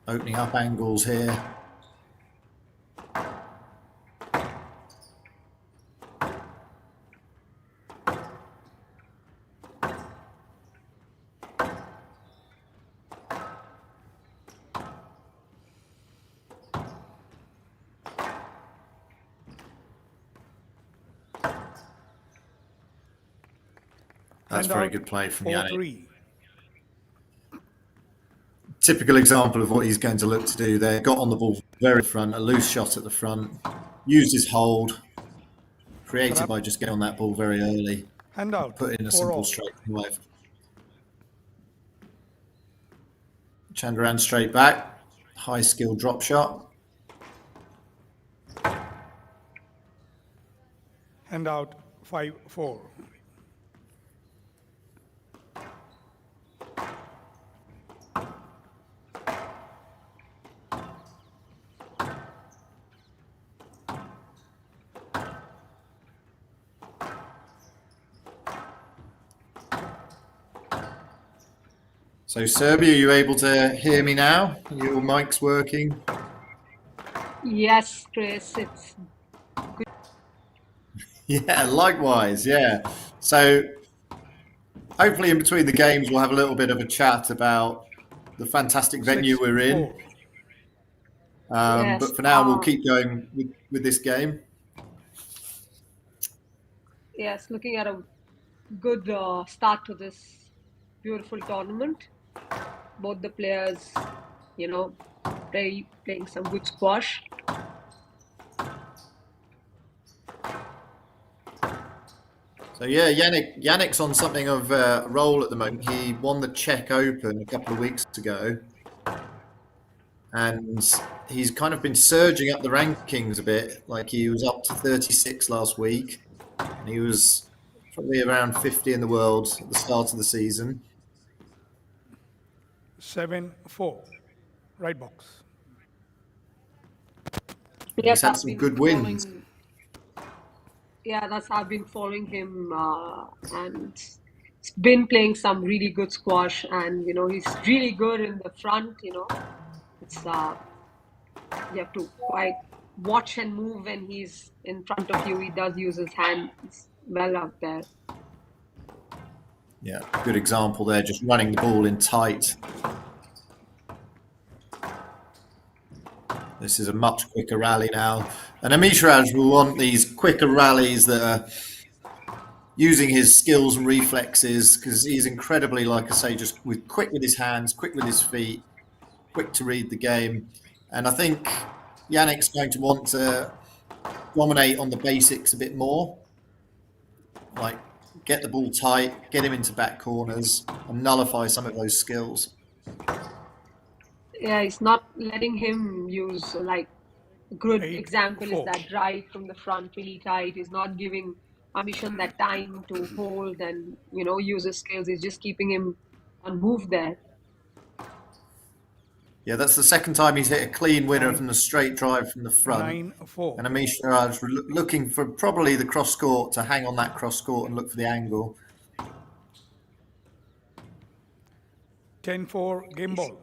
Opening up angles here. That's very good play from Yannick. Typical example of what he's going to look to do there. Got on the ball very front, a loose shot at the front, used his hold, created by just getting on that ball very early, put in a simple straight away. Chandraan straight back, high skill drop shot. Hand out 5-4. So Serbia, are you able to hear me now? Your mic's working? Yes, Chris, it's good. Yeah, likewise, yeah. So hopefully in between the games we'll have a little bit of a chat about the fantastic venue we're in. Yes, but for now we'll keep going with this game. Yes, looking at a good start to this beautiful tournament. Both the players, playing some good squash. So yeah, Yannick's on something of a roll at the moment. He won the Czech Open a couple of weeks ago, and he's kind of been surging up the rankings a bit. Like he was up to 36 last week, and he was probably around 50 in the world at the start of the season. 7-4, right box. He's had some good wins. Yeah, I've been following him, and he's been playing some really good squash, and he's really good in the front. It's you have to quite watch and move when he's in front of you. He does use his hands well out there. Yeah, good example there, just running the ball in tight. This is a much quicker rally now. And Ameeshenraj will want these quicker rallies that are using his skills and reflexes, because he's incredibly, like I say, just quick with his hands, quick with his feet, quick to read the game. And I think Yannick's going to want to dominate on the basics a bit more. Like get the ball tight, get him into back corners, and nullify some of those skills. Yeah, he's not letting him use, like, a good example is that drive from the front really tight. He's not giving Ameeshan that time to hold and, use his skills. He's just keeping him on move there. Yeah, that's the second time he's hit a clean winner from the straight drive from the front. 9-4. And Ameeshenraj looking for probably the cross court to hang on that cross court and look for the angle. 10-4, game ball.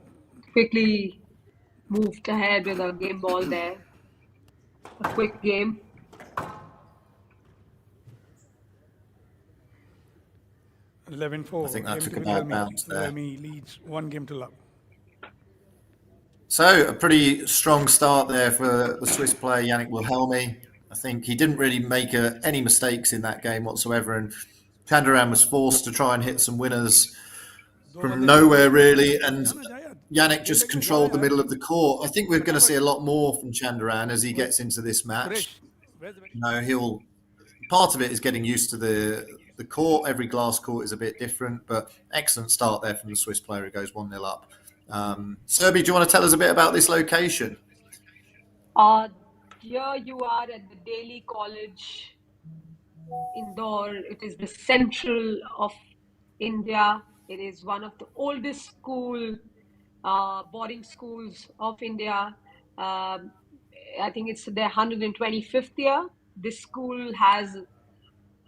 Quickly moved ahead with a game ball there. A quick game. 11-4. I think that took a bad bounce there. Remy leads 1 game to love. So a pretty strong start there for the Swiss player Yannick Wilhelmi. I think he didn't really make any mistakes in that game whatsoever, and Chandraan was forced to try and hit some winners from nowhere really, and Yannick just controlled the middle of the court. I think we're going to see a lot more from Chandraan as he gets into this match. Part of it is getting used to the court. Every glass court is a bit different, but excellent start there from the Swiss player who goes 1-0 up. Serbia, do you want to tell us a bit about this location? Here you are at the Daly College Indore. It is the central of India. It is one of the oldest boarding schools of India. I think it's their 125th year. This school has,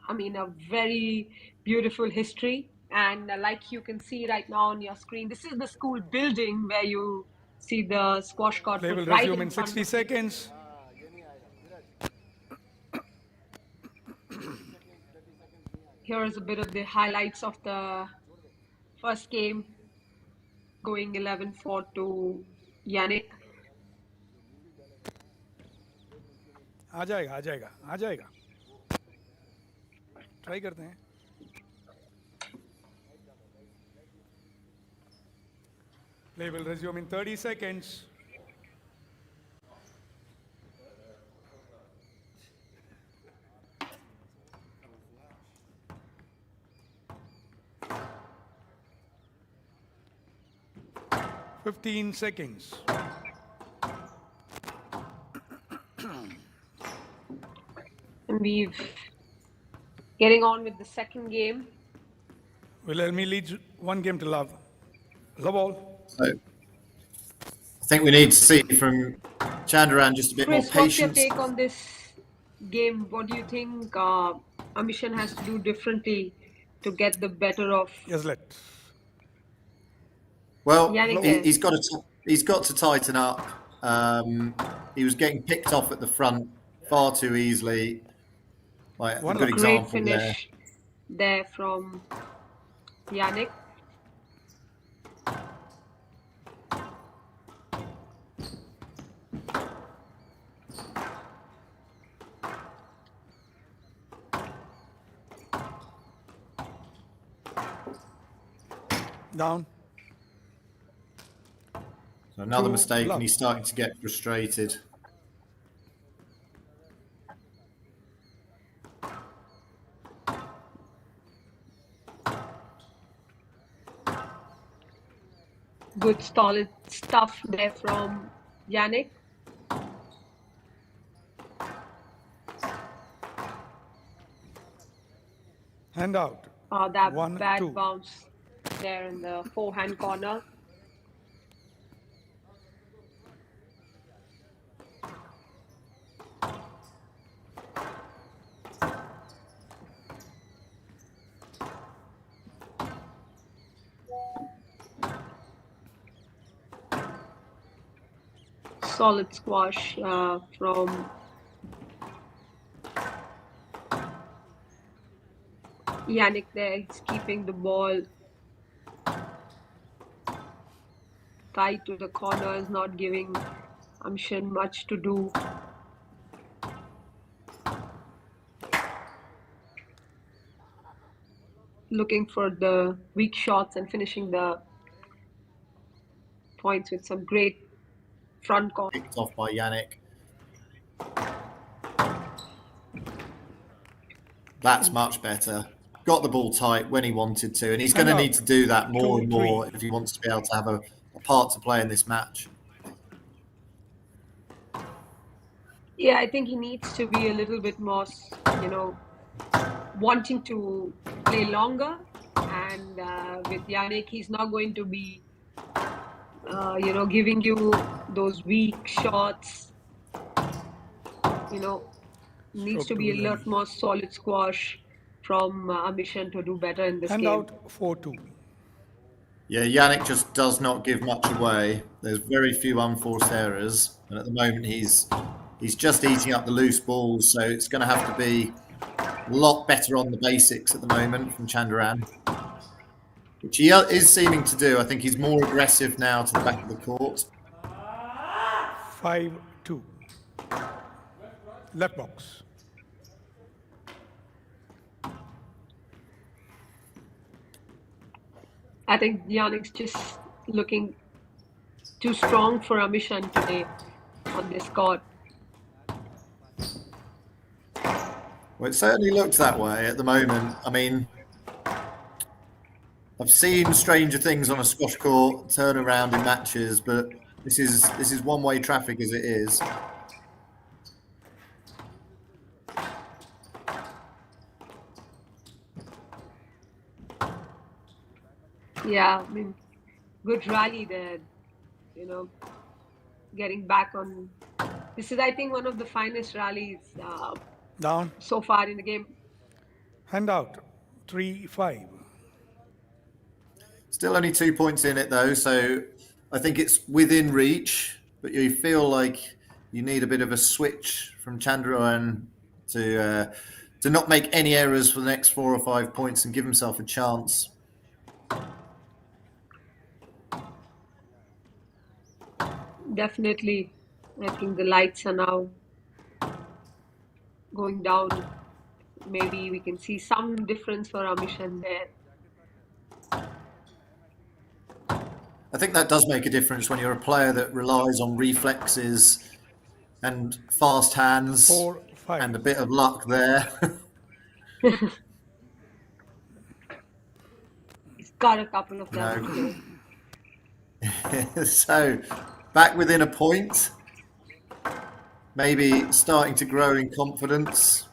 a very beautiful history. And like you can see right now on your screen, this is the school building where you See the squash court Play will put right resume in in front 60 of seconds. Here is a bit of the highlights of the first game, going 11-4 to Yannick. आ जाएगा try करते हैं. Play will resume in 30 seconds. $15 seconds. And we've getting on with the second game. Wilhelmi leads 1 game to love. Love all. So I think we need to see from Chandaran just a bit more Chris, what's your patience. take on this game? What do you think Ameeshenraj has to do differently to get the better of Yes, let. Well, Yannick? he's got to tighten up. He was getting picked off at the front far too easily. Like a One good love. Great example finish there from Yannick. Down. So another Two mistake, love. and he's starting to get frustrated. Good solid stuff there from Yannick. Hand out. That 1-2. bad bounce there in the forehand corner. Solid squash from Yannick there. He's keeping the ball tight to the corners, not giving Ameeshenraj much to do. Looking for the weak shots and finishing the points with some great front corner. Picked off by Yannick. That's much better. Got the ball tight when he wanted to, and he's going to need to do that more and more if he wants to be able to have a part to play in this match. Yeah, I think he needs to be a little bit more, wanting to play longer. And with Yannick, he's not going to be, giving you those weak shots. Needs to be a lot more solid squash from Ameeshenraj to do better in this game. Hand out 4-2. Yeah, Yannick just does not give much away. There's very few unforced errors, and at the moment he's just eating up the loose balls. So it's going to have to be a lot better on the basics at the moment from Chandaran, which he is seeming to do. I think he's more aggressive now to the back of the court. 5-2. Left box. I think Yannick's just looking too strong for Ameeshenraj today on this court. Well, it certainly looks that way at the moment. I mean, I've seen stranger things on a squash court turn around in matches, but this is one-way traffic as it is. Yeah, I mean, good rally there, getting back on. This is, I think, one of the finest rallies Down. so far in the game. Hand out 3-5. Still only 2 points in it, though, so I think it's within reach, but you feel like you need a bit of a switch from Chandrayan to not make any errors for the next 4 or 5 points and give himself a chance. Definitely. I think the lights are now going down. Maybe we can see some difference for Ameeshenraj there. I think that does make a difference when you're a player that relies on reflexes and fast hands 4, 5. and a bit of luck there. He's got a couple of them today. So back within a point, maybe starting to grow in confidence.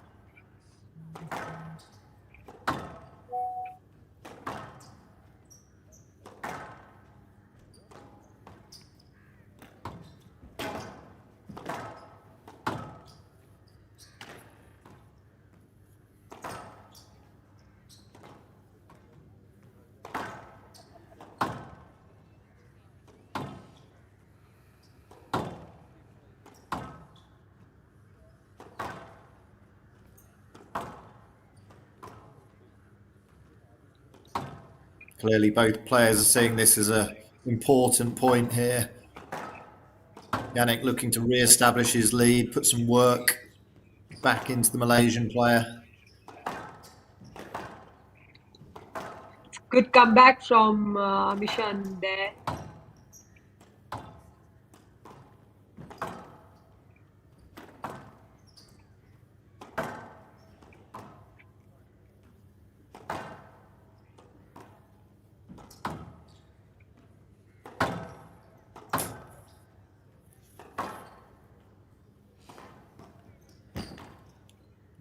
Clearly, both players are seeing this as an important point here. Yannick looking to re-establish his lead, put some work back into the Malaysian player. Good comeback from Ameeshenraj there.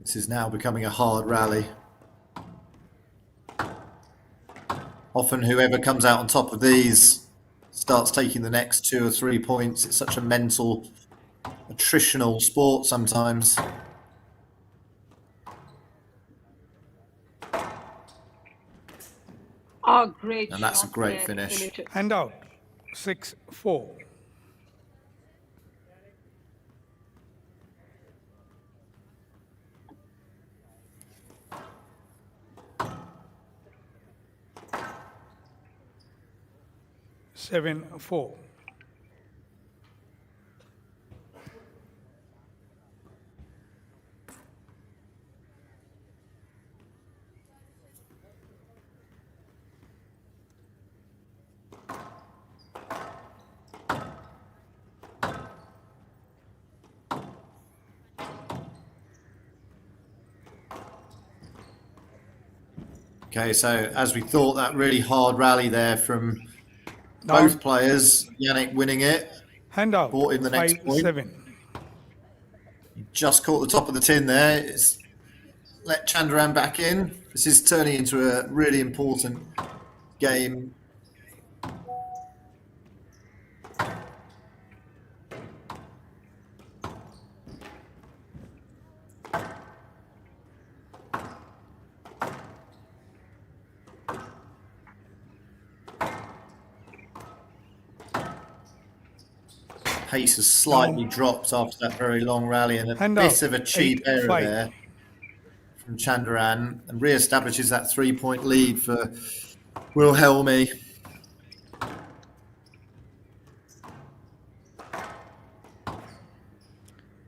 This is now becoming a hard rally. Often whoever comes out on top of these starts taking the next 2 or 3 points. It's such a mental, attritional sport sometimes. Oh, great And that's a shot great there to finish. it. Hand out. 6, 4. Seven, 4. Okay, so as we thought, that really hard rally there from Down. both players. Yannick winning it, Hand out. brought in the next 5, point. 7. Just caught the top of the tin there. Let Chandran back in. This is turning into a really important game. Pace has slightly dropped after that very long rally, and a Hand bit out. of a cheap 8, error 5. there from Chandran, and re-establishes that 3-point lead for Wilhelmi.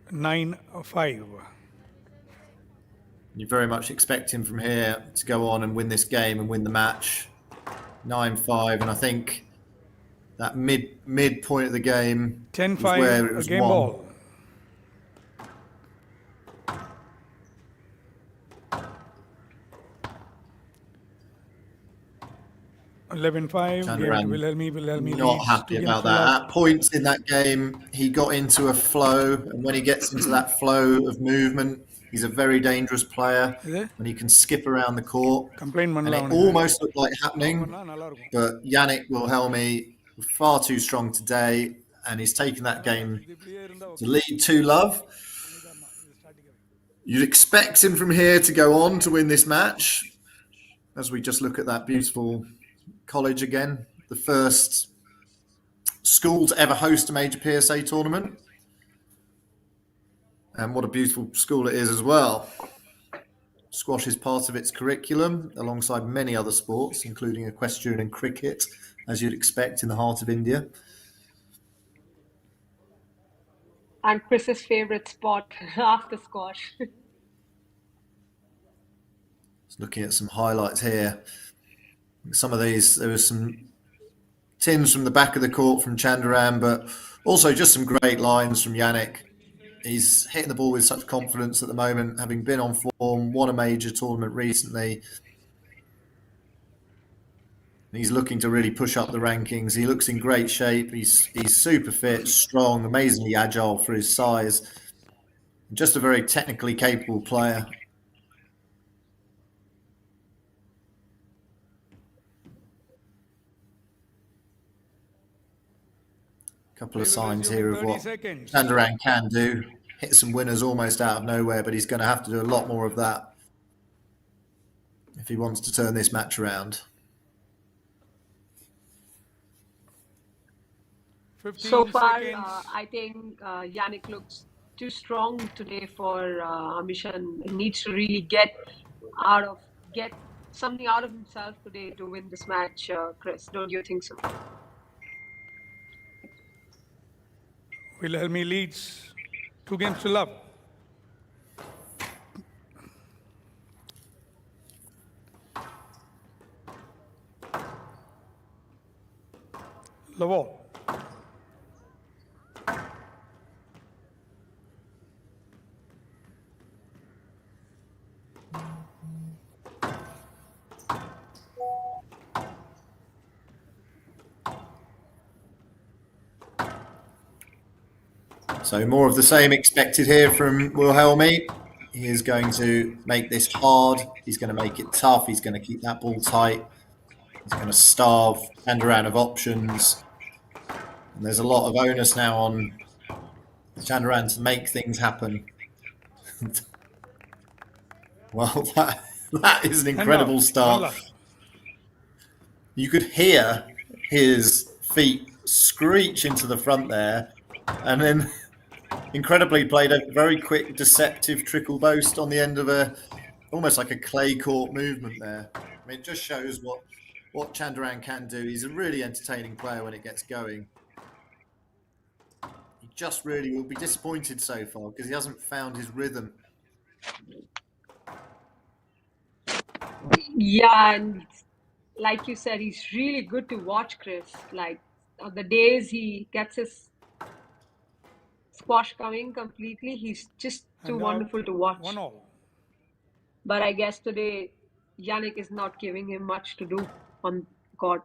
Nine, 5. You very much expect him from here to go on and win this game and win the match. 9-5, and I think that mid point of the game 10, was where it 5. was Game won. ball. Eleven, 5. Game Chandran Wilhelmi not leads happy 2 about games to that. love. At points in that game, he got into a flow, and when he gets into that flow of movement, he's a very dangerous player. Is it? When he can skip around the court, Complain and it பண்ணலாம் almost looked like happening, நல்லா இருக்கும். but Yannick Wilhelmi was far too strong today, and he's taken that game to lead 2-love. You'd expect him from here to go on to win this match. As we just look at that beautiful college again, the first school to ever host a major PSA tournament. And what a beautiful school it is as well. Squash is part of its curriculum alongside many other sports, including equestrian and cricket, as you'd expect in the heart of India. And Chris's favorite sport after squash. Just looking at some highlights here. Some of these, there was some tins from the back of the court from Chandaran, but also just some great lines from Yannick. He's hitting the ball with such confidence at the moment, having been on form, won a major tournament recently. He's looking to really push up the rankings. He looks in great shape. He's super fit, strong, amazingly agile for his size. Just a very technically capable player. Couple of signs here of what Chandaran can do. Hit some winners almost out of nowhere, but he's going to have to do a lot more of that if he wants to turn this match around. So far, I think Yannick looks too strong today for Ameeshan. He needs to really get something out of himself today to win this match, Chris. Don't you think so? Wilhelmi leads 2-love. Love all. So more of the same expected here from Wilhelmi. He is going to make this hard. He's going to make it tough. He's going to keep that ball tight. He's going to starve Chandaran of options. And there's a lot of onus now on Chandaran to make things happen. Well, that is an incredible start. You could hear his feet screech into the front there, and then incredibly played a very quick, deceptive trickle boast on the end of almost like a clay court movement there. I mean, it just shows what Chandaran can do. He's a really entertaining player when it gets going. He just really will be disappointed so far because he hasn't found his rhythm. Yeah, and like you said, he's really good to watch, Chris. Like the days he gets his squash coming completely, he's just too wonderful to watch. 1-all. But I guess today Yannick is not giving him much to do on court.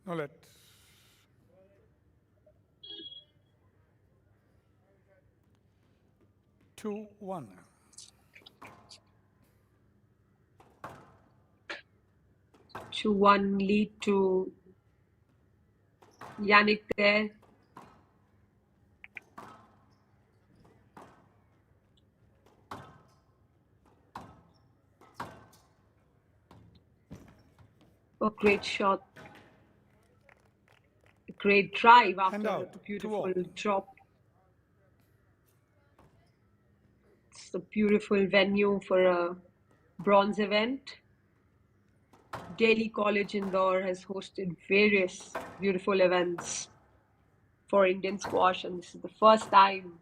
Now let 2-1. To one lead to Yannick there. A great shot. A great drive after a beautiful drop. It's a beautiful venue for a bronze event. Daly College Indore has hosted various beautiful events for Indian squash, and this is the first time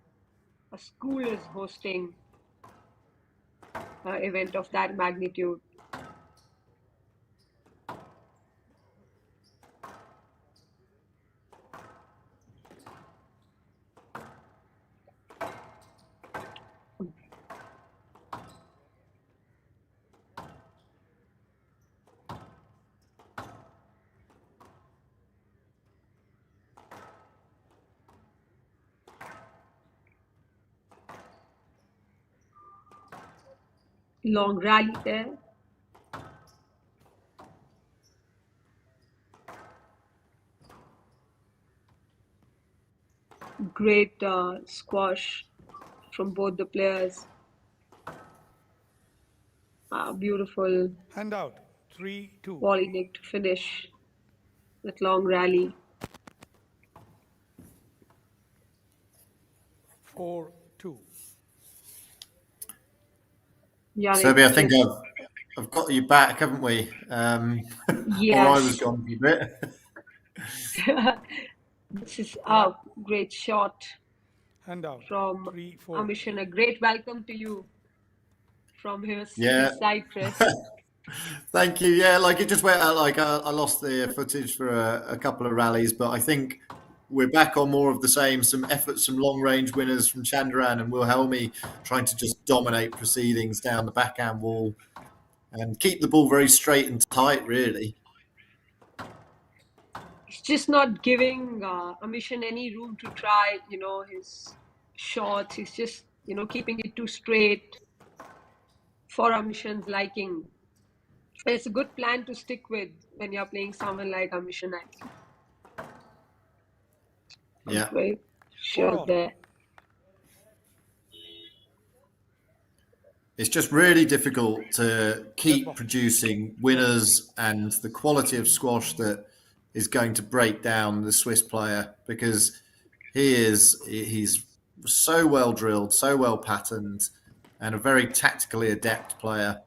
a school is hosting an event of that magnitude. Long rally there. Great squash from both the players. Beautiful Hand out. 3-2. volley Nick to finish that long rally. 4-2. Yannick Serbia, I think just I've got you back, haven't we? Or I was yes. gone for a bit. This is a great shot Hand out. from 3-4. Ameeshenraj. A great welcome to you from Yeah. his side, Chris. Thank you. Yeah, like it just went out. Like I lost the footage for a couple of rallies, but I think we're back on more of the same. Some efforts, some long range winners from Chandran and Wilhelmi trying to just dominate proceedings down the backhand wall and keep the ball very straight and tight, really. He's just not giving Amishan any room to try, his shots. He's just, keeping it too straight for Amishan's liking. It's a good plan to stick with when you're playing someone like Amishan, I think. Yeah. Great shot there. It's just really difficult to keep producing winners and the quality of squash that is going to break down the Swiss player, because he's so well drilled, so well patterned, and a very tactically adept player.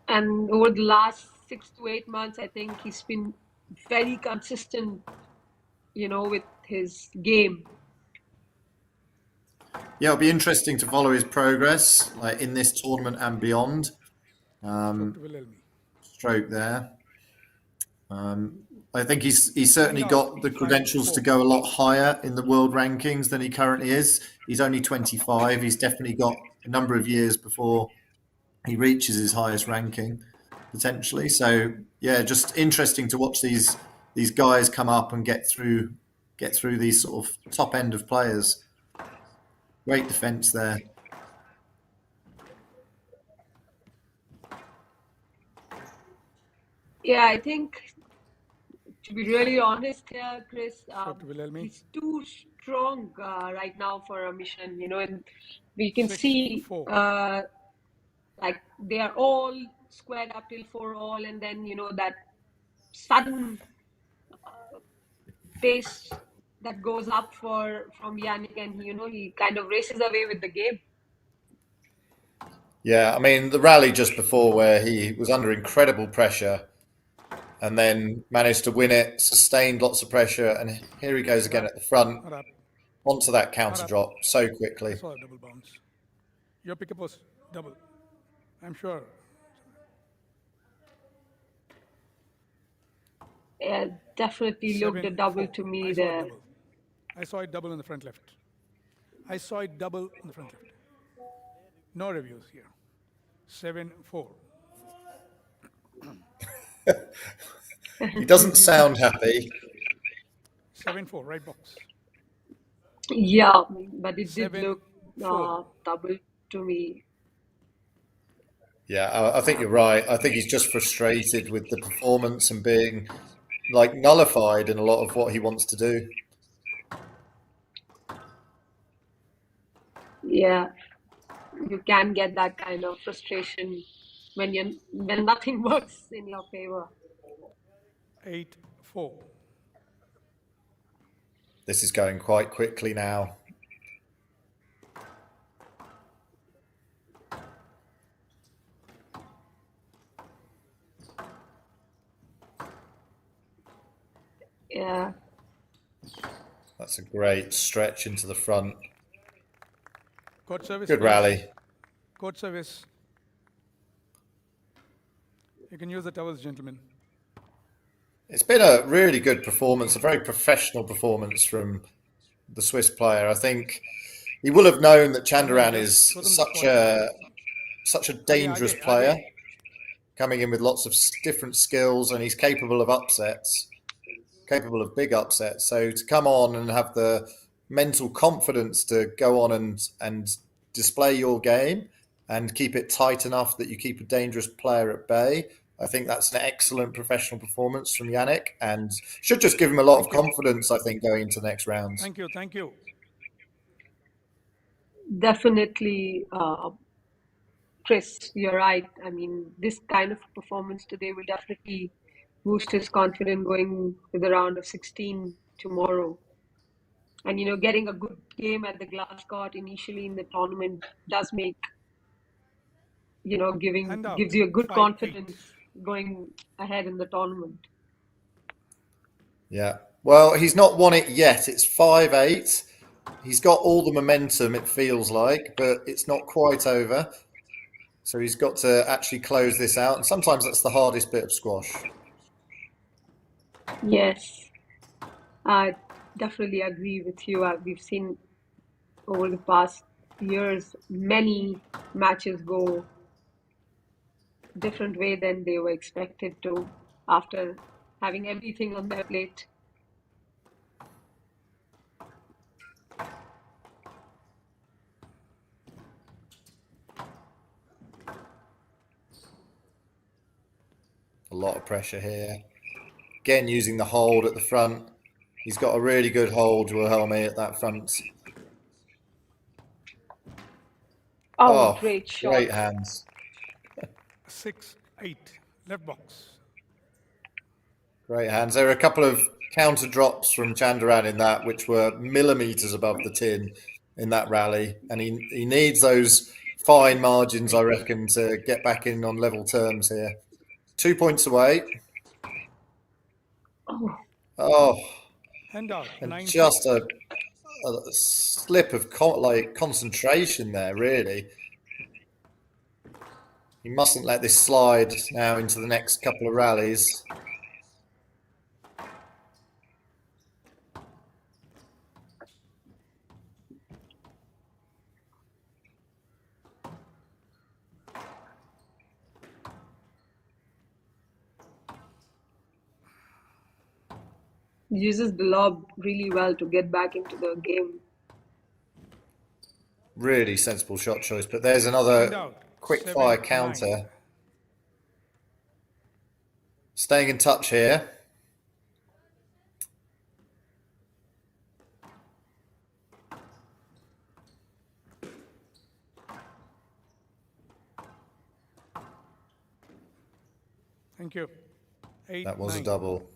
And over the last 6 to 8 months, I think he's been very consistent, with his game. Yeah, it'll be interesting to follow his progress, like in this tournament and beyond. Stroke there. I think he's certainly got the credentials to go a lot higher in the world rankings than he currently is. He's only 25. He's definitely got a number of years before he reaches his highest ranking, potentially. So yeah, just interesting to watch these guys come up and get through these sort of top end of players. Great defense there. Yeah, I think, to be really honest here, Chris, he's too strong right now for a mission, and we can see like they are all squared up till 4-all, and then, that sudden pace that goes up from Yannick, and, he kind of races away with the game. Yeah, I mean, the rally just before where he was under incredible pressure and then managed to win it, sustained lots of pressure, and here he goes again at the front, onto that counter drop so quickly. I saw a double bounce. Your pickup was double, I'm sure. Yeah, definitely looked a double to me there. I saw it double in the front left. I saw it double in the front left. No reviews here. 7-4. He doesn't sound happy. 7-4, right box. Yeah, but it did 7-4. look double to me. Yeah, I think you're right. I think he's just frustrated with the performance and being like nullified in a lot of what he wants to do. Yeah, you can get that kind of frustration when nothing works in your favor. 8-4. This is going quite quickly now. Yeah. That's a great stretch into the front. Court service. Good rally. Court service. You can use the towels, gentlemen. It's been a really good performance, a very professional performance from the Swiss player. I think he will have known that Chandaran is such a dangerous player, coming in with lots of different skills, and he's capable of upsets, capable of big upsets. So to come on and have the mental confidence to go on and display your game and keep it tight enough that you keep a dangerous player at bay. I think that's an excellent professional performance from Yannick and should just give him a lot of confidence, I think, going into the next round. Thank you. Thank you. Definitely, Chris, you're right. I mean, this kind of performance today will definitely boost his confidence going to the round of 16 tomorrow. And, getting a good game at the glass court initially in the tournament does make, Handout. gives you a good 5-8. confidence going ahead in the tournament. Yeah. Well, he's not won it yet. It's 5-8. He's got all the momentum, it feels like, but it's not quite over. So he's got to actually close this out. And sometimes that's the hardest bit of squash. Yes, I definitely agree with you. We've seen over the past years many matches go different way than they were expected to after having everything on their plate. A lot of pressure here. Again, using the hold at the front. He's got a really good hold, Wilhelmi, at that front. Oh, great shot. Great hands. 6-8. Left box. Great hands. There were a couple of counter drops from Chandaran in that, which were millimetres above the tin in that rally. And he needs those fine margins, I reckon, to get back in on level terms here. 2 points away. Oh. Handout. And just a slip of concentration there, really. He mustn't let this slide now into the next couple of rallies. Uses the lob really well to get back into the game. Really sensible shot choice, but there's another quick fire counter. Staying in touch here. Thank you. 8, That was 9. a double.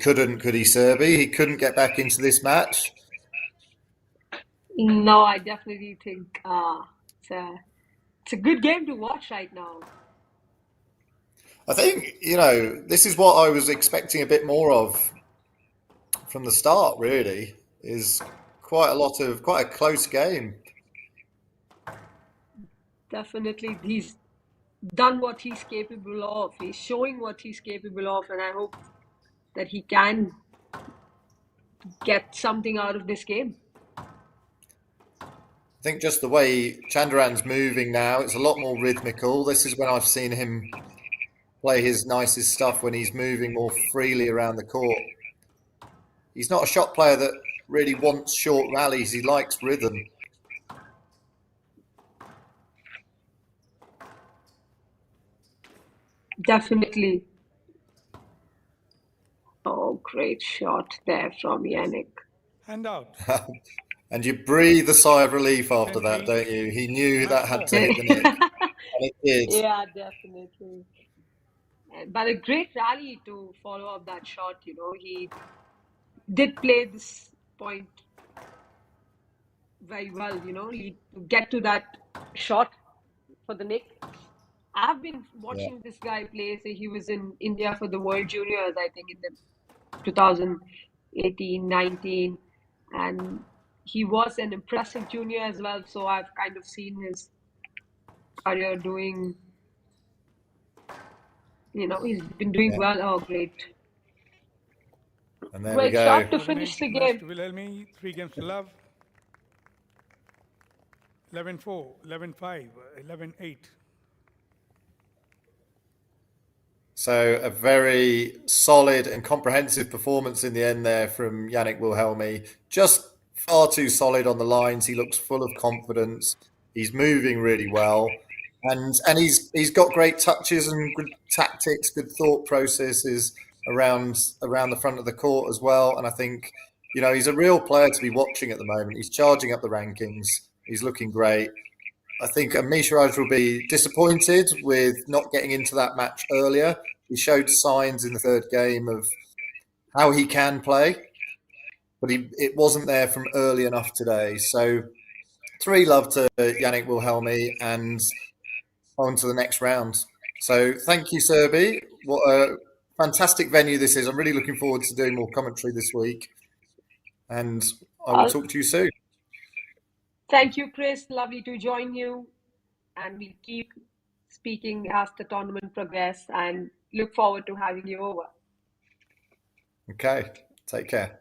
Could he, Serbi? He couldn't get back into this match. No, I definitely think it's a good game to watch right now. I think, this is what I was expecting a bit more of from the start, really, is quite a close game. Definitely, he's done what he's capable of. He's showing what he's capable of, and I hope that he can get something out of this game. I think just the way Chandaran's moving now, it's a lot more rhythmical. This is when I've seen him play his nicest stuff, when he's moving more freely around the court. He's not a shot player that really wants short rallies. He likes rhythm. Definitely. Oh, great shot there from Yannick. Handout. And you breathe a sigh of relief after that, don't you? He knew that had to hit the net. And it did. Yeah, definitely. But a great rally to follow up that shot. He did play this point very well. He get to that shot for the Nick. I've been watching this guy play. So he was in India for the World Juniors, I think, in the 2018-19, and he was an impressive junior as well. So I've kind of seen his career doing. He's been doing well. Oh, great! And there Great we go. shot to finish the game. Wilhelmi, 3 games to love. 11-4, 11-5, 11-8. So a very solid and comprehensive performance in the end there from Yannick Wilhelmy. Just far too solid on the lines. He looks full of confidence. He's moving really well, and he's got great touches and good tactics, good thought processes around the front of the court as well. And I think he's a real player to be watching at the moment. He's charging up the rankings. He's looking great. I think Ameeshenraj will be disappointed with not getting into that match earlier. He showed signs in the third game of how he can play, but it wasn't there from early enough today. So 3-love to Yannick Wilhelmy and on to the next round. So thank you, Serbi. What a fantastic venue this is. I'm really looking forward to doing more commentary this week. And I will Uh, talk to you soon. Thank you, Chris. Lovely to join you. And we'll keep speaking as the tournament progresses and look forward to having you over. Okay. Take care.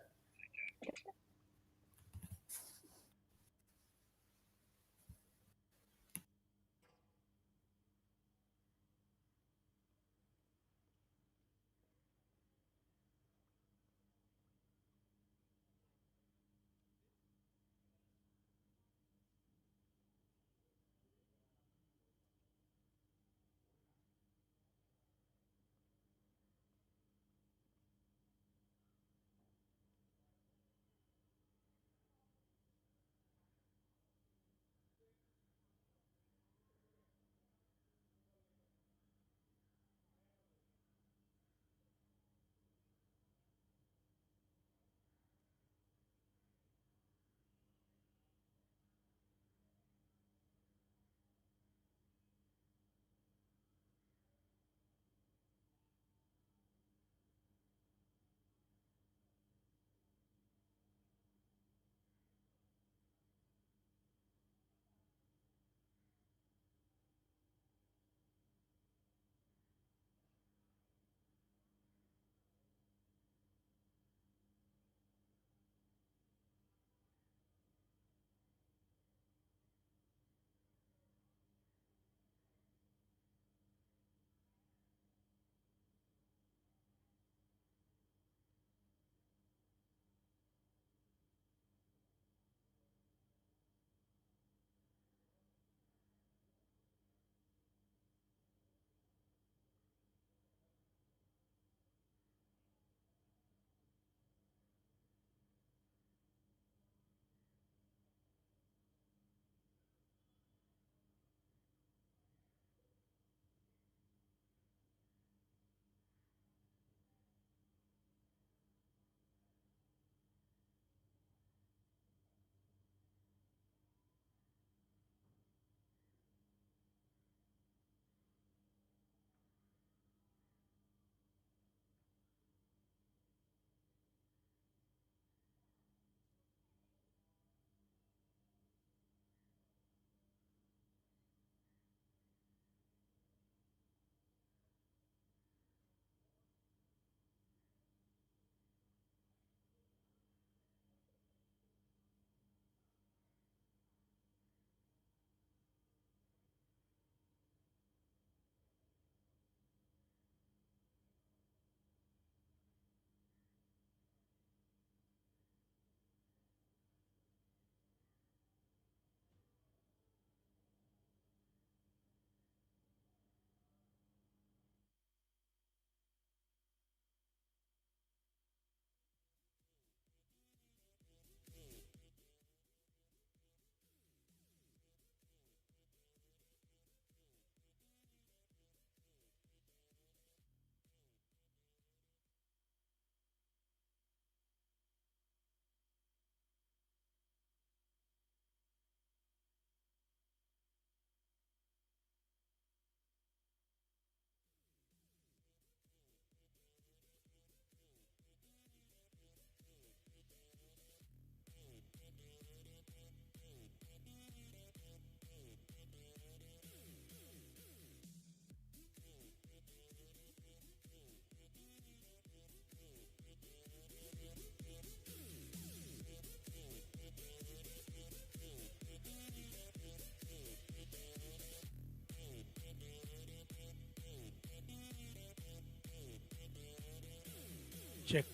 Check.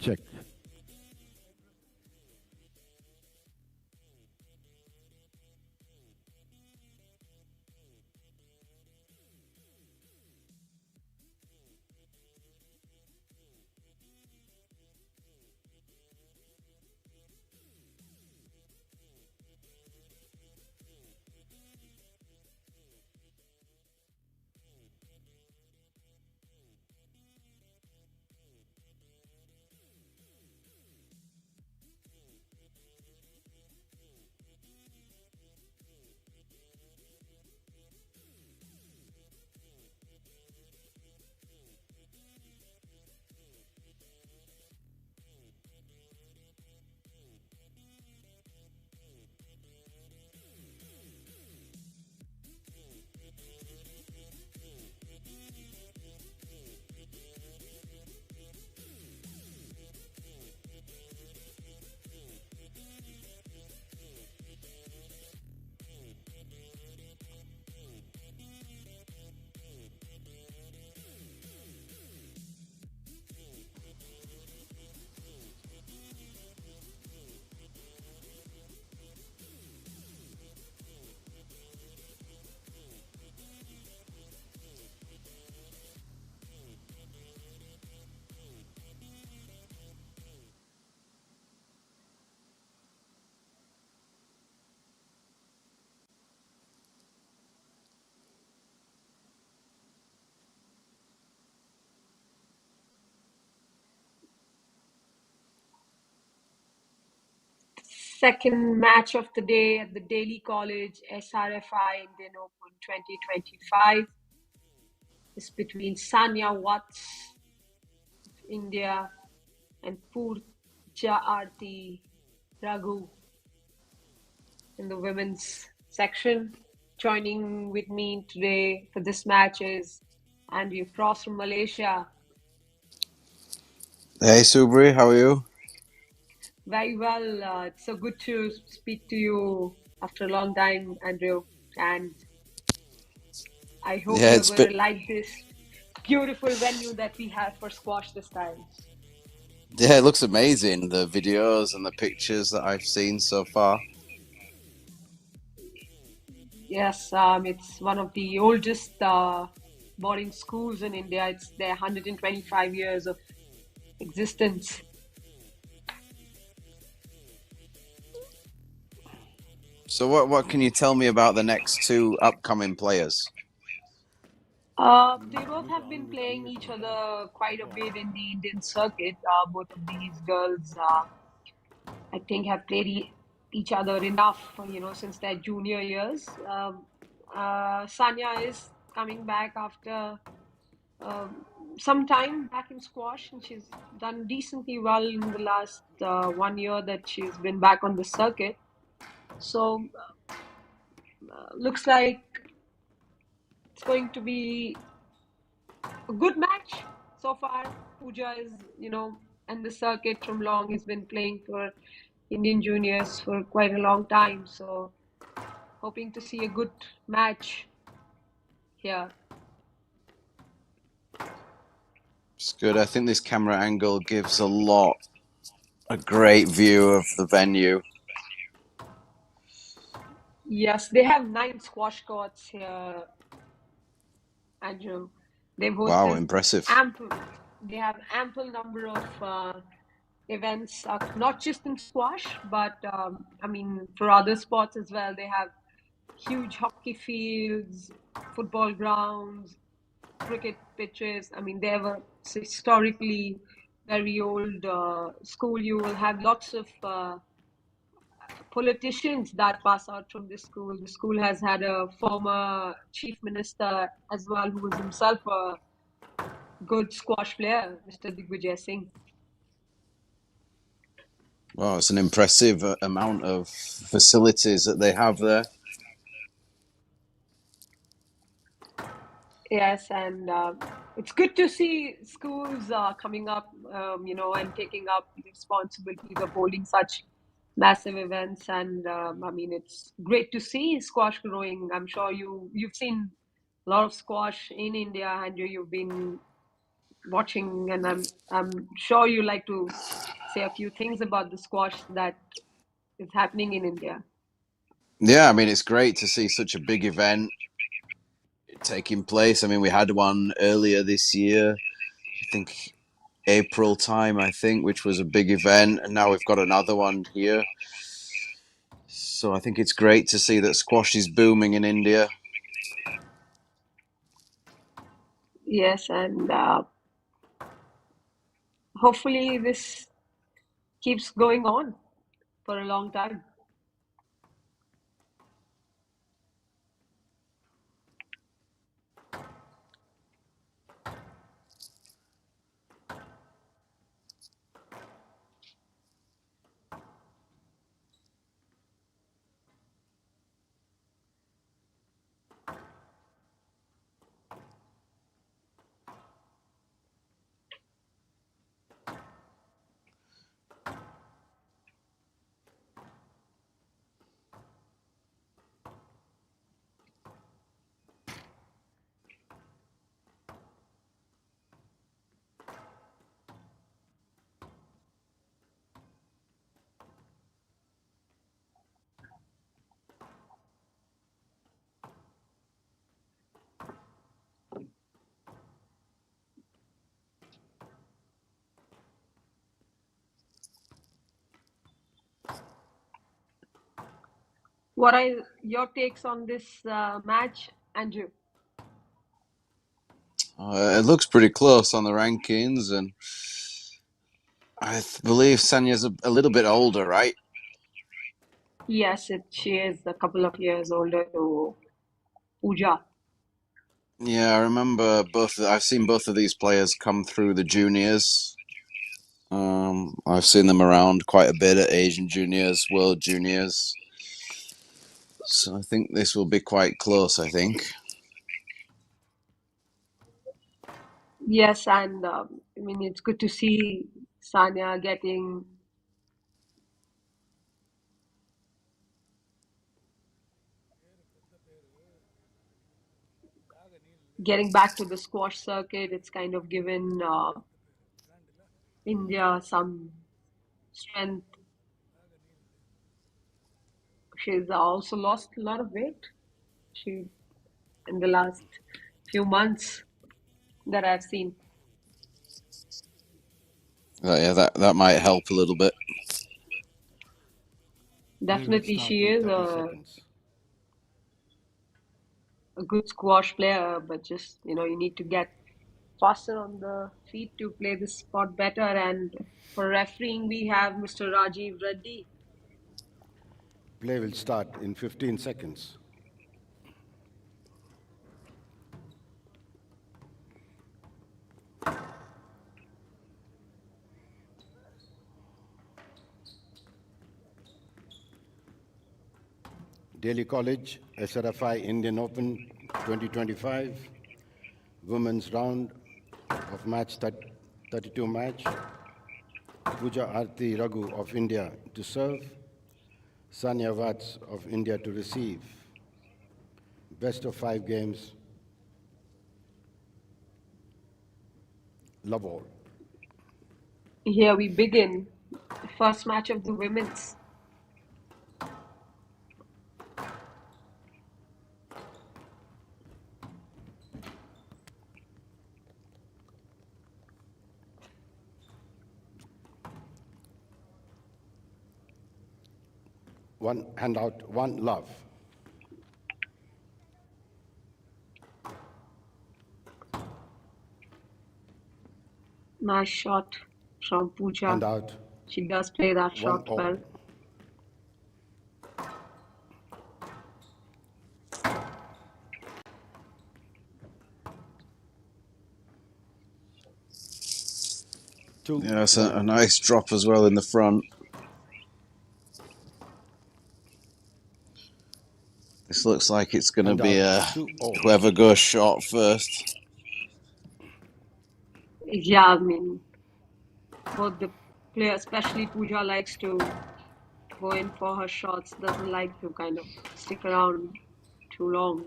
Check. Second match of the day at the Daly College SRFI Indian Open 2025 is between Sanya Watts of India and Pooja Raghu in the women's section. Joining with me today for this match is Andrew Frost from Malaysia. Hey Subri, how are you? Very well. It's so good to speak to you after a long time, Andrew. And I hope Yeah, you're it's going been to like this beautiful venue that we have for squash this time. yeah, it looks amazing. The videos and the pictures that I've seen so far. Yes, it's one of the oldest boarding schools in India. It's their 125 years of existence. So what can you tell me about the next two upcoming players? They both have been playing each other quite a bit in the Indian circuit. Both of these girls, I think, have played each other enough, since their junior years. Sanya is coming back after some time back in squash, and she's done decently well in the last 1 year that she's been back on the circuit. So looks like it's going to be a good match so far. Pooja is, in the circuit from long. He's been playing for Indian juniors for quite a long time. So hoping to see a good match here. It's good. I think this camera angle gives a great view of the venue. Yes, they have 9 squash courts here, Andrew. They've Wow, hosted impressive. they have ample number of events, not just in squash, but for other sports as well. They have huge hockey fields, football grounds, cricket pitches. They have a historically very old school. You will have lots of politicians that pass out from this school. The school has had a former chief minister as well, who was himself a good squash player, Mr. Digvijay Singh. Wow, it's an impressive amount of facilities that they have there. Yes, and it's good to see schools coming up, and taking up the responsibilities of holding such massive events, and I mean, it's great to see squash growing. I'm sure you've seen a lot of squash in India, and you've been watching, and I'm sure you like to say a few things about the squash that is happening in India. Yeah, I mean, it's great to see such a big event taking place. I mean, we had one earlier this year, I think April time, which was a big event, and now we've got another one here. So I think it's great to see that squash is booming in India. Yes, and hopefully this keeps going on for a long time. What are your takes on this match, Andrew? It looks pretty close on the rankings, and I believe Sanya's a little bit older, right? Yes, she is a couple of years older to Pooja. Yeah, I remember both. I've seen both of these players come through the juniors. I've seen them around quite a bit at Asian Juniors, World Juniors. So I think this will be quite close, I think. Yes, and I mean, it's good to see Sanya getting back to the squash circuit. It's kind of given India some strength. She's also lost a lot of weight. She in the last few months that I've seen. Yeah, that might help a little bit. Play will Definitely, start she in is 30 seconds. a good squash player, but just you need to get faster on the feet to play this sport better. And for refereeing, we have Mr. Rajiv Reddy. Play will start in 15 seconds. Daly College, SRFI Indian Open 2025, women's round of match 32 match. Pooja Arti Raghu of India to serve, Sanya Vats of India to receive. Best of 5 games. Love all. Here we begin. First match of the women's. One handout, one love. Nice shot from Pooja. Handout, She does play that one shot all. well. Yeah, it's a nice drop as well in the front. This looks like it's going to be whoever goes short first. Yeah, I mean, both the players, especially Pooja, likes to go in for her shots, doesn't like to kind of stick around too long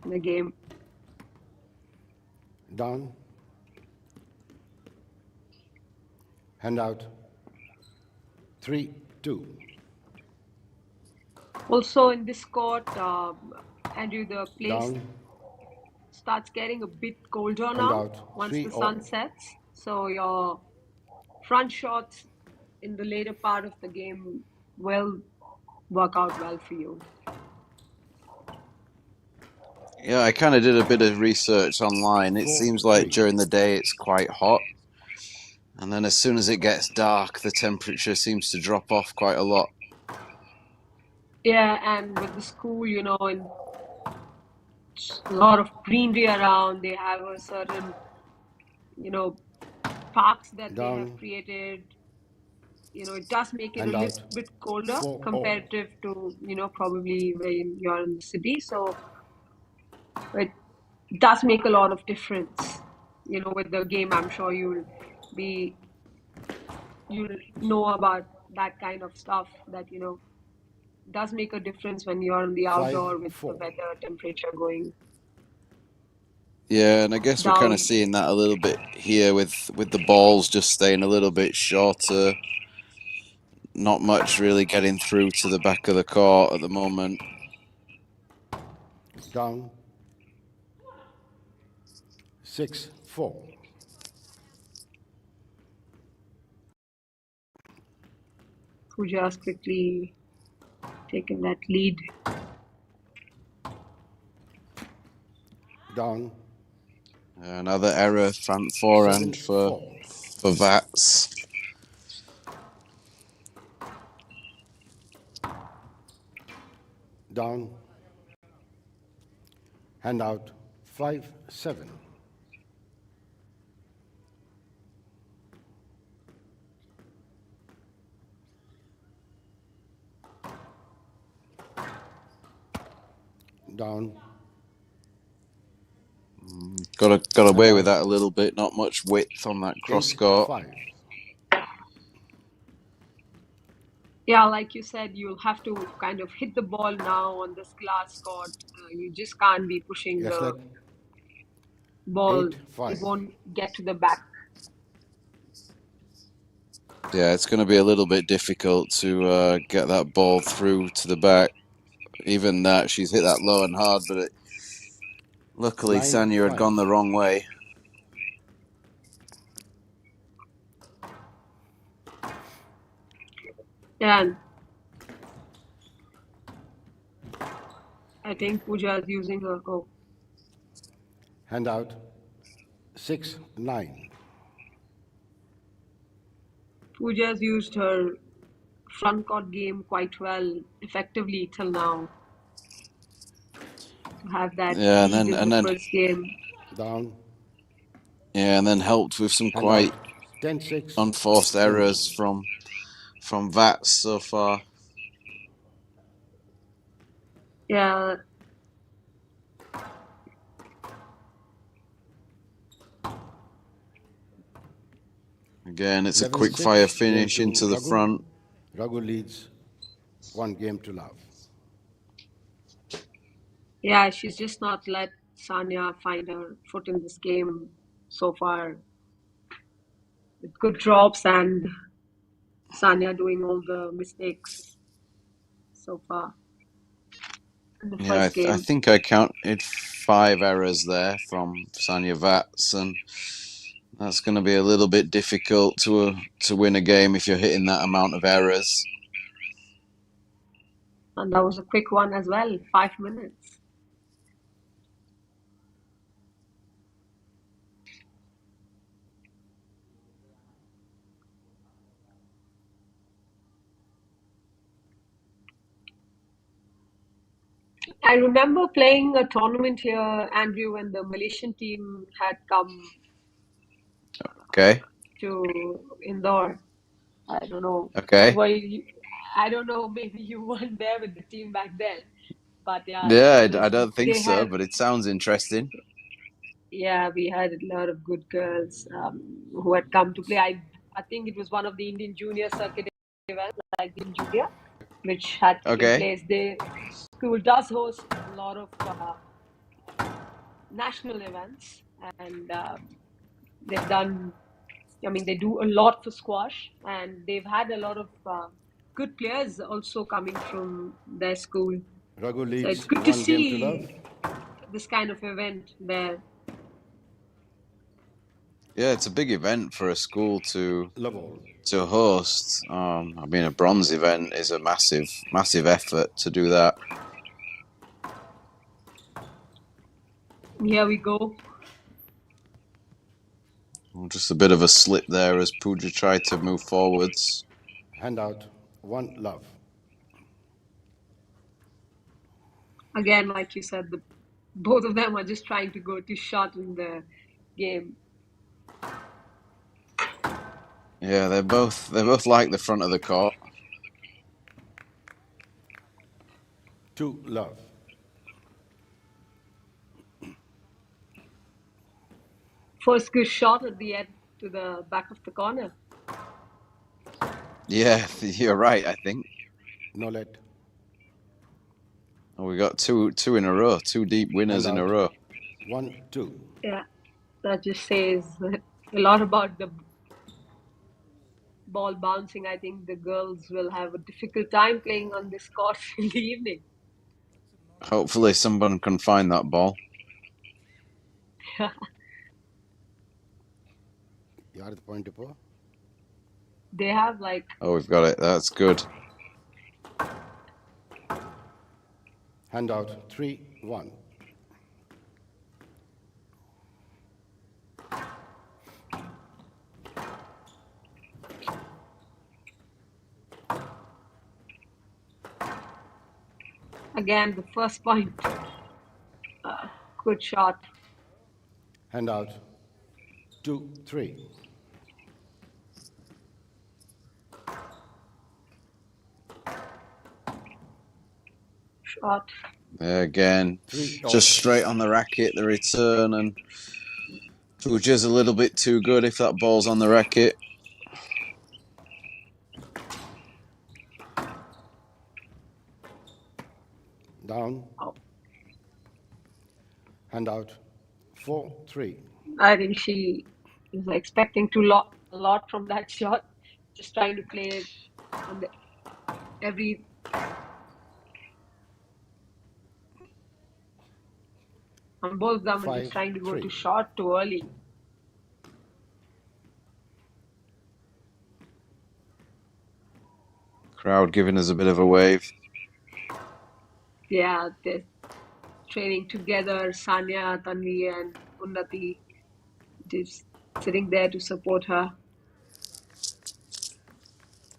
in the game. Down. Hand out. 3-2. Also in this court, Andrew, the place Down. starts getting a bit colder Hand now out. once the 3-all. sun sets. So your front shots in the later part of the game will work out well for you. Yeah, I kind of did a bit of research online. It seems like 4-3. during the day it's quite hot, and then as soon as it gets dark, the temperature seems to drop off quite a lot. Yeah, and with the school, you know, and a lot of greenery around, they have a certain, you know, parks that they have Down. created. You know, it does make it a Hand little out. bit colder 4-all. comparative to, you know, probably when you're in the city. So it does make a lot of difference. You know, with the game, I'm sure you'll know about that kind of stuff that, you know, does make a difference when you're in the outdoor with the 5-4. weather temperature going Yeah, and I guess we're kind of down. seeing that a little bit here with the balls just staying a little bit shorter. Not much really getting through to the back of the court at the moment. Down. 6-4. Pooja's quickly taken that lead. Down. Another error front forehand for 7-4. Vats. Down. Hand out. 5-7. Down. Got away with that a little bit. Not much width on that cross court. 8-5. Yeah, like you said, you'll have to kind of hit the ball now on this glass court. You just can't be pushing Yes, the lad. ball. 8-5. It won't get to the back. Yeah, it's going to be a little bit difficult to get that ball through to the back. Even that, she's hit that low and hard, but luckily Sanya had 9-5. gone the wrong way. Yeah, and I think Pooja is using her. Oh, Hand out. 6-9. Pooja's used her front court game quite well, effectively till now. To have that Yeah, lead in and the then first game. Down. yeah, and then helped with some Hand quite out. 10-6. unforced errors from Vats so far. Yeah, Again, it's a 11-6. quick fire Game finish to into the Raghu. front. Raghu leads 1-love. yeah, she's just not let Sanya find her foot in this game so far. With good drops and Sanya doing all the mistakes so far in the Yeah, first I game. think I counted 5 errors there from Sanya Vats, and that's going to be a little bit difficult to win a game if you're hitting that amount of errors. And that was a quick one as well, 5 minutes. I remember playing a tournament here, Andrew, when the Malaysian team had come Okay. to Indore. I don't know. Okay. I don't know, maybe you weren't there with the team back then. But yeah, Yeah, it was, I don't think they so, had, but it sounds interesting. yeah, we had a lot of good girls who had come to play. I think it was one of the Indian junior circuit events, like like in Julia, which had taken Okay. place. The school does host a lot of national events, and they've done. I mean, they do a lot for squash, and they've had a lot of good players also coming from their school. Raghu So it's leads good to 1 game to love. see this kind of event there. Yeah, it's a big event for a school to Love all. host. I mean, a bronze event is a massive effort to do that. Here we go. Just a bit of a slip there as Pooja tried to move forwards. Handout 1 love. Again, like you said, both of them are just trying to go to shot in the game. Yeah, they're both like the front of the court. 2 love. First good shot at the end to the back of the corner. Yeah, you're right, I think. No let. Oh, we got two in a row, 2 deep winners in a Handout row. 1-2. Yeah, that just says a lot about the ball bouncing. I think the girls will have a difficult time playing on this course in the evening. Hopefully someone can find that ball. Yard point po. They have like Oh, we've got it. That's good. Handout 3-1. again the first point. Good shot. Handout 2-3. Shot. There again, 3 just straight on the racket, the return, and Pooja's a little bit too good if that ball's on the racket. Down. Oh. Handout 4-3. I think she was expecting a lot from that shot. Just trying to play it on the every. And both of them are just trying to go to 5-3. shot too early. Crowd giving us a bit of a wave. Yeah, they're training together. Sanya, Tanvi, and Unnati just sitting there to support her.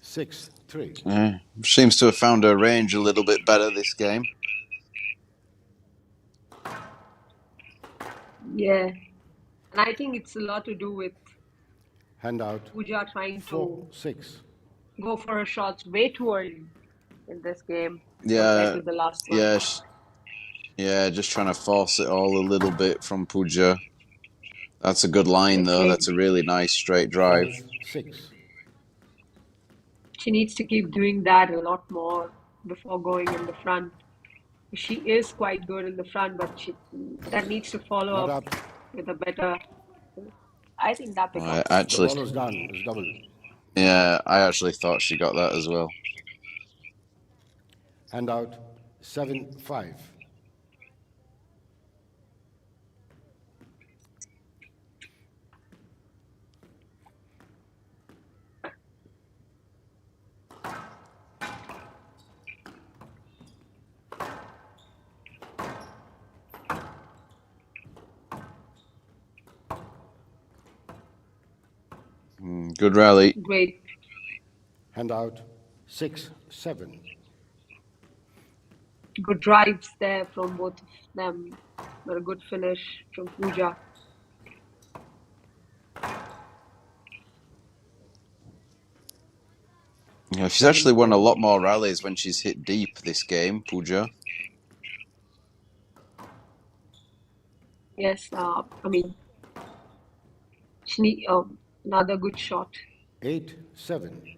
6-3. Seems to have found her range a little bit better this game. Yeah, and I think it's a lot to do with Handout Pooja trying to 4-6. go for her shots way too early in this game Yeah, compared to the last one. yeah, just trying to force it all a little bit from Pooja. That's a good line, though. Okay. That's a really nice straight drive. 5-6. She needs to keep doing that a lot more before going in the front. She is quite good in the front, but that needs to follow Not up up. with a better. I think that I becomes. The actually, ball is done. It's double. yeah, I actually thought she got that as well. Handout 7-5. Good rally. Great. Handout 6-7. Good drives there from both of them, but a good finish from Pooja. Yeah, she's actually won a lot more rallies when she's hit deep this game, Pooja. Yes, I mean, she need another good shot. 8-7.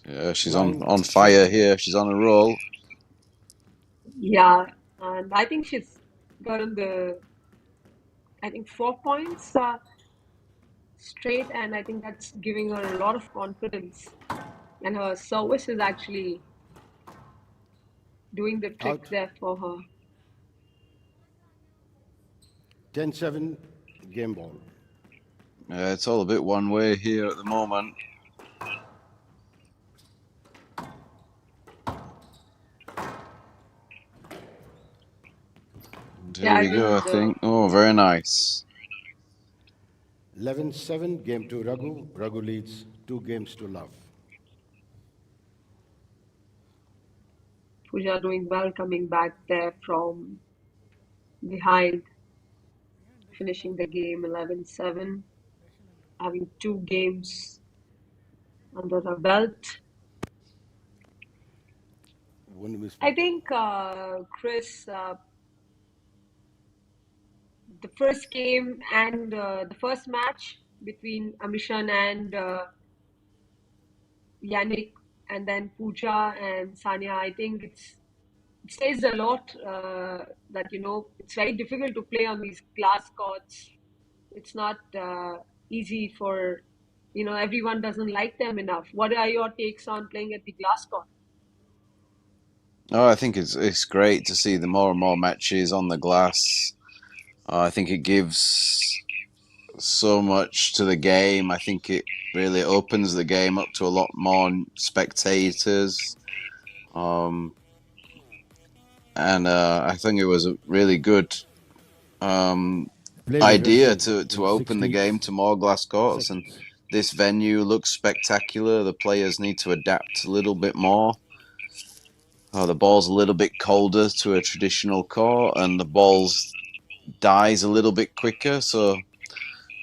Yeah, she's Line on fire 7. here. She's on a roll. Yeah, and I think she's gotten I think 4 points straight, and I think that's giving her a lot of confidence. And her service is actually doing the trick Out. there for her. 10-7 game ball. It's all a bit one way here at the moment. And here Yeah, I we go, I think think. Oh, very nice. 11-7 game to Raghu. Raghu leads 2 games to love. Pooja doing well coming back there from behind, finishing the game 11-7, having 2 games under her belt. I think, Chris, the first game and the first match between Ameeshan and Yannick, and then Pooja and Sanya, I think it says a lot that, it's very difficult to play on these glass courts. It's not easy for, everyone doesn't like them enough. What are your takes on playing at the glass court? Oh, I think it's great to see the more and more matches on the glass. I think it gives so much to the game. I think it really opens the game up to a lot more spectators. And I think it was a really good idea to open the game to more glass courts. And this venue looks spectacular. The players need to adapt a little bit more. The ball's a little bit colder to a traditional court, and the ball's dies a little bit quicker, so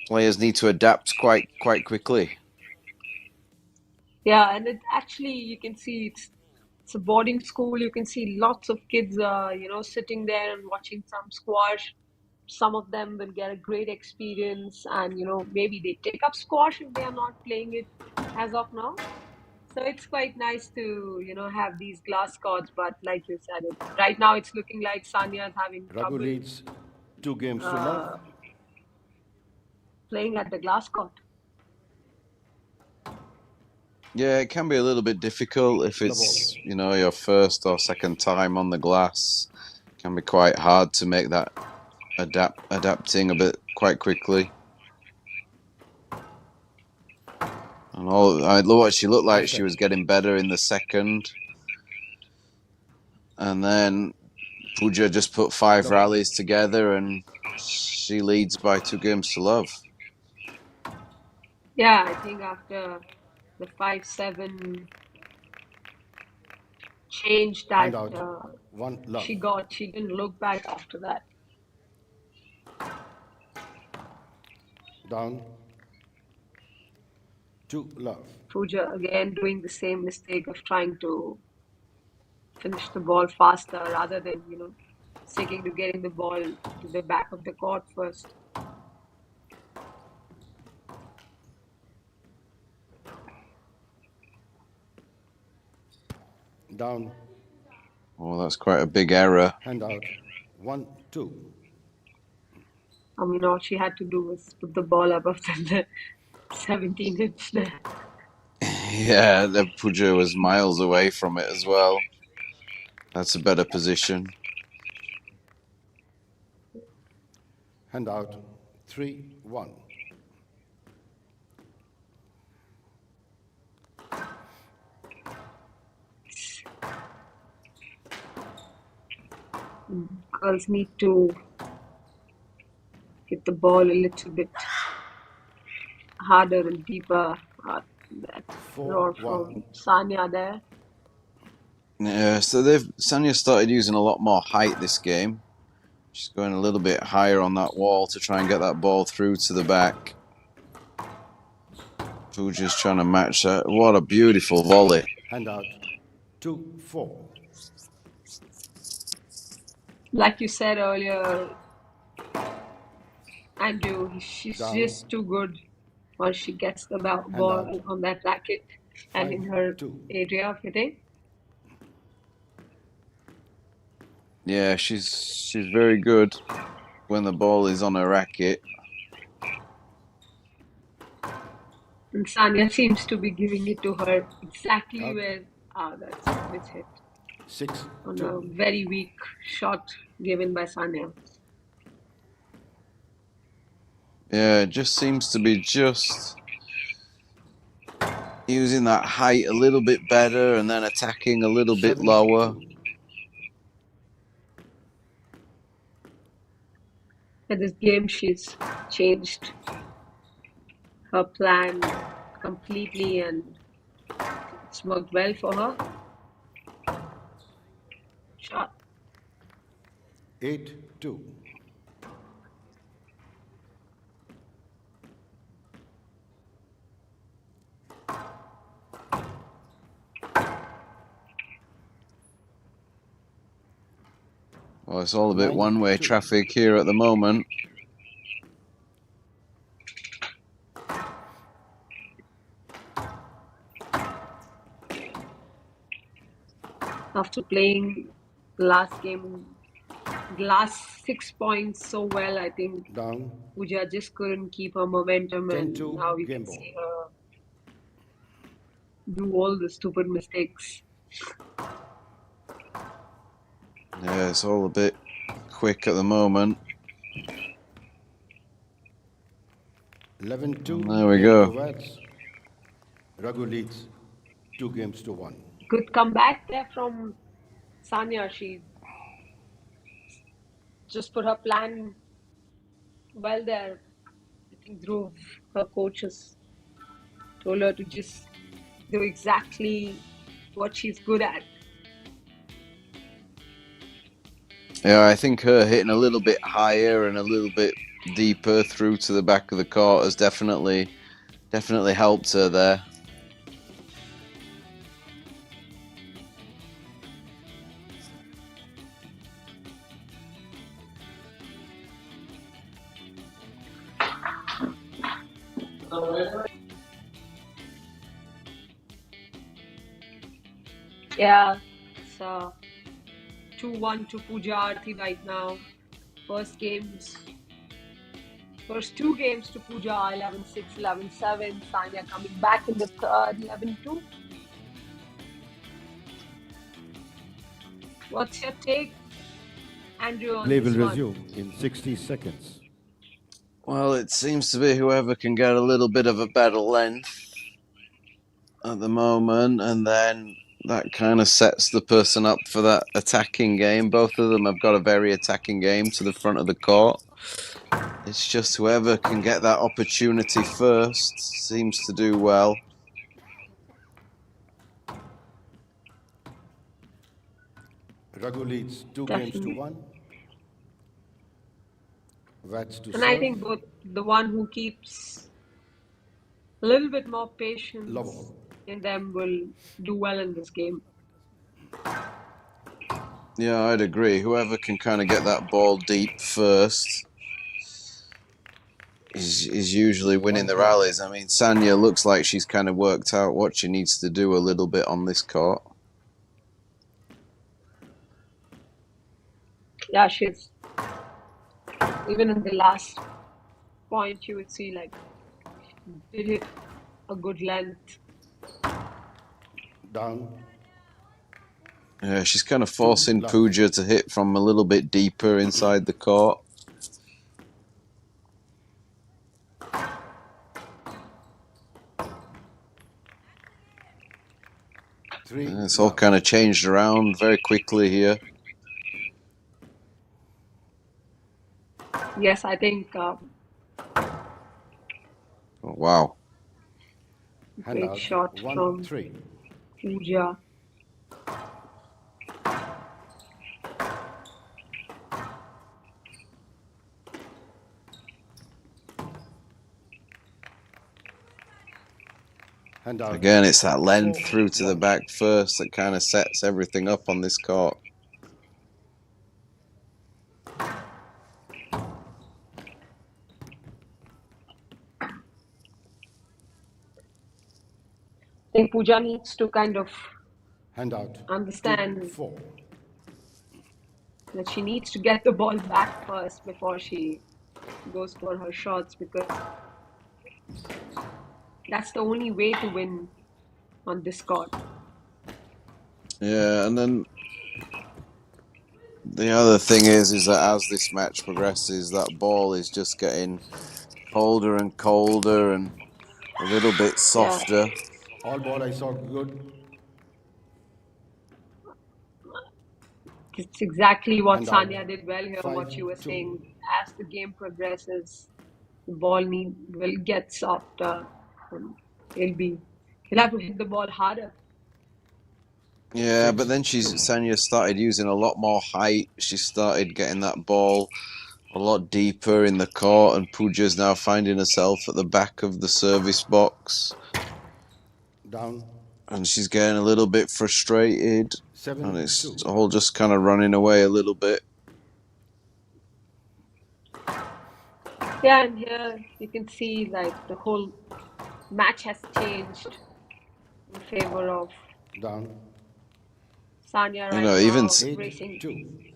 players need to adapt quite quickly. Yeah, and it actually, you can see it's a boarding school. You can see lots of kids, sitting there and watching some squash. Some of them will get a great experience, and maybe they take up squash if they are not playing it as of now. So it's quite nice to have these glass courts. But like you said, right now it's looking like Sanya is having Raghu trouble leads 2 games to love. playing at the glass court. Yeah, it can be a little bit difficult if it's your first or second time on the glass. It can be quite hard to make that adapting a bit quite quickly. And I look what she looked like. She was getting better in the second, and then Pooja just put 5 rallies together, and she leads by 2 games to love. Yeah, I think after the 5-7 change that she got, she didn't look back after that. Down to love. Pooja again doing the same mistake of trying to finish the ball faster rather than, sticking to getting the ball to the back of the court first. Down. Oh, that's quite a big error. Hand out. 1-2. I mean, all she had to do was put the ball above the 17 inch there. Yeah, the Pooja was miles away from it as well. That's a better position. Hand out. 3-1. Girls need to hit the ball a little bit harder and deeper. That roar from Sanya there. Yeah, so Sanya started using a lot more height this game. She's going a little bit higher on that wall to try and get that ball through to the back. Pooja's trying to match that. What a beautiful volley. Hand out. 2-4. Like you said earlier, Andrew, she's just too good once she gets the ball on that racket. and in her 5-2. area of hitting. Yeah, she's very good when the ball is on her racket. And Sanya seems to be giving it to her exactly Out. where that's a mishit on a 6-2. very weak shot given by Sanya. Yeah, it just seems to be just using that height a little bit better and then attacking a little bit lower. 7-2. At this game, she's changed her plan completely, and it's worked well for her. Shot. 8-2. Well, it's all a bit 9-2. one-way traffic here at the moment. After playing the last game, the last 6 points so well, I think Down. Pooja just couldn't keep her momentum, and 10-2. now you Game can ball. see her do all the stupid mistakes. Yeah, it's all a bit quick at the moment. 11-2. There we Game go. to Vats. Raghu leads 2-1. Good comeback there from Sanya. She just put her plan well there. I think drove her coaches, told her to just do exactly what she's good at. Yeah, I think her hitting a little bit higher and a little bit deeper through to the back of the court has definitely helped her there. Yeah, it's 2-1 to Pooja Aarti right now. First two games to Pooja, 11-6, 11-7. Sanya coming back in the third, 11-2. What's your take, Andrew, on Play this will one? resume in 60 seconds. Well, it seems to be whoever can get a little bit of a better length at the moment, and then that kind of sets the person up for that attacking game. Both of them have got a very attacking game to the front of the court. It's just whoever can get that opportunity first seems to do well. Raghu leads 2 games to Definitely. 1. Vats to And I serve. think both the one who keeps a little bit more patience Love all. in them will do well in this game. Yeah, I'd agree. Whoever can kind of get that ball deep first is usually winning the rallies. I mean, Sanya looks like she's kind of worked out what she needs to do a little bit on this court. Yeah, she's even in the last point, you would see like did hit a good length. Down. Yeah, she's kind of forcing love. Pooja to hit from a little bit deeper inside the court. And it's all kind of changed around very quickly here. Yes, I think Oh, wow. great shot from 1-3. Pooja. Handout. Again, it's that length through to the back first that kind of sets everything up on this court. I think Pooja needs to kind of Handout. understand 2-4. that she needs to get the ball back first before she goes for her shots, because that's the only way to win on this court. Yeah, and then the other thing is that as this match progresses, that ball is just getting colder and colder and a little bit Yeah, softer. All ball I saw good. it's exactly what Handout. Sanya did well here, what you were 5-2. saying. As the game progresses, the ball will get softer, and he'll have to hit the ball harder. Yeah, but then Sanya started using a lot more height. She started getting that ball a lot deeper in the court, and Pooja's now finding herself at the back of the service box, Down. and she's getting a little bit frustrated, and it's 7-2. all just kind of running away a little bit. Yeah, and here you can see like the whole match has changed in favor of Down. Sanya You right know, even now, racing. 8-2.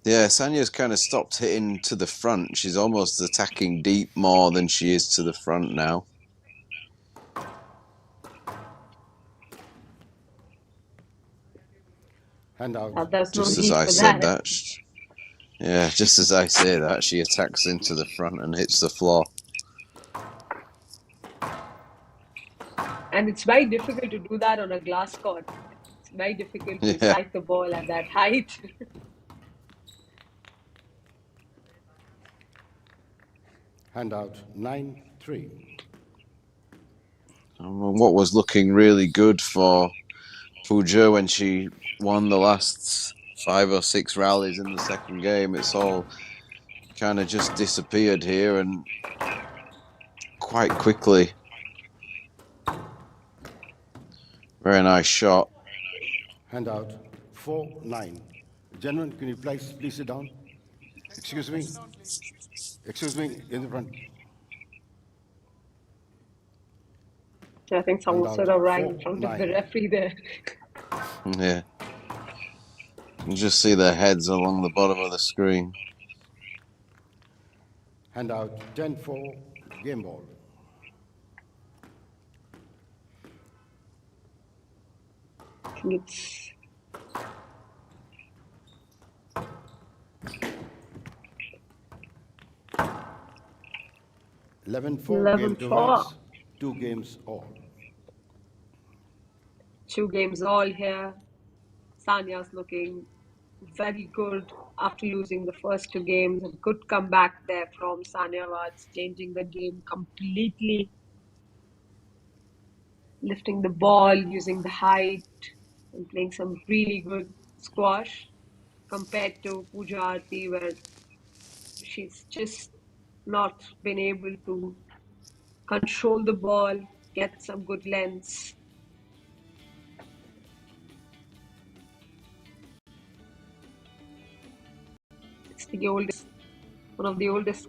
yeah, Sanya's kind of stopped hitting to the front. She's almost attacking deep more than she is to the front now. Handout. There's no Just as need I for said that. that, yeah, just as I say that, she attacks into the front and hits the floor. And it's very difficult to do that on a glass court. It's very difficult to Yeah. strike the ball at that height. Handout. 9-3. What was looking really good for Pooja when she won the last 5 or 6 rallies in the second game, it's all kind of just disappeared here and quite quickly. Very nice shot. Handout. 4-9. Gentlemen, can you please sit down? Excuse me. Excuse me, in the front. I think someone sort of rang in front of the referee there. Yeah. You just see their heads along the bottom of the screen. Handout. 10-4. Game ball. I think it's 11-4. Game 11-4. to match. 2 games all. 2 games all here. Sanya's looking very good after losing the first 2 games. A good comeback there from Ameeshenraj, changing the game completely, lifting the ball, using the height, and playing some really good squash compared to Pooja Aarti, where she's just not been able to control the ball, get some good lengths. It's one of the oldest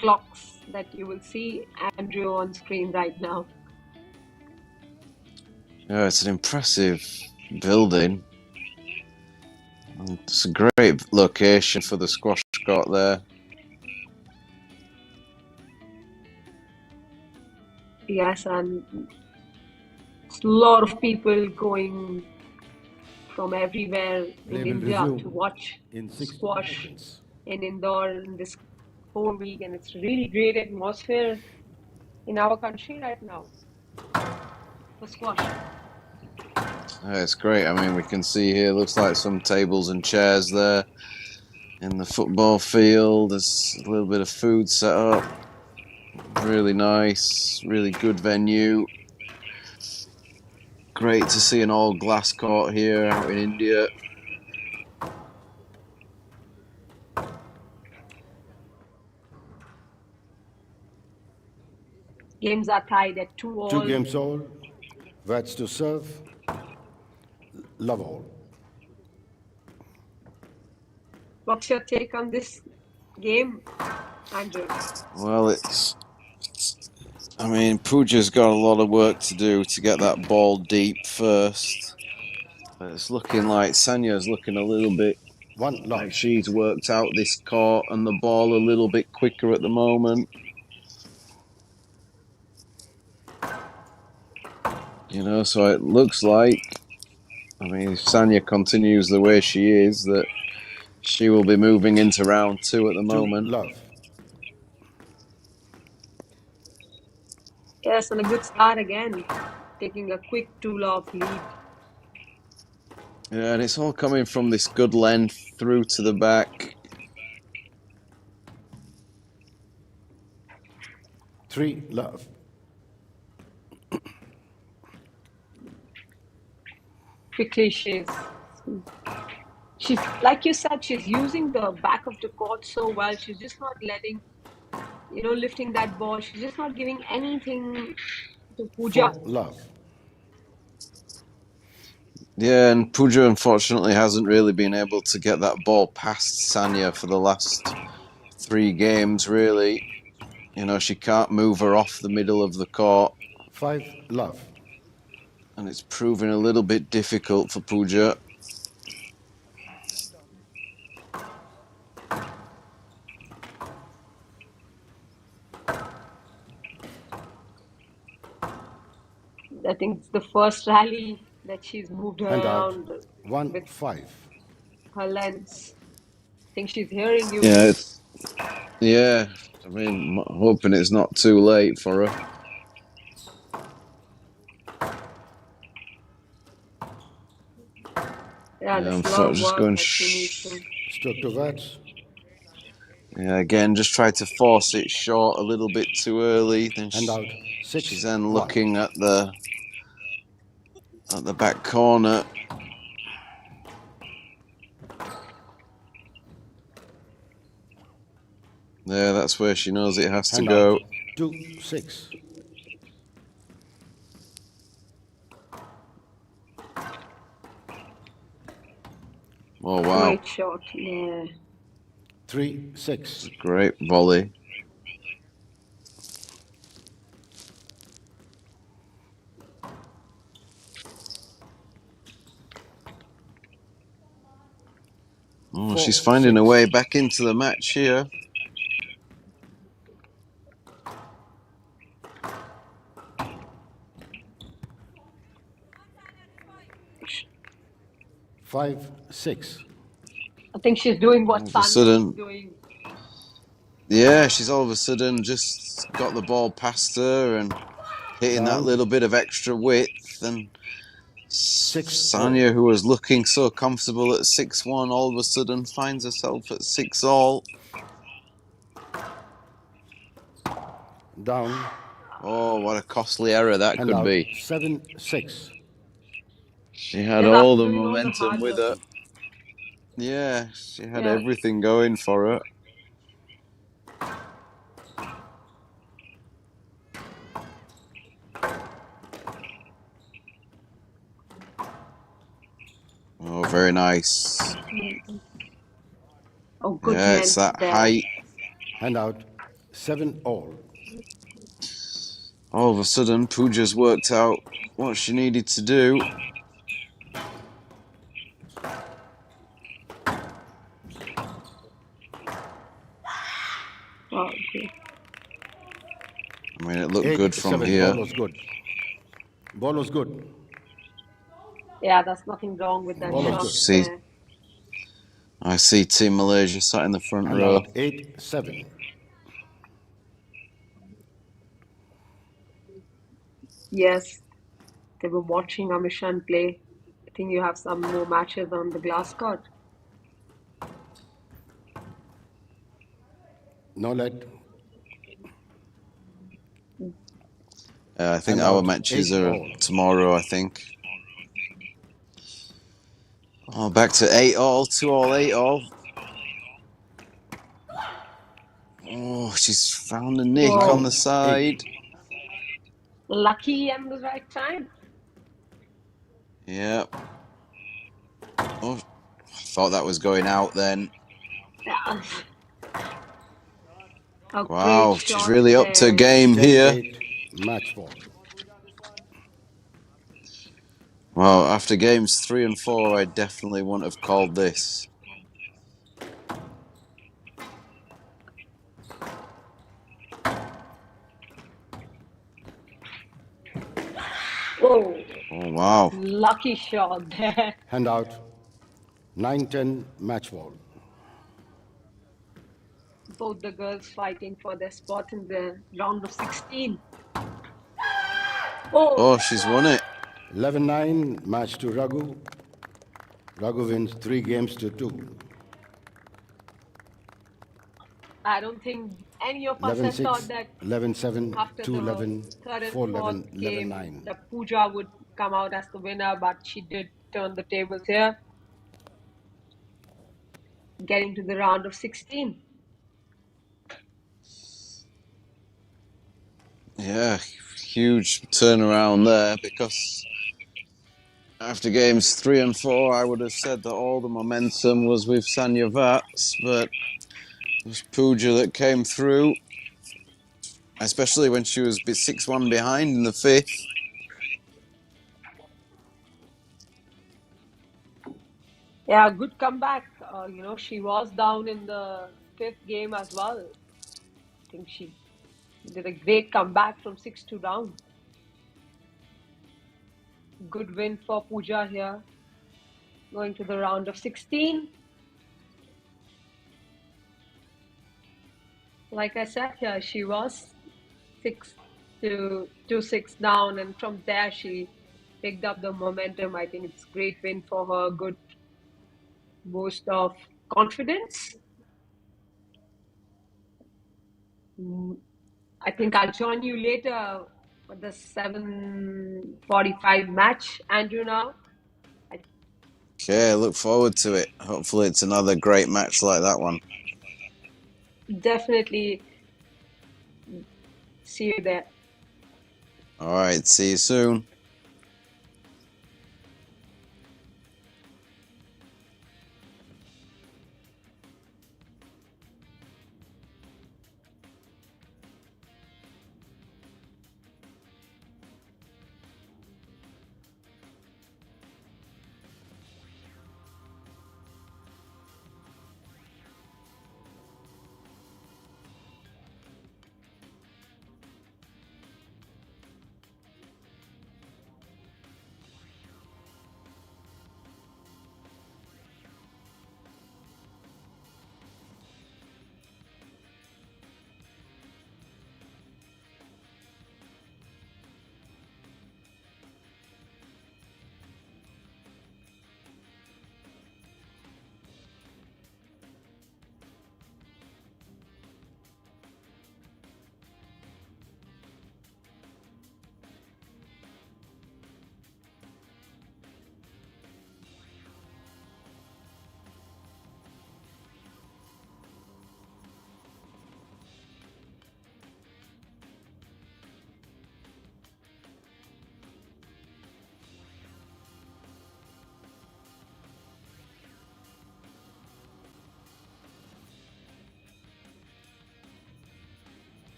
clocks that you will see, Andrew, on screen right now. Yeah, it's an impressive building. It's a great location for the squash court there. Yes, and it's a lot of people going from everywhere in India to watch squash in Indore in this whole week, and it's really great atmosphere in our country right now for squash. Yeah, it's great. I mean, we can see here, looks like some tables and chairs there in the football field. There's a little bit of food set up. Really nice, really good venue. Great to see an all glass court here out in India. Games are tied at 2-all. 2 games all. Wets to serve. Love all. What's your take on this game, Andrew? Well, it's I mean, Pooja's got a lot of work to do to get that ball deep first. But it's looking like Sanya's looking a little bit One love. like she's worked out this court and the ball a little bit quicker at the moment. You know, so it looks like, I mean, if Sanya continues the way she is, that she will be moving into round 2 at the 2 moment. love. Yes, and a good start again, taking a quick 2-love lead. Yeah, and it's all coming from this good length through to the back. 3 love. Quickly, she's like you said, she's using the back of the court so well. She's just not letting, lifting that ball. She's just not giving anything to Pooja. 4 love. Yeah, and Pooja unfortunately hasn't really been able to get that ball past Sanya for the last 3 games, really. You know, she can't move her off the middle of the court. 5 love. And it's proving a little bit difficult for Pooja. I think it's the first rally that she's moved And out. around 1 with 5. her lens. I think she's hearing you. Yeah. I mean, hoping it's not too late for her. Yeah, I'm there's a lot of just work going. that she needs to. Stroke to that. Yeah, again, just try to force it short a little bit too early. Then And out. 6 she's then 1. looking at the back corner. There, that's where she knows it has to And go. out. 2 6. Oh, wow. Great shot. Yeah. 3 6. Great volley. Oh, 4 she's finding 6. a way back into the match here. Five 6. I think she's doing what All of a Sanya sudden, is doing. yeah, she's all of a sudden just got the ball past her and hitting that Down. little bit of extra width. And 6 Sanya, who was looking so comfortable at 6-1, all of a sudden finds herself at 6-all. Down. Oh, what a costly error that And could out. be. 7 6. She had Yeah, all after the doing all the momentum hard with work. her. Yeah, she had Yeah. everything going for her. Oh, very nice. Oh, good Yeah, it's length that there. height. And out. 7 all. All of a sudden, Pooja's worked out what she needed to do. Oh, okay. I mean, it looked 8 good from 7. here. Ball was good. Ball was good. Yeah, there's nothing wrong with that Ball was shot good. See, there. I see Team Malaysia sat in the front And row. out. 8 7. Yes, they were watching Ameeshenraj play. I think you have some more matches on the glass court. No let. I think And our out. matches 8 are all. tomorrow, I think. Oh, back to 8-all, 2-all, 8-all. Oh, she's found a nick Whoa. on the side. Lucky and the right time. Yeah. Oh, I thought that was going out then. Yeah. A Wow, great she's shot really up to there. game 10 here. 8. match ball. Well, after games 3 and 4, I definitely wouldn't have called this. Oh, Oh, wow. lucky shot there. Hand out. 9-10 match ball. Both the girls fighting for their spot in the round of 16. Oh, Oh, she's won it. 11-9 match to Raghu. Raghu wins 3 games to 2. I don't think any of us had 11-6, thought that 11-7, after the 2-11, third and fourth 4-11, game 11-9. that Pooja would come out as the winner, but she did turn the tables here, getting to the round of 16. Yeah, huge turnaround there because after games 3 and 4, I would have said that all the momentum was with Sanya Vats, but it was Pooja that came through, especially when she was 6-1 behind in the 5th. Yeah, good comeback. She was down in the fifth game as well. I think she did a great comeback from 6-2 down. Good win for Pooja here, going to the round of 16. Like I said here, she was 6-6 down, and from there she picked up the momentum. I think it's a great win for her. Good boost of confidence. I think I'll join you later for the 7:45 match, Andrew. Now, Okay, look forward to it. Hopefully, it's another great match like that one. definitely see you there. All right, see you soon.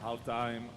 Half time.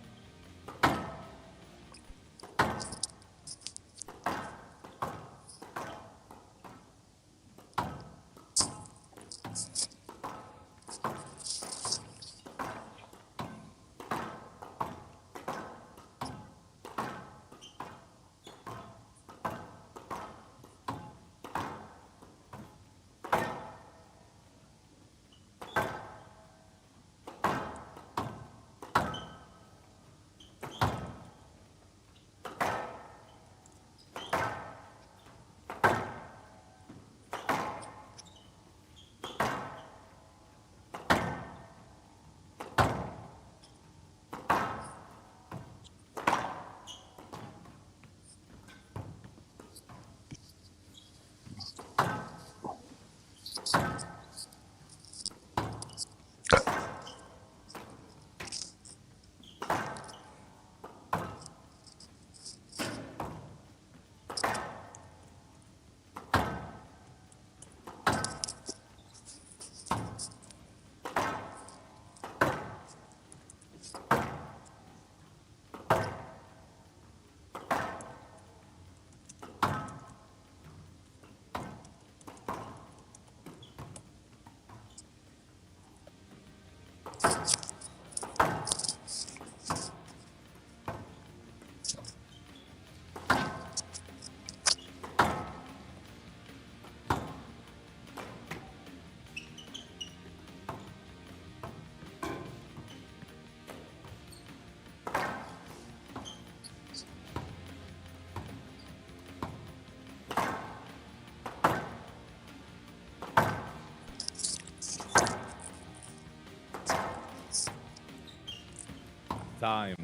Time.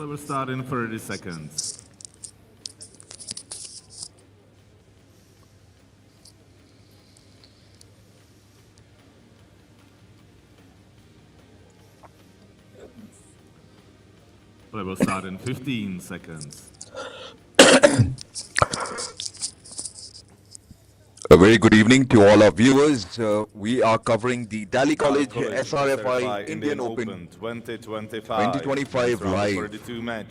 So we'll start in 30 seconds. Play will start in 15 seconds. A very good evening to all our viewers. We are covering the Daly College SRFI Indian Open 2025 2025 men's round of live. 32 match.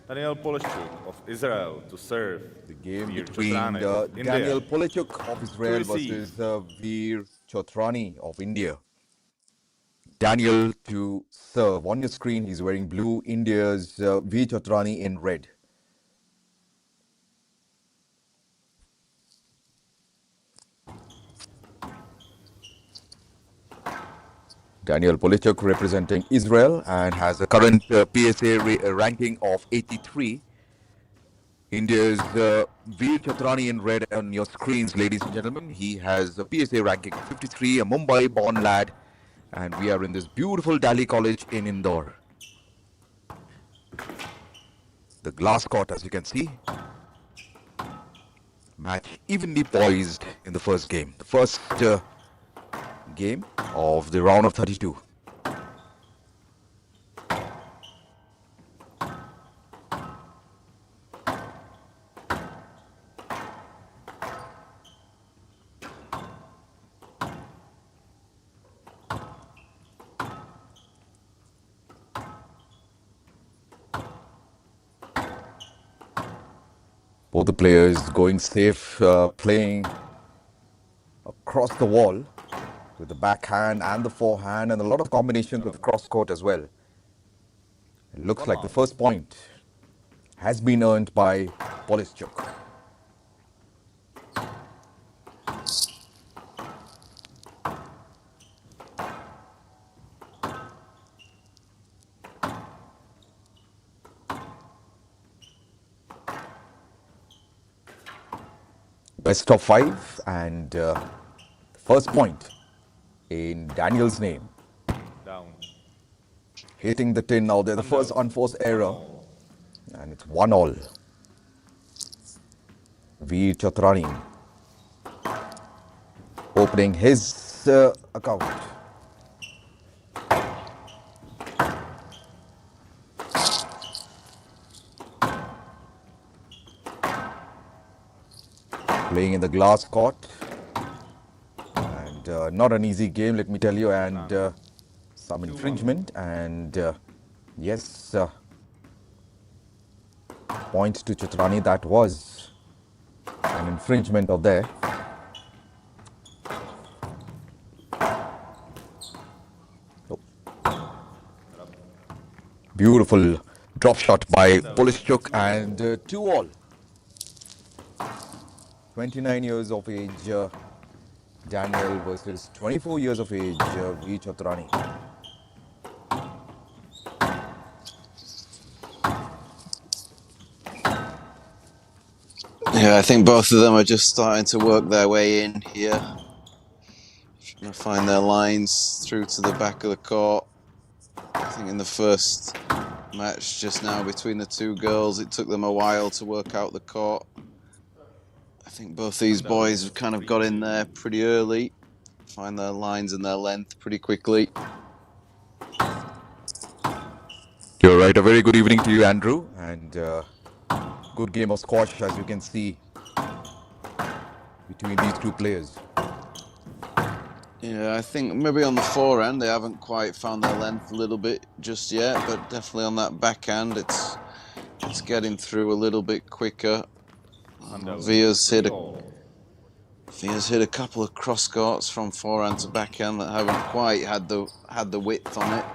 Daniel Polishchuk of Israel to serve. The game Veer between Chotrani of India. Daniel Polishchuk of Israel receive. versus Veer Chotrani of India. Daniel to serve. On your screen, he's wearing blue. India's Veer Chotrani in red. Daniel Polishchuk representing Israel and has a current PSA ranking of 83. India's Veer Chotrani in red on your screens, ladies and gentlemen. He has a PSA ranking of 53, a Mumbai-born lad, and we are in this beautiful Daly College in Indore. The glass court, as you can see. Match evenly poised in the first game. The first game of the round of 32. Both the players going safe, playing across the wall with the backhand and the forehand and a lot of combinations with the cross court as well. It looks like the first point has been earned by Polishchuk. Best of 5 and first point in Daniel's name. Down. Hitting the tin now there, the first unforced error. And it's 1-all. Veer Chotrani opening his account. Playing in the glass court. And not an easy game, let me tell you. And some infringement. And yes, point to Chotrani, that was an infringement of there. Oh. Beautiful drop shot by Polishchuk and 2-all. 29 years of age, Daniel versus 24 years of age, Veer Chotrani. Yeah, I think both of them are just starting to work their way in here. Trying to find their lines through to the back of the court. I think in the first match just now between the two girls, it took them a while to work out the court. I think both these boys have kind of got in there pretty early, find their lines and their length pretty quickly. You're right. A very good evening to you, Andrew. And good game of squash, as you can see, between these two players. Yeah, I think maybe on the forehand they haven't quite found their length a little bit just yet, but definitely on that backhand it's getting through a little bit quicker. Veer's hit a couple of cross courts from forehand to backhand that haven't quite had the width on it.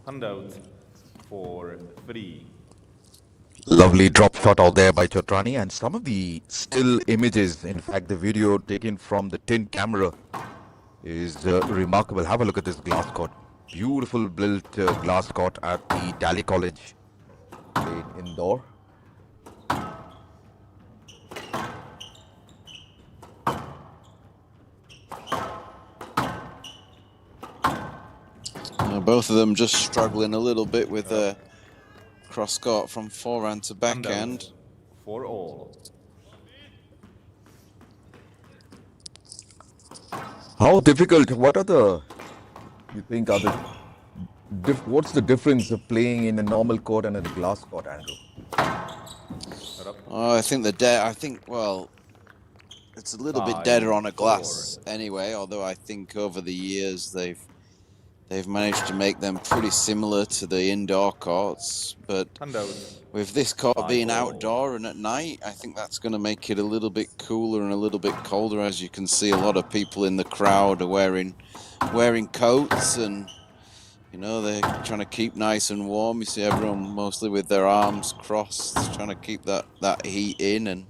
Handout for 3. Lovely drop shot out there by Chotrani, and some of the still images, in fact the video taken from the tin camera, is remarkable. Have a look at this glass court. Beautiful built glass court at the Daly College. played indoor. Both of them just struggling a little bit with the cross court from forehand to backhand. 4-all. How difficult? What are the? You think are the? What's the difference of playing in a normal court and a glass court, Andrew? Oh, I think well, it's a little bit deader on a glass anyway. Although I think over the years they've managed to make them pretty similar to the indoor courts. But with this court being outdoor and at night, I think that's going to make it a little bit cooler and a little bit colder. As you can see, a lot of people in the crowd are wearing coats, and you know, they're trying to keep nice and warm. You see everyone mostly with their arms crossed, trying to keep that heat in, and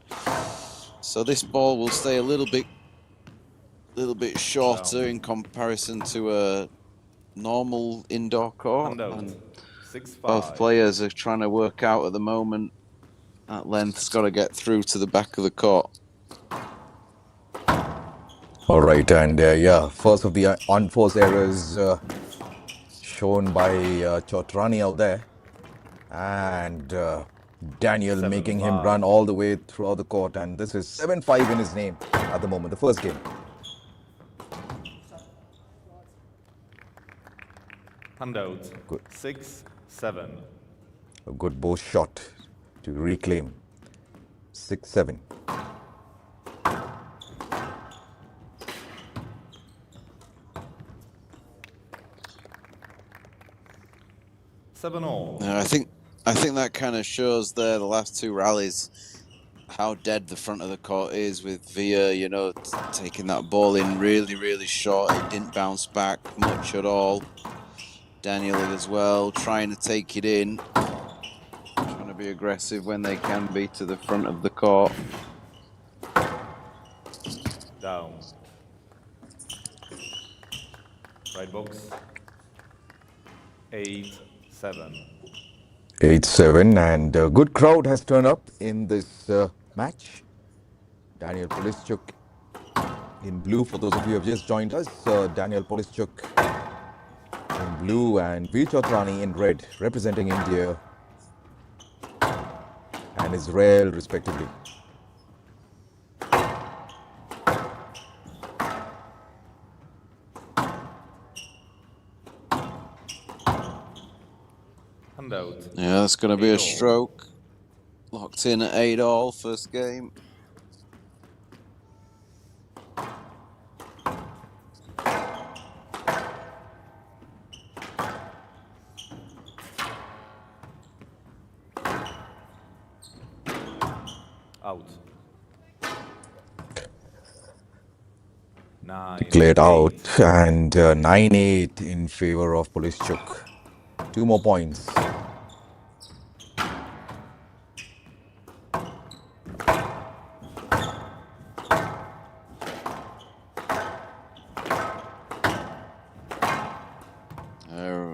so this ball will stay a little bit shorter in comparison to a normal indoor court. And both players are trying to work out at the moment. That length's got to get through to the back of the court. All right, and first of the unforced errors shown by Chotrani out there, and Daniel making him run all the way throughout the court, and this is 7-5 in his name at the moment, the first game. Handout. 6-7. A good bow shot to reclaim. 6-7. I think that kind of shows there the last two rallies how dead the front of the court is, with Veer, you know, taking that ball in really, really short. It didn't bounce back much at all. Daniel as well, trying to take it in, trying to be aggressive when they can be to the front of the court. Down. Right box. 8-7. 8-7, and a good crowd has turned up in this match. Daniel Polischuk in blue, for those of you who have just joined us. Daniel Polischuk in blue and Veer Chotrani in red, representing India and Israel respectively. Yeah, that's going to be a stroke. Locked in at 8-all, first game. Out. 9. Declared out, and 9-8 in favor of Polischuk. 2 more points.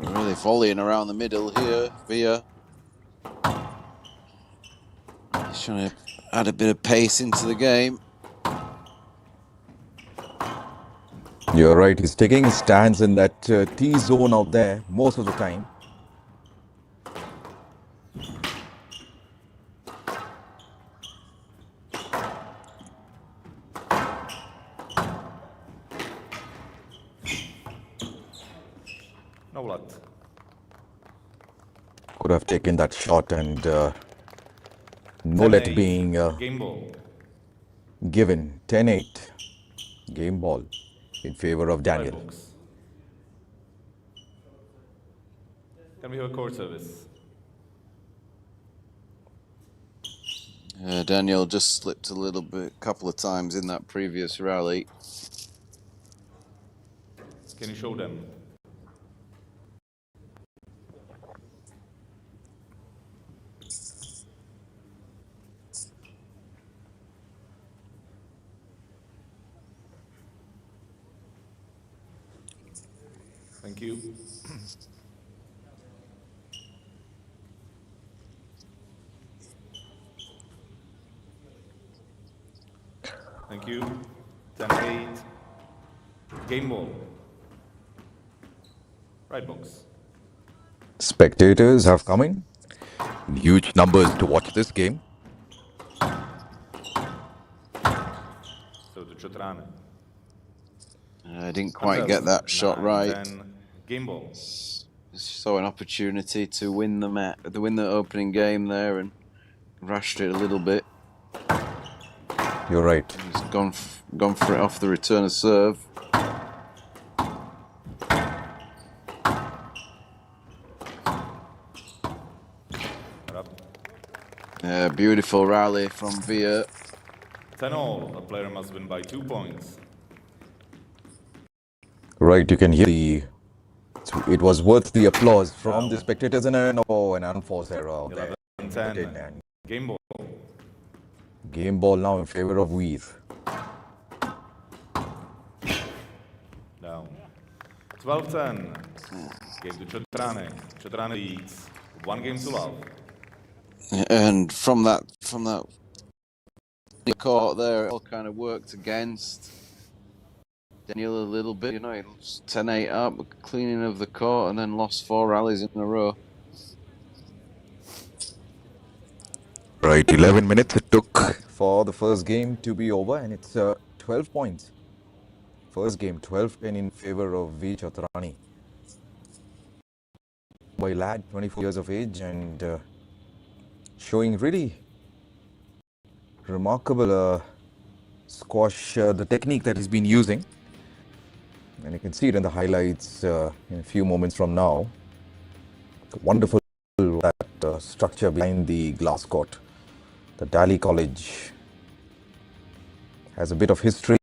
Really volleying around the middle here, Veer. He's trying to add a bit of pace into the game. You're right, he's taking his stance in that T zone out there most of the time. No luck. Could have taken that shot, and no let being Game ball. given. 10-8. Game ball in favor of Daniel. Right box. Can we have a court service? Daniel just slipped a little bit, couple of times in that previous rally. Can you show them? Thank you. Thank you. 10-8. Game ball. Right box. Spectators have come in huge numbers to watch this game. So to Chotrane. I didn't quite get that shot right. 9-10. Game ball. Saw an opportunity to win the opening game there and rushed it a little bit. You're right. He's gone for it off the return of serve. Beautiful rally from Veer. 10-all. A player must win by 2 points. Right, you can hear it was worth the applause from the spectators, and an unforced error there. 11-10. Game ball. Game ball now in favor of Veer. Down. 12-10. Game to Chotrane. Chotrane leads. 1 game to love. And from that court there, it all kind of worked against Daniel a little bit. He was 10-8 up, cleaning of the court, and then lost 4 rallies in a row. Right, 11 minutes it took for the first game to be over, and it's 12 points. First game, 12-10 in favor of Veer Chotrani. Boy lad, 24 years of age, and showing really remarkable squash, the technique that he's been using. And you can see it in the highlights in a few moments from now. Wonderful that structure behind the glass court. The Daly College has a bit of history.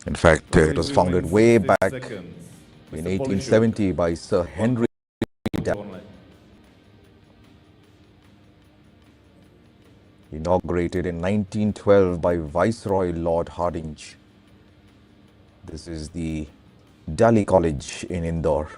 In fact, it was founded way back in 1870 by Sir Henry Daly. Inaugurated in 1912 by Viceroy Lord Hardinge. This is the Daly College in Indore.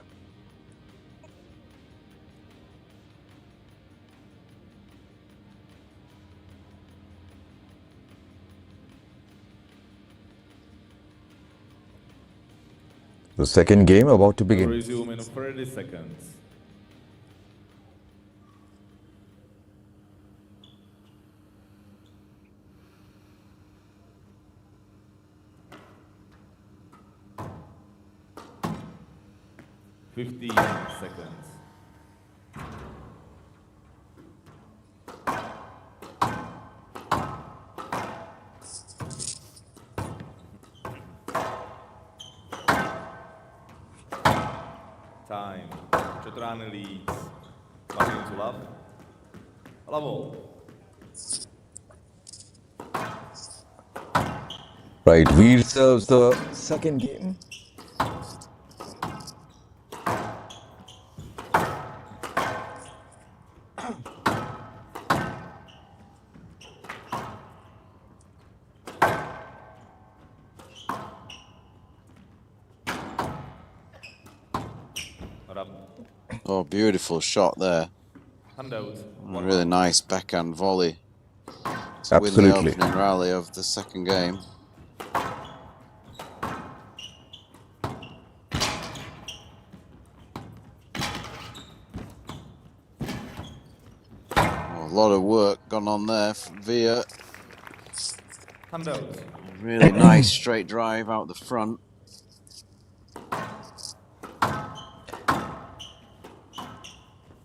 The second game about to begin. Resume in 30 seconds. Fifteen seconds. Time. Chotrane leads. 1 game to love. Love. Right, Veer serves the second game. Oh, beautiful shot there. Handout. A really nice backhand volley to win the opening rally of the second game. A lot of work gone on there from Veer. Handout. Really nice straight drive out the front.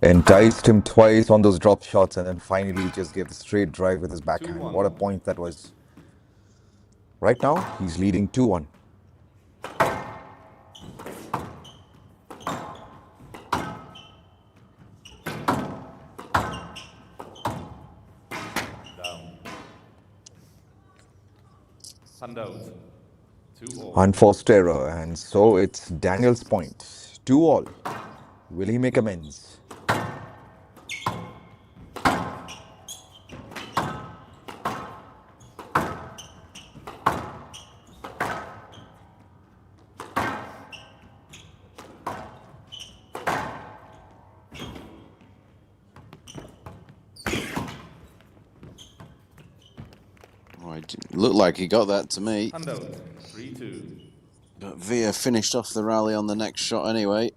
Enticed him twice on those drop shots, and then finally just gave the straight drive with his backhand. 2-1. What a point that was. Right now, he's leading 2-1. Down. Handout. 2-all. Unforced error, and so it's Daniel's point. 2-all. Will he make amends? Oh, it looked like he got that to me. Handout. 3-2. But Veer finished off the rally on the next shot anyway.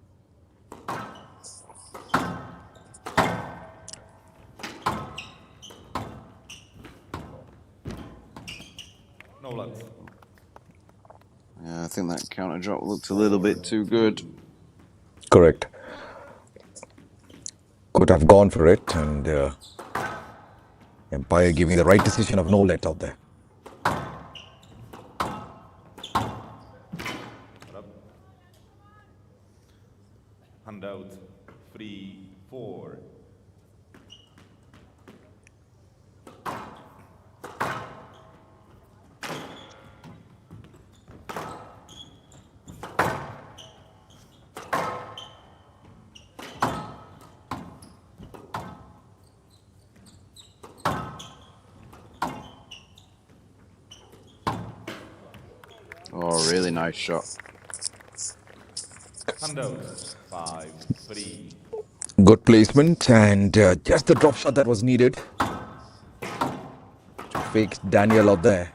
No luck. Yeah, I think that counter drop looked a little bit too good. Correct. Could have gone for it, and Empire giving the right decision of no let out there. Handout. 3-4. Oh, really nice shot. Handout. 5-3. Good placement, and just the drop shot that was needed to fake Daniel out there.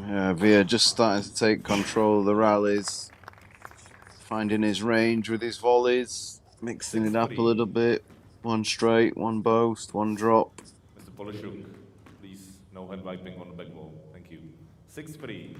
Yeah, Veer just starting to take control of the rallies, finding his range with his volleys, mixing it up a little bit. One straight, one boast, one drop. Mr. Polishuk, please, no head wiping on the back wall. Thank you. 6-3.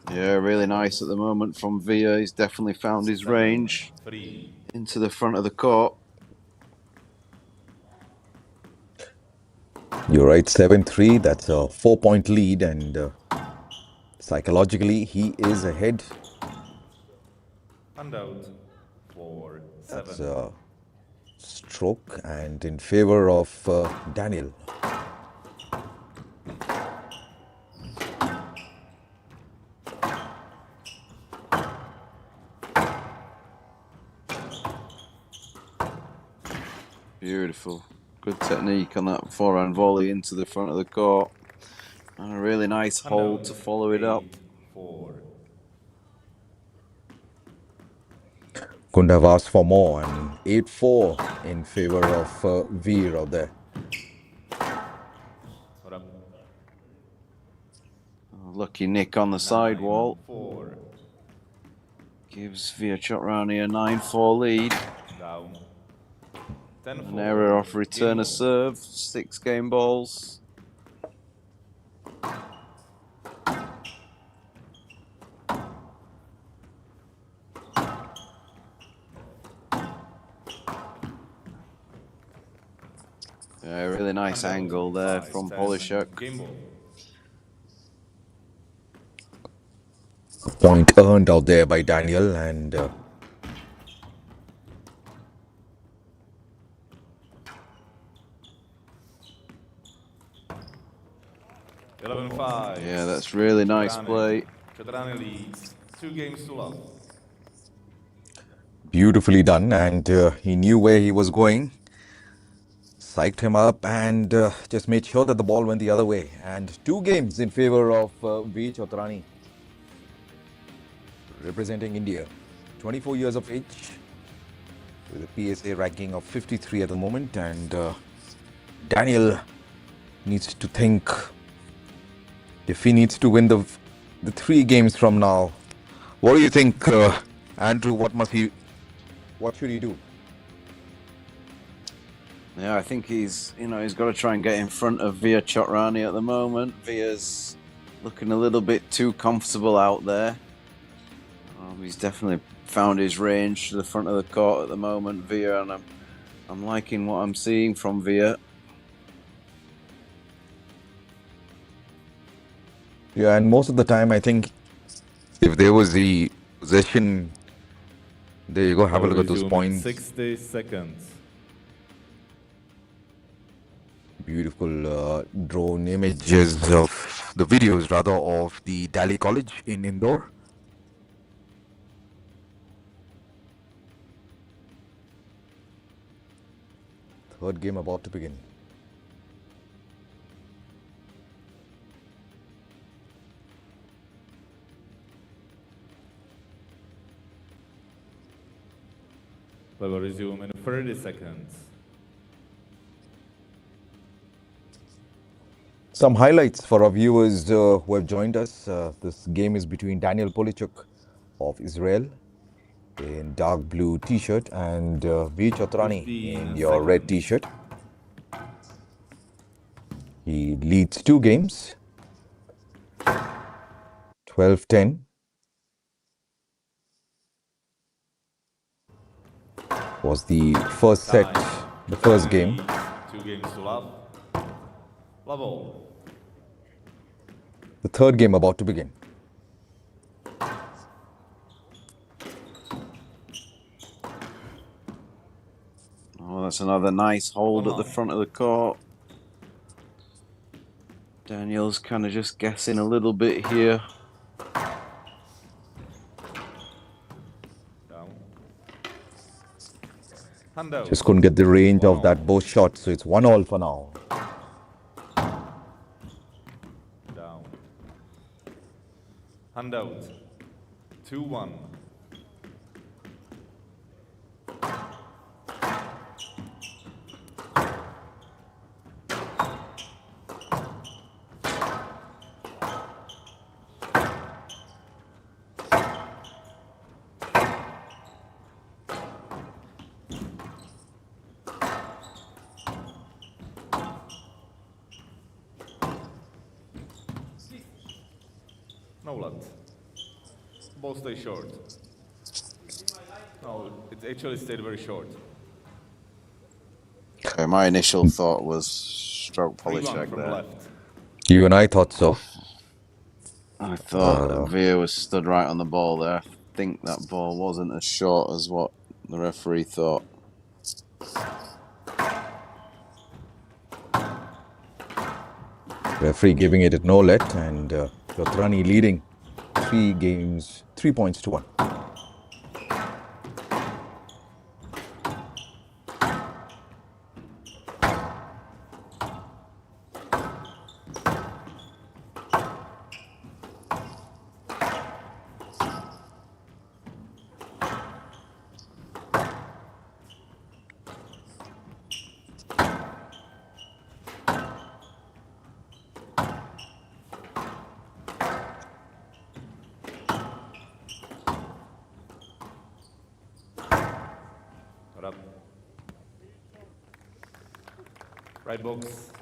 Yeah, really nice at the moment from Veer. He's definitely found his range 3. into the front of the court. You're right, 7-3. That's a 4-point lead, and psychologically, he is ahead. Handout. 4-7. That's a stroke, and in favor of Daniel. Beautiful. Good technique on that forehand volley into the front of the court. And a really nice hold to follow it up. 4. Couldn't have asked for more, and 8-4 in favor of Veer out there. Lucky nick on the sidewall. 4. Gives Veer Chotrani a 9-4 lead. Down. 10-4. An error off return of serve. 6 game balls. Yeah, really nice angle there from Polishuk. Game ball. Point earned out there by Daniel, and 11-5. Yeah, that's really nice play. Chotrani leads 2 games to love. beautifully done, and he knew where he was going. Psyched him up and just made sure that the ball went the other way. And 2 games in favor of Veer Chotrani, representing India. 24 years of age, with a PSA ranking of 53 at the moment. And Daniel needs to think if he needs to win the 3 games from now. What do you think, Andrew? What should he do? Yeah, I think he's got to try and get in front of Veer Chotrani at the moment. Veer's looking a little bit too comfortable out there. He's definitely found his range to the front of the court at the moment, Veer, and I'm liking what I'm seeing from Veer. Yeah, and most of the time, I think if there was the possession, there you go. Have a look at those points. 60 seconds. Beautiful drone images of the videos, rather, of the Daly College in Indore. Third game about to begin. We will resume in 30 seconds. Some highlights for our viewers who have joined us. This game is between Daniel Polichuk of Israel in dark blue t-shirt and Veer Chotrani 15 in your red seconds. t-shirt. He leads 2 games, 12-10. Was the first set, the first game. 2 games to love. Level. The third game about to begin. Oh, that's another nice hold at the front of the court. Daniel's kind of just guessing a little bit here. Down. Hand out. Just couldn't get the range of that both shots, so it's 1-1 for now. Down. Hand out. 2-1. No lot. Ball stay short. No, it actually stayed very short. Okay, my initial thought was stroke 3-1 Polichuk from there. left. You and I thought so. I thought that Veer was stood right on the ball there. I think that ball wasn't as short as what the referee thought. Referee giving it no let, and Chotrani leading 3 points to 1. Up. Right box.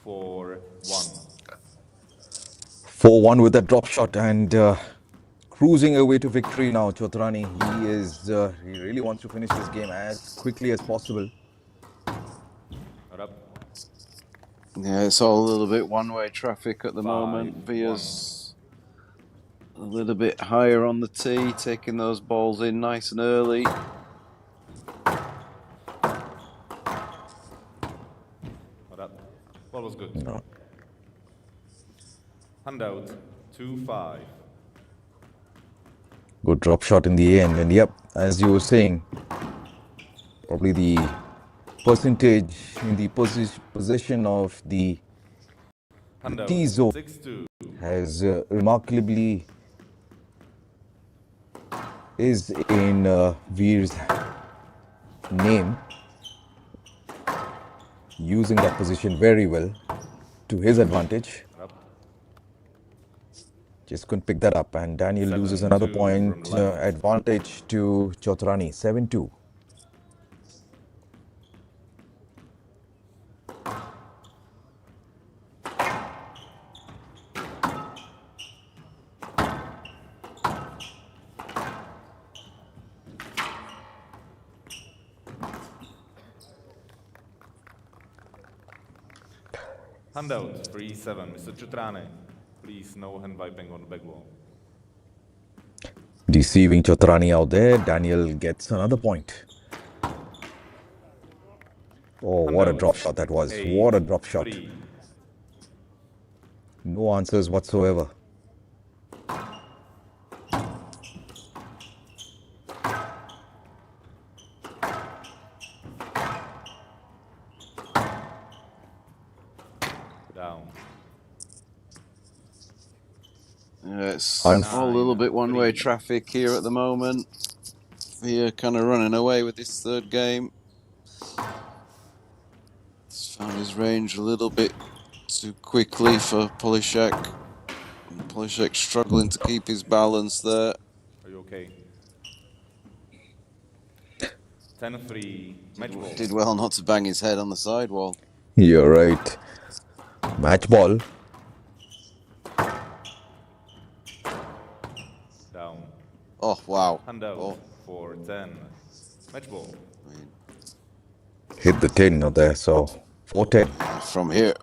4-1. 4-1 with a drop shot and cruising away to victory now. Chotrani, he really wants to finish this game as quickly as possible. Up. Yeah, it's all a little bit one-way traffic at the 5-1. moment. Veer's a little bit higher on the tee, taking those balls in nice and early. Ball was good. No. Hand out. 2-5. Good drop shot in the end, and yep, as you were saying, probably the percentage in the possession of the Hand out. T zone 6-2. has remarkably is in Veer's name, using that position very well to his advantage. Up. Just couldn't pick that up, and Daniel loses another 7-2 point, from left. advantage to Chotrani, 7-2. Hand out. 3-7. Mr. Chotrani, please no hand wiping on the back wall. Deceiving Chotrani out there. Daniel gets another point. Oh, what a drop shot that was. What a drop shot. 8-3. No answers whatsoever. Down. It's all a little bit one-way traffic here at the moment. Veer kind of running away with this third game. He's found his range a little bit too quickly for Polishek. And Polishek struggling to keep his balance there. Are you okay? 10-3, match ball. Did well not to bang his head on the sidewall. You're right. Match ball. Down. Oh, wow. Hand out Oh, for 10. Match ball. Hit the tin out there, so 4-10. from here,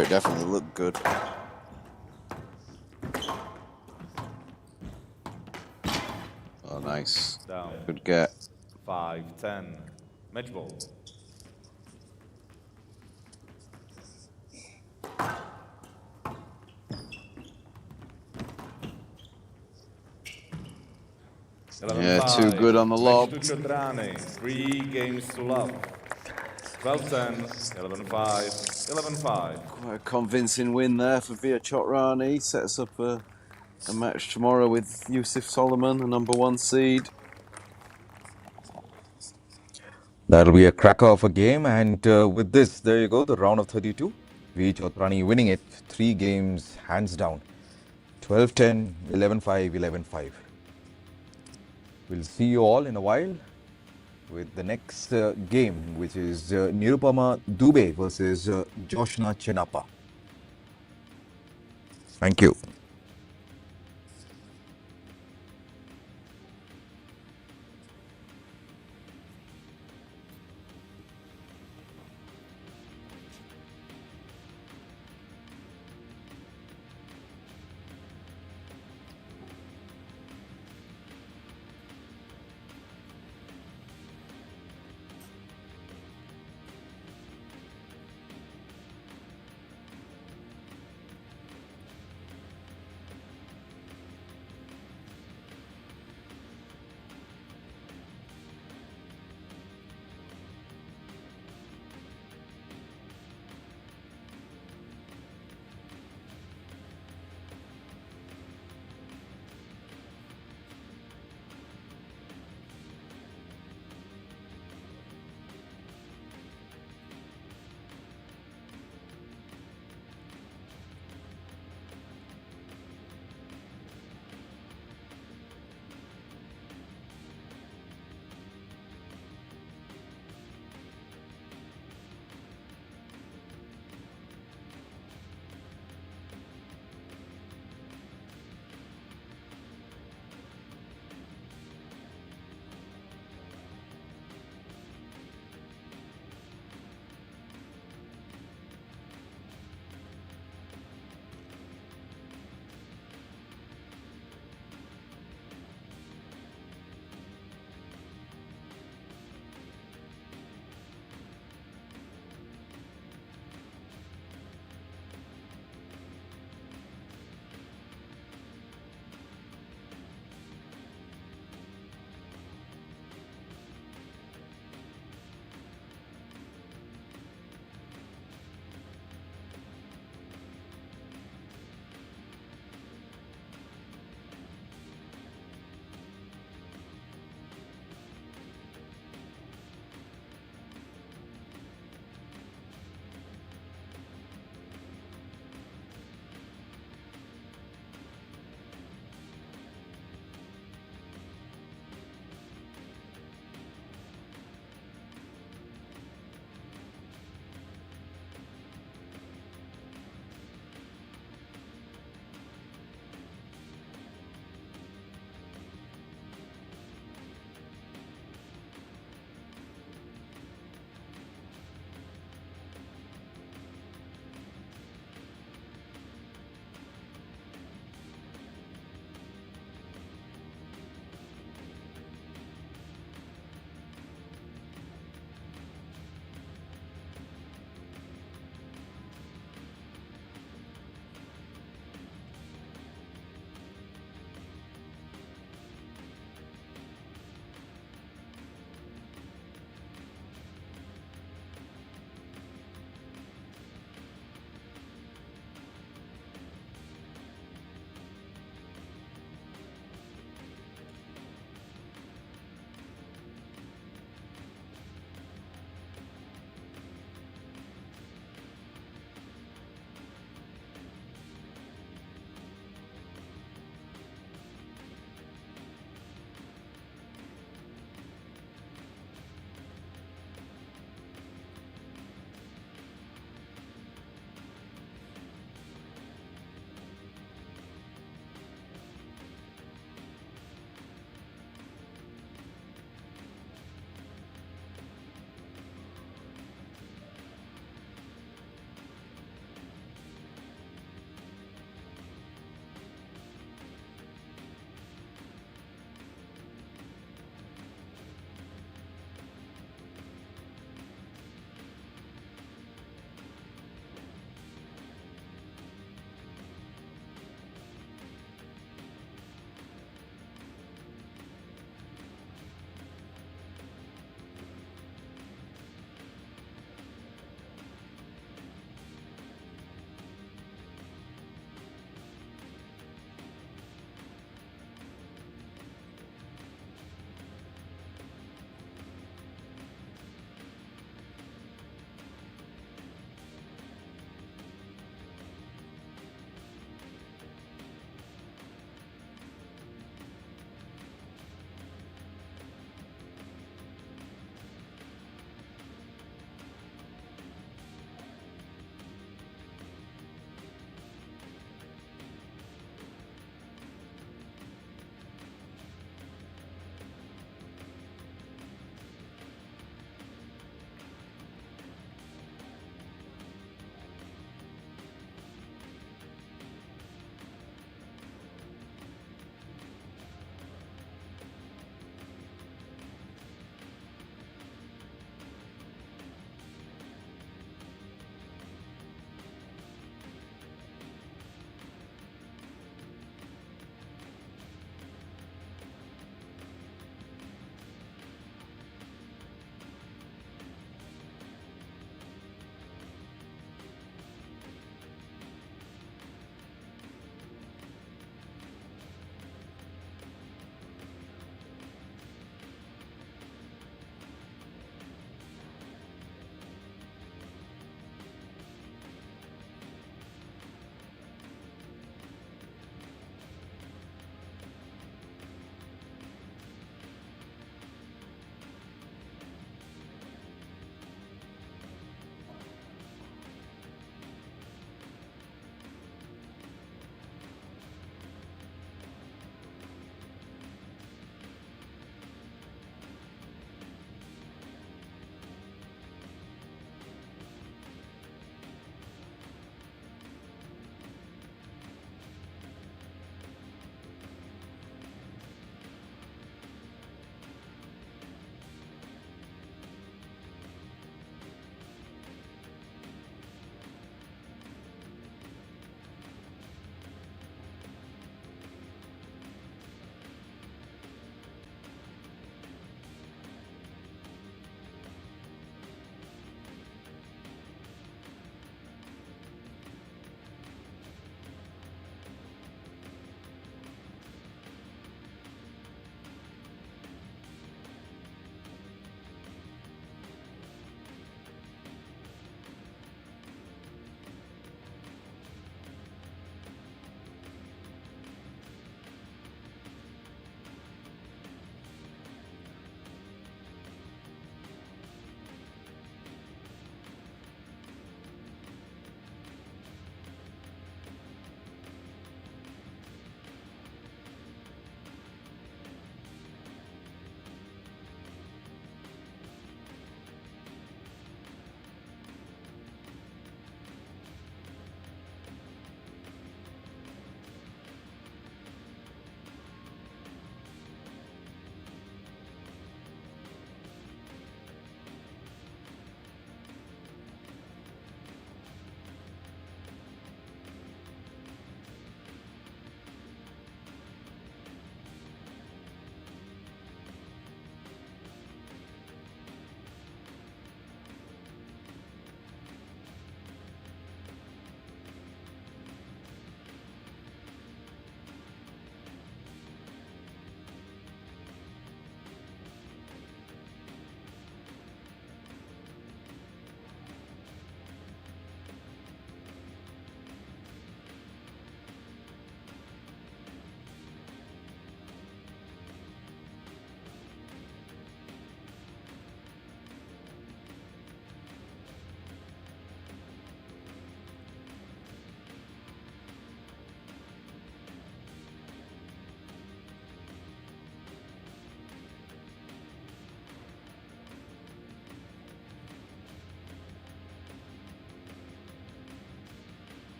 it definitely looked good. Oh, nice. Down. Good get. 5-10. Match ball. Yeah, too good on the lob. Match to Chotrani. 3 games to love. 12-10, 11-5, 11-5. Quite a convincing win there for Veer Chotrani. Sets up a match tomorrow with Yusuf Solomon, the number 1 seed. That'll be a cracker of a game. And with this, there you go, the round of 32. Veer Chotrani winning it 3 games hands down. 12-10, 11-5, 11-5. We'll see you all in a while with the next game, which is Nirupama Dubey versus Joshna Chenappa. Thank you.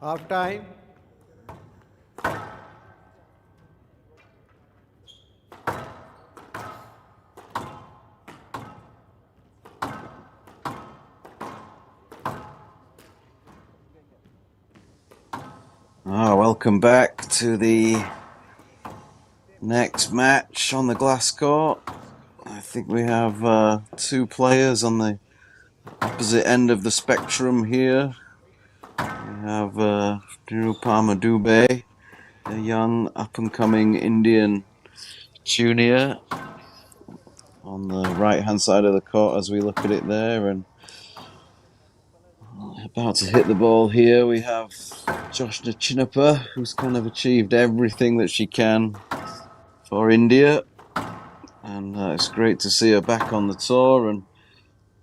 Half time. Welcome back to the next match on the glass court. I think we have two players on the opposite end of the spectrum here. We have Nirupama Dubey, a young up-and-coming Indian junior, on the right-hand side of the court as we look at it there, and about to hit the ball here. We have Joshna Chinnappa, who's kind of achieved everything that she can for India, and it's great to see her back on the tour and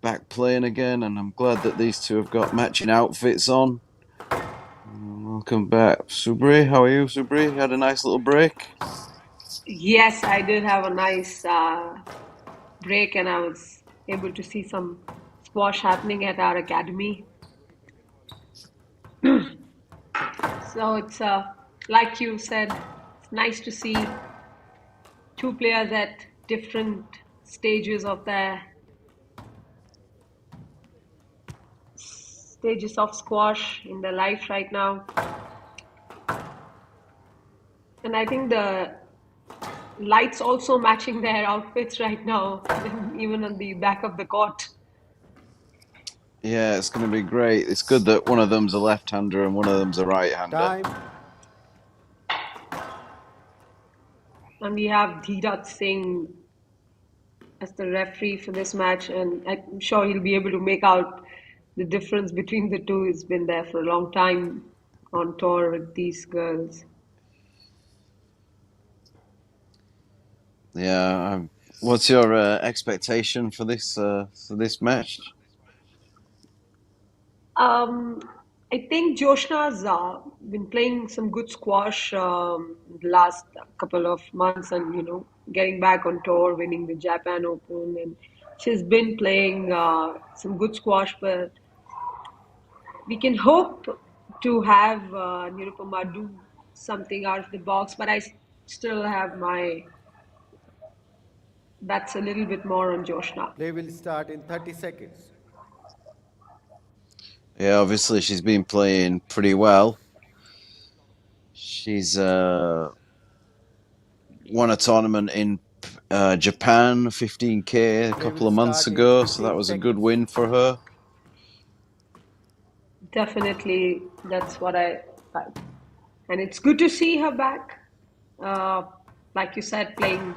back playing again, and I'm glad that these two have got matching outfits on. Welcome back, Subri. How are you, Subri? You had a nice little break? Yes, I did have a nice break, and I was able to see some squash happening at our academy. So it's like you said, it's nice to see two players at different stages of squash in their life right now. And I think the lights also matching their outfits right now, even on the back of the court. Yeah, it's going to be great. It's good that one of them's a left-hander and one of them's a right-hander. Time. And we have Dheerat Singh as the referee for this match, and I'm sure he'll be able to make out the difference between the two. He's been there for a long time on tour with these girls. Yeah, what's your expectation for this match? I think Joshna's been playing some good squash the last couple of months, and getting back on tour, winning the Japan Open, and she's been playing some good squash. But we can hope to have Nirupama do something out of the box. But I still have my bets a little bit more on Joshna. Play will start in 30 seconds. Yeah, obviously she's been playing pretty well. She's won a tournament in Japan, 15K, a couple of months ago, so that was a good win for her. Definitely, that's what I like. And it's good to see her back. Like you said, playing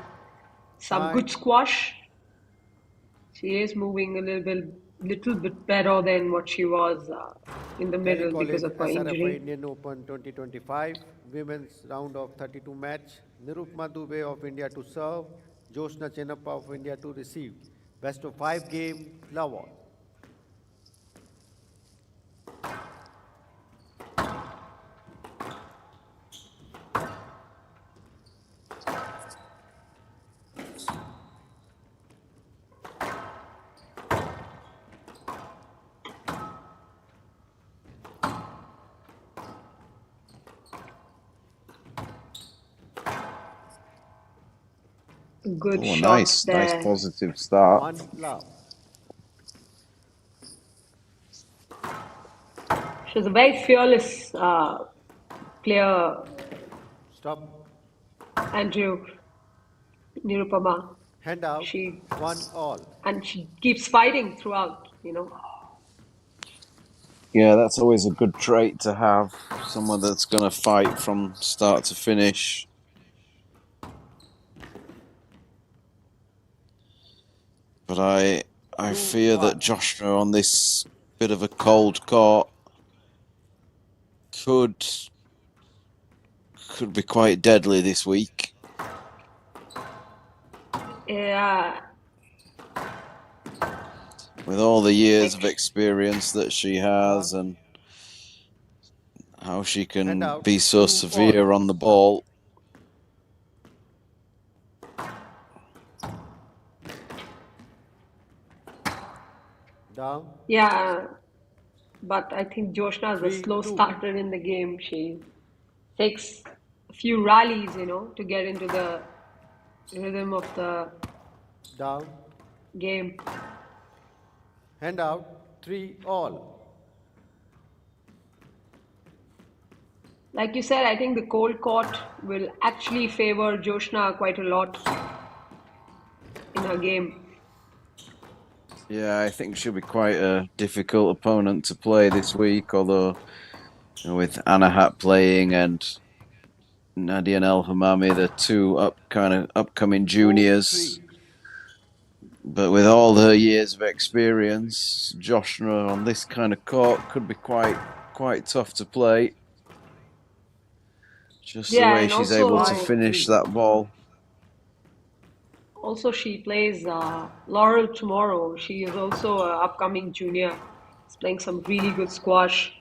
some good squash. She is moving a little bit better than what she was in the middle because of her SRFI injury. Indian Open 2025 women's round of 32 match. Nirupama Dubey of India to serve. Joshna Chinnappa of India to receive. Best of 5 game, love all. Good shots nice, there. nice positive start. 1 love. She's a very fearless player, Stop. Andrew Nirupama. Hand out. She 1 all. and she keeps fighting throughout. Yeah, that's always a good trait to have, someone that's going to fight from start to finish. But I fear that Joshna on this bit of a cold court could be quite deadly this week. Yeah. With all the years of experience that she has and how she can be so severe on the ball. Down. Yeah. but I think Joshna is a 3, slow 2. starter in the game. She takes a few rallies, to get into the rhythm of the Down. game. Hand out. 3 all. Like you said, I think the cold court will actually favor Joshna quite a lot in her game. Yeah, I think she'll be quite a difficult opponent to play this week, although with Anahat playing and Nadia and El Hamami, the two upcoming 4, juniors. 3. But with all her years of experience, Joshna on this kind of court could be quite tough to play. Just the Yeah, way and she's able to 5, also, finish 3. that ball. she plays Laurel tomorrow. She is also an upcoming junior. She's playing some really good squash.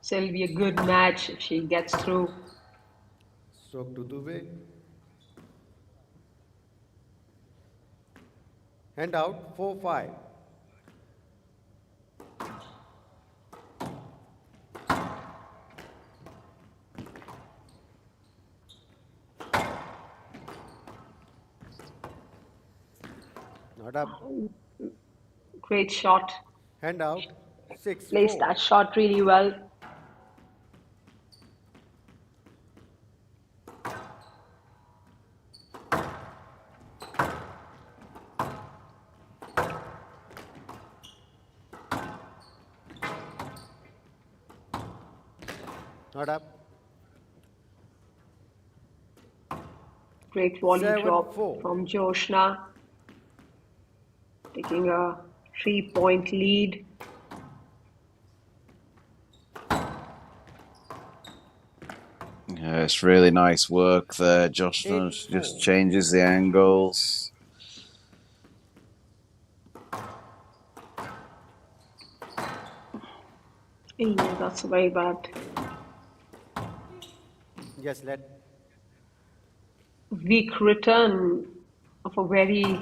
So it'll be a good match if she gets through. Stroke to Dubey. Hand out. 4, 5. Not up. Great shot. Hand out. 6, Placed 4. that shot really well. Not up. Great volley 7, drop 4. from Joshna. Taking a 3-point lead. Yeah, it's really nice work there. Joshna 8, 4. just changes the angles. Yeah, that's very bad. Yes, let. Weak return of a very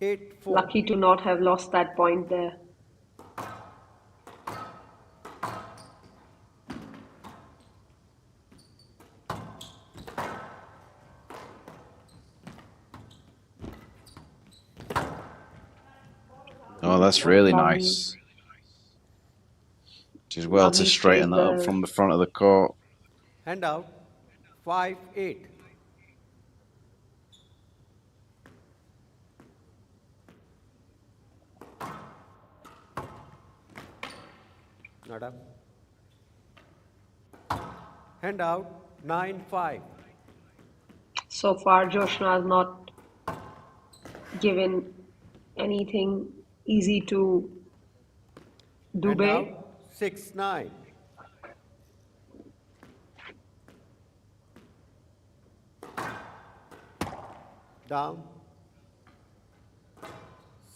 8, 4. lucky to not have lost that point there. Oh, that's really Lovely. nice. She's well to Lovely straighten straight that up there. from the front of the court. Hand out. 5, 8. Not up. Hand out. 9, 5. So far, Joshna has not given anything easy to Hand Dubé. out. 6, 9. Down.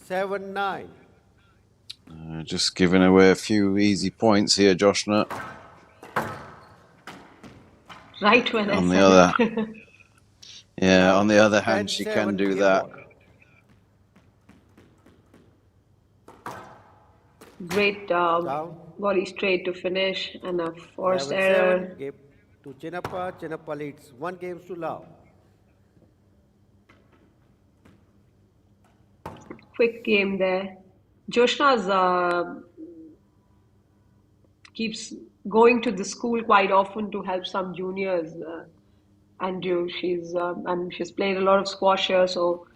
7, 9. Just giving away a few easy points here, Joshna. Right when I On the said other, it. yeah, on the other 10, hand, she 7. can do Game that. ball. Great Down. volley straight to finish and a forced 11, 7. error. Game to Chinappa. Chinappa leads 1 game to love. Quick game there. Joshna's keeps going to the school quite often to help some juniors. Andrew, she's played a lot of squash here, so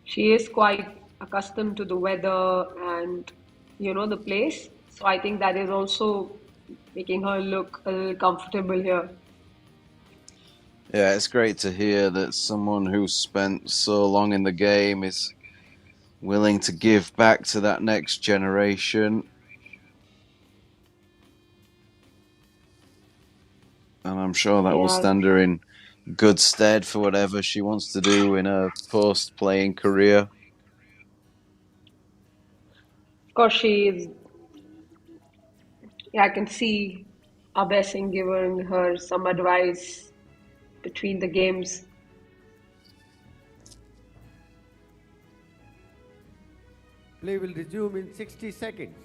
she is quite accustomed to the weather and the place. So I think that is also making her look a little comfortable here. Yeah, it's great to hear that someone who's spent so long in the game is willing to give back to that next generation. And I'm sure that will Yeah, stand her in good stead for whatever she wants to do in her post-playing career. of course she is. Yeah, I can see Abesing giving her some advice between the games. Play will resume in 60 seconds.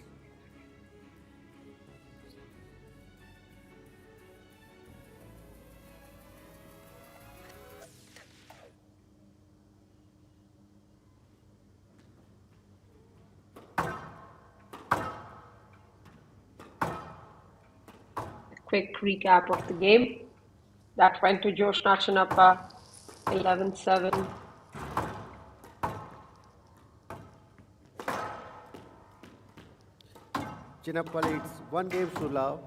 quick recap of the game. That went to Joshna Chinappa, 11-7. Chinappa leads 1 game to love.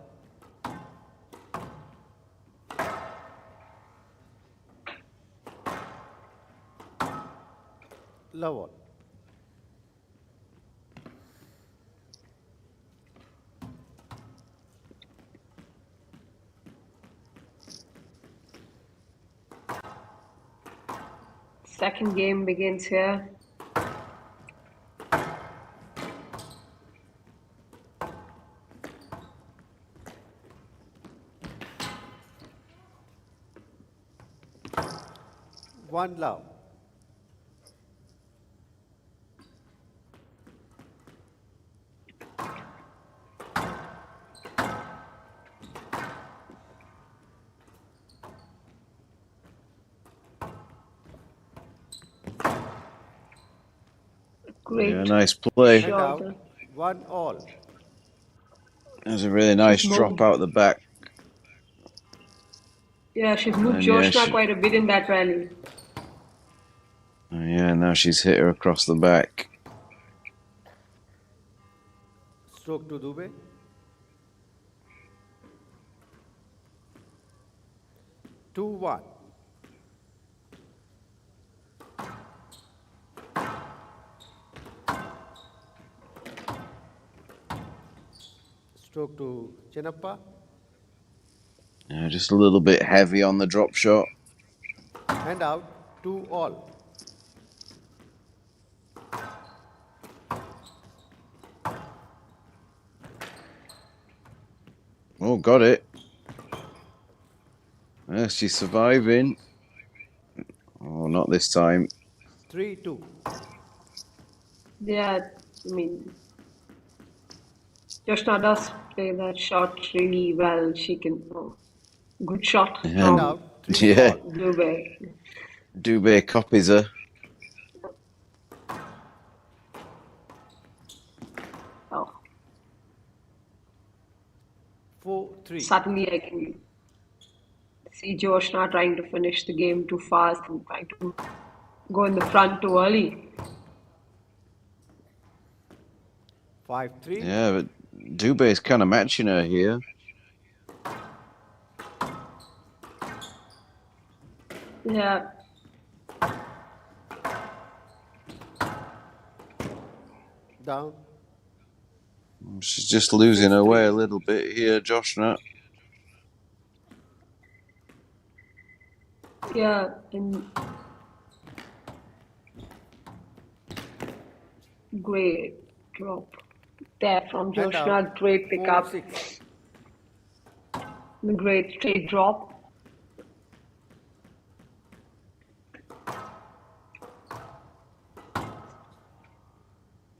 Love all. Second game begins here. One love. Great Yeah, nice play. And shot. out. 1 all. There's a really nice She's drop moved. out the back. Yeah, she's moved And yeah, Joshna quite a bit in that rally. Yeah, now she's hit her across the back. Stroke to Dubey. 2-1. Stroke to Chinappa. Yeah, just a little bit heavy on the drop shot. And out. 2 all. Oh, got it. Yeah, she's surviving. Oh, not this time. 3-2. Yeah, I mean, Joshna does play that shot really well. She can, good shot And from out. 3 Yeah, all. Dubey. Dubey copies her. Oh, 4-3. suddenly I can see Joshna trying to finish the game too fast and trying to go in the front too early. 5-3. Yeah, but Dubey's kind of matching her here. Yeah, Down. She's just losing her way a little bit here, Joshna. yeah, and great drop there from And Joshna. out. Great pickup. 4-6. Great straight drop.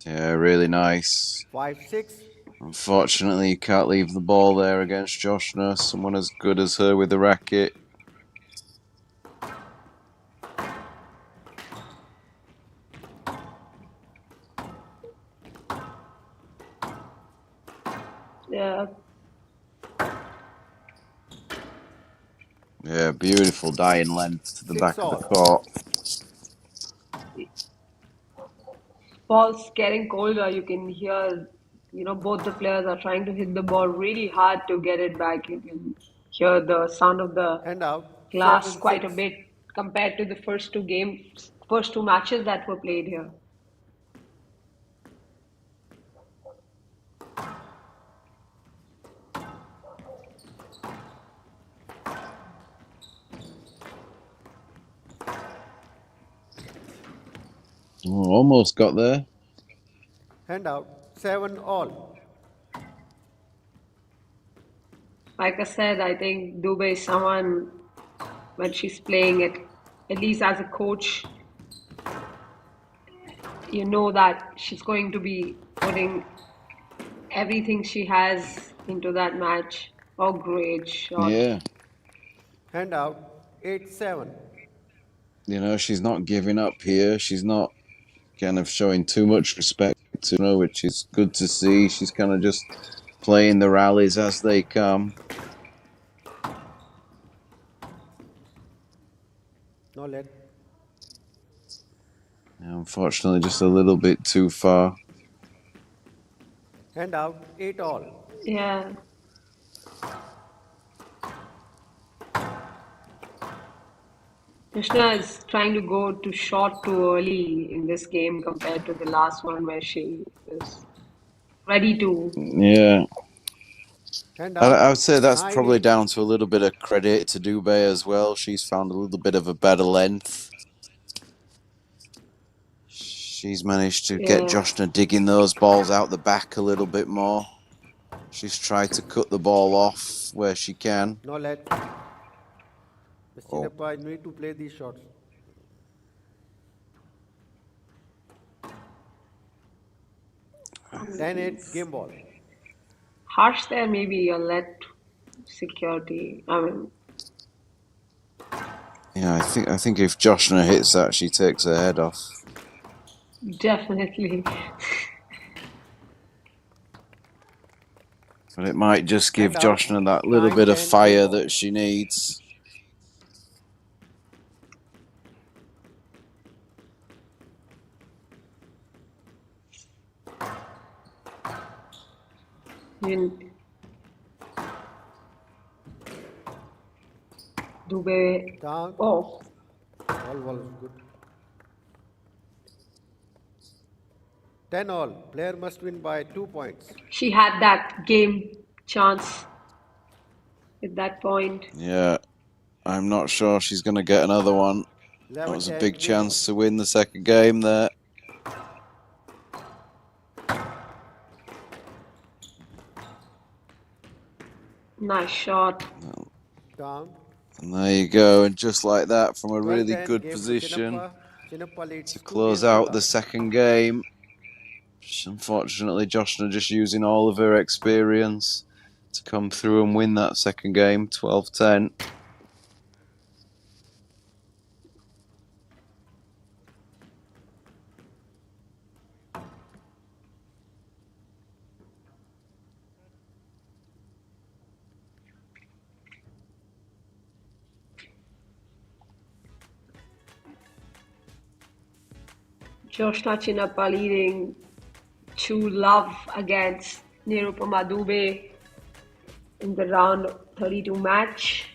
Yeah, really nice. 5-6. Unfortunately, you can't leave the ball there against Joshna. Someone as good as her with the racket. Yeah, Yeah, beautiful dying length to the 6 back of all. the court. ball's getting colder. You can hear, both the players are trying to hit the ball really hard to get it back. You can hear the sound of the And out. glass quite a 7-6. bit compared to the first two matches that were played here. Oh, almost got there. And out. 7 all. Like I said, I think Dubey is someone, when she's playing it, at least as a coach, you know that she's going to be putting everything she has into that match. Oh, great shot. Yeah. And out. 8-7. You know, she's not giving up here. She's not kind of showing too much respect to her, which is good to see. She's kind of just playing the rallies as they come. No let. Yeah, unfortunately, just a little bit too far. Hand out, 8 all. Yeah. Joshna is trying to go too short too early in this game compared to the last one where she was ready to. Yeah. Hand I, out, I would say that's 9 probably 8. down to a little bit of credit to Dubé as well. She's found a little bit of a better length. She's managed to get Yeah. Joshna digging those balls out the back a little bit more. She's tried to cut the ball off where she can. No let. Miss Oh. Chinappa, you need to play these shots. Oh, 10-8, geez. game ball. Harsh there, maybe a let security. I mean, Yeah, I think if Joshna hits that, she takes her head off. definitely. But it might just give Hand out, Joshna that little 9 bit of 10, game fire ball. that she needs. Even Dubé. Down. Oh, All balls good. 10 all. Player must win by 2 points. she had that game chance at that point. Yeah, I'm not sure she's going to get another one. That 11 was a 10, big game ball. chance to win the second game there. Nice shot. Down. And there you go. And just like that, from a 12 really 10, good game position to Chinappa. Chinappa leads to 2 close games to out the love. second game. Unfortunately, Joshna just using all of her experience to come through and win that second game, 12-10. Joshna Chinappa leading 2-love against Nirupama Dubé in the round 32 match.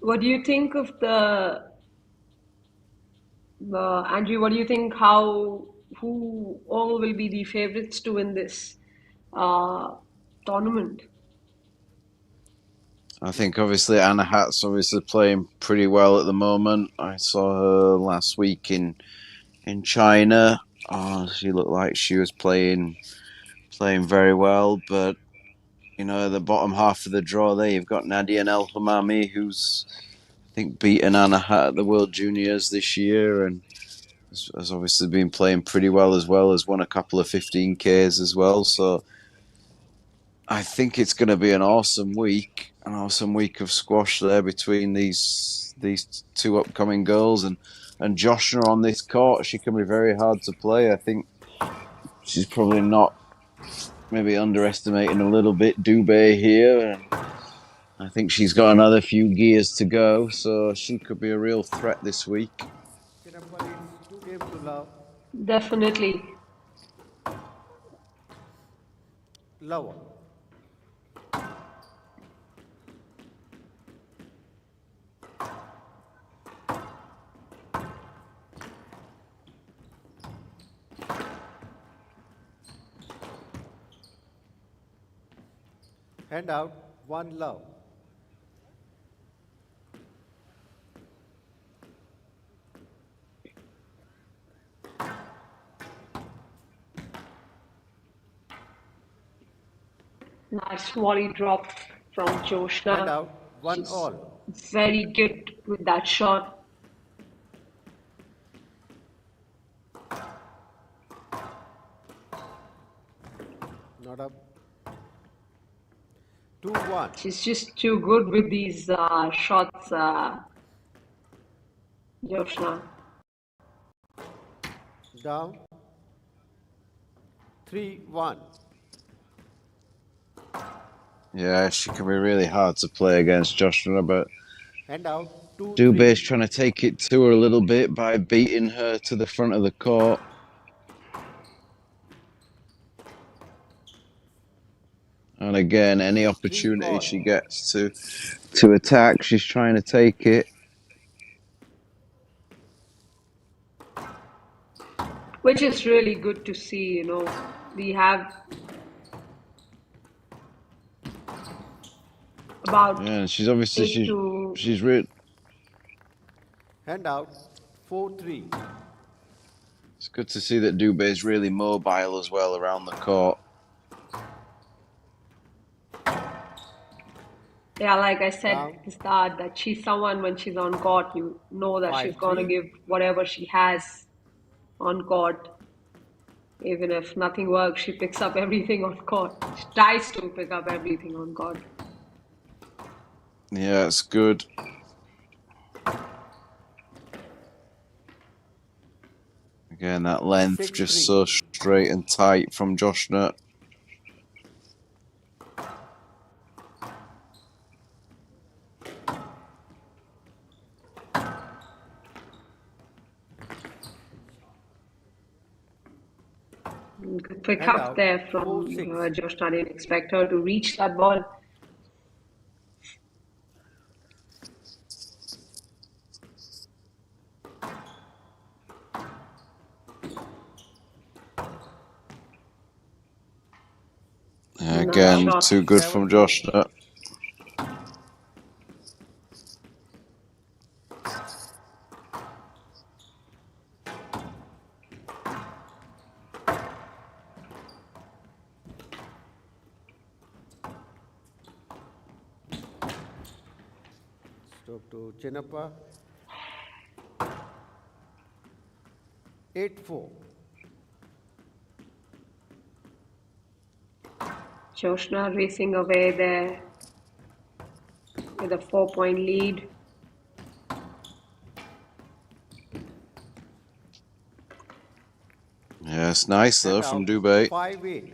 What do you think of Andrew? What do you think? Who all will be the favorites to win this tournament? I think obviously Anna Hatt's obviously playing pretty well at the moment. I saw her last week in China. Oh, she looked like she was playing very well. But you know, the bottom half of the draw there, you've got Nadia El Hamami, who's I think beaten Anna Hatt at the World Juniors this year, and has obviously been playing pretty well as well. Has won a couple of 15Ks as well. So I think it's going to be an awesome week of squash there between these two upcoming girls, and Joshna on this court. She can be very hard to play. I think she's probably not maybe underestimating a little bit Dubé here, and I think she's got another few gears to go, so she could be a real threat this week. Chinappa leads 2 games to love. Definitely. Love one. Hand out, 1 love. Nice volley drop from Hand Joshna. out, 1 She's all. very good with that shot. Not up. 2 1. She's just too good with these shots, Joshna. Down. 3-1. Yeah, she can be really hard to play against Joshna, but Hand out 2-3. Dubé's trying to take it to her a little bit by beating her to the front of the court. And again, any opportunity all. she gets to attack, she's trying to take it. Which is really good to see, you know. We have about Yeah, and she's obviously 8 to she's real. Hand out 4-3. It's good to see that Dubé's really mobile as well around the court. Yeah, like I said Down. at the start, that she's someone when she's on court, you know that she's going to 5-3. give whatever she has on court. Even if nothing works, she picks up everything on court. She tries to pick up everything on court. Yeah, it's good. Again, that length 6-3. just so straight and tight from Joshna. Good pick Hand up out, there from 4-6. Joshna. I didn't expect her to reach that ball. Yeah, Nice again, shot. too good from 7-4. Joshna. Stroke to Chinappa. 8-4. Joshna racing away there with a 4-point lead. Yeah, it's nice though Hand from out Dubé. 5-8.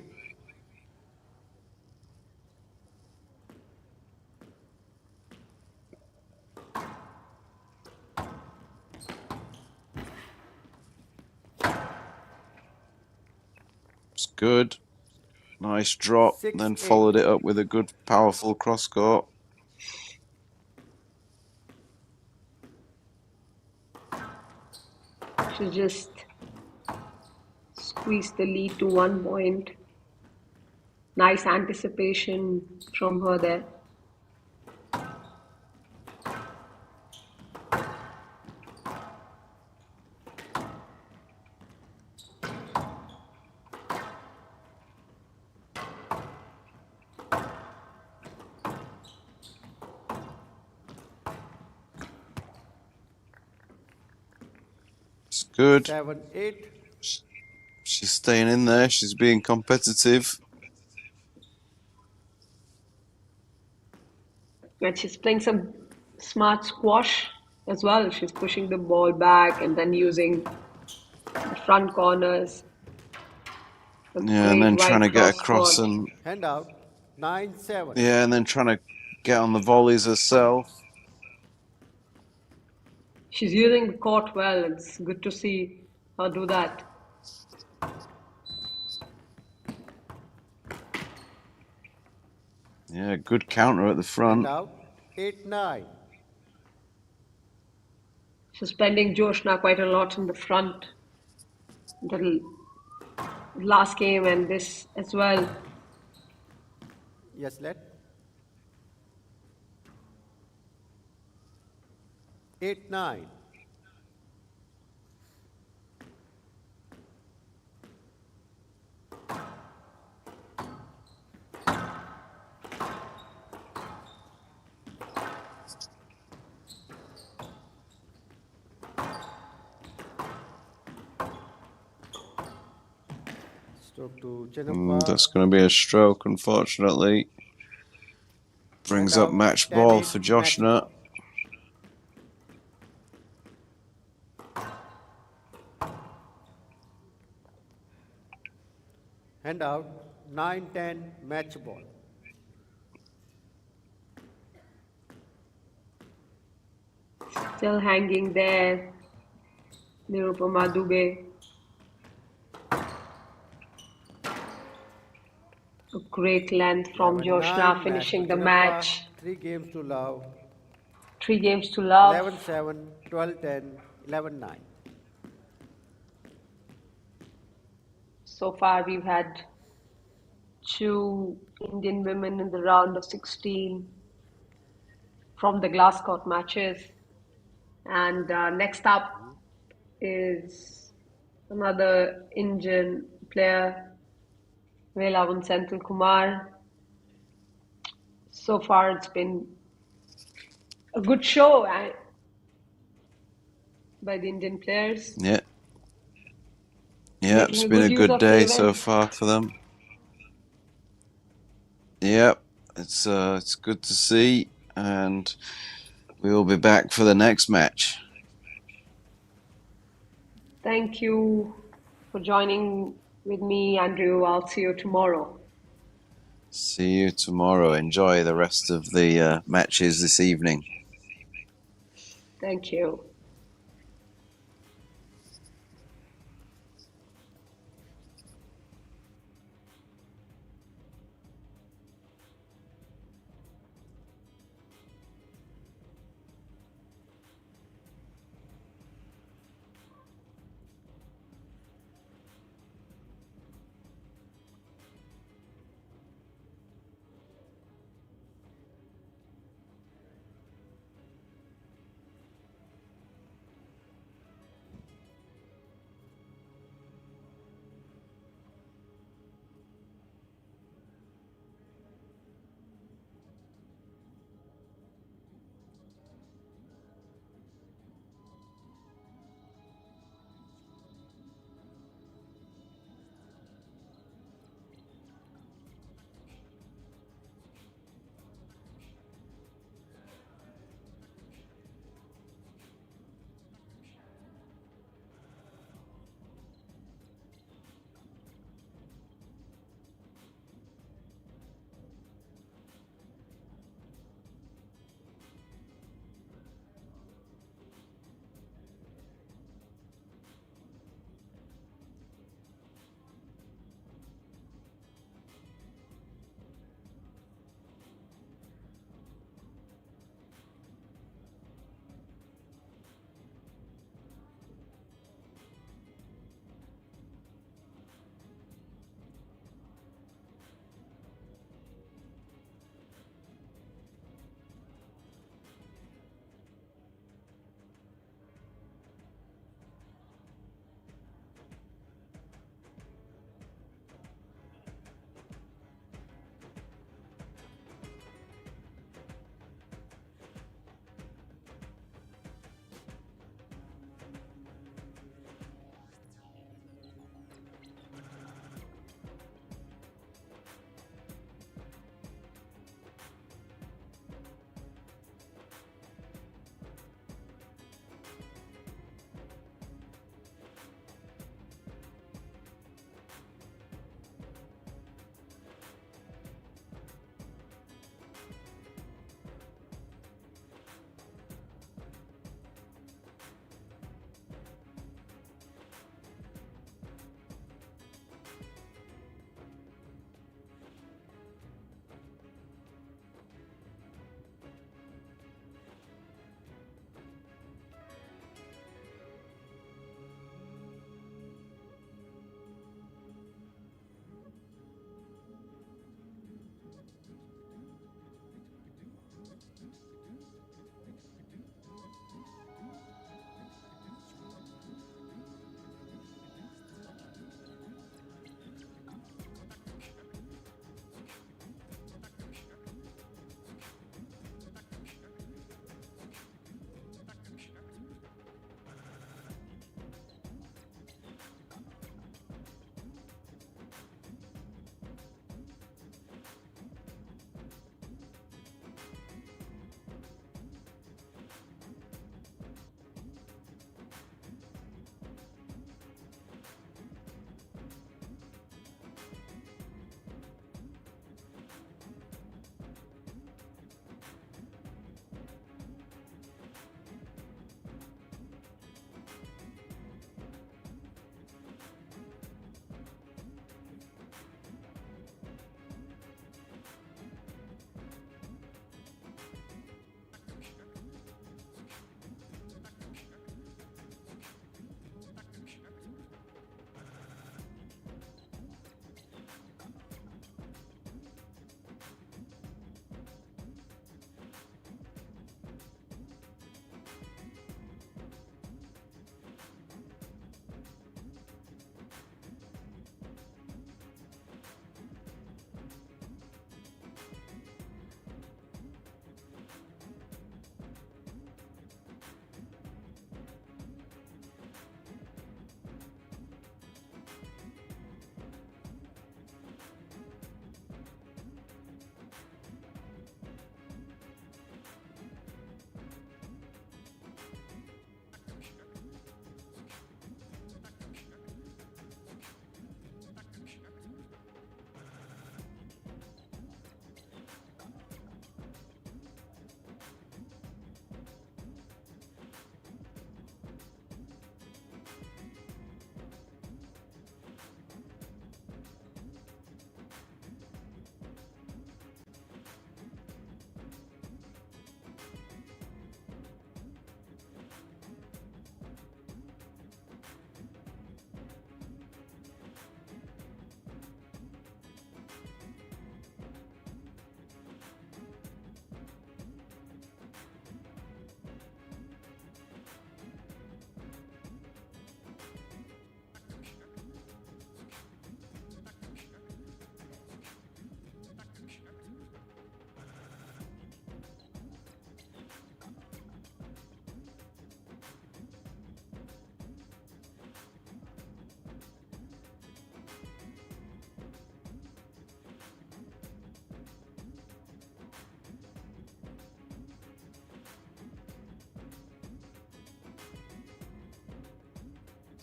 It's good. Nice drop, then 6-8. followed it up with a good, powerful cross court. She just squeezed the lead to 1 point. Nice anticipation from her there. It's good. 7-8. She's staying in there. She's being competitive. And she's playing some smart squash as well. She's pushing the ball back and then using the front corners. A Yeah, and great then trying wide to get cross across court. and Hand out 9-7. yeah, and then trying to get on the volleys herself. She's using the court well. It's good to see her do that. Yeah, good counter at the Hand front. out 8-9. She's spending Joshna quite a lot in the front. The last game and this as well. Yes, let. 8-9. Stroke to Chinappa. That's going to be a stroke, unfortunately. Brings Hand up out match 10-8 ball for match Joshna. ball. Hand and out, 9-10 match ball. Still hanging there, Nirupama Dube. A great length from 11-9 Joshna, match to finishing the Chinappa, match. 3 games to love, 3 games to love. 11-7, 12-10, 11-9. So far, we've had 2 Indian women in the round of 16 from the glass court matches. And next up is another Indian player, Velavan Kumar. So far, it's been a good show by the Indian players, Yeah. Yeah, making it's a been good a use good of the day so event. far for them. Yep, it's good to see, and we will be back for the next match. Thank you for joining with me, Andrew. I'll see you tomorrow. See you tomorrow. Enjoy the rest of the matches this evening. Thank you.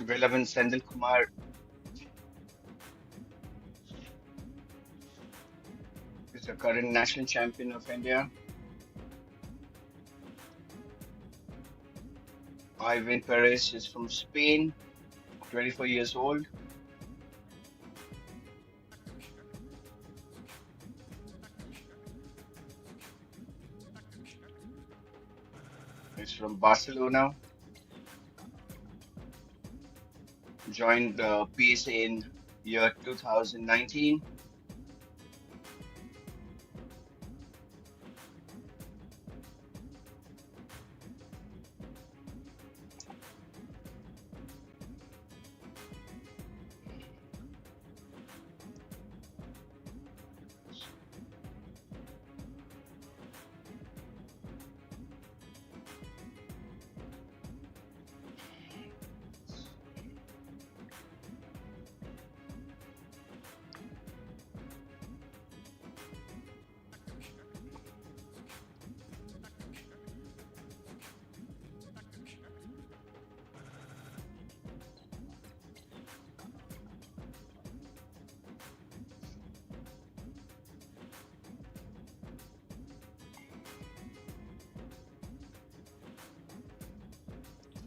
Velavan Sendil Kumar is the current national champion of India. Ivan Perez is from Spain, 24 years old. He's from Barcelona. Joined the PSA in year 2019.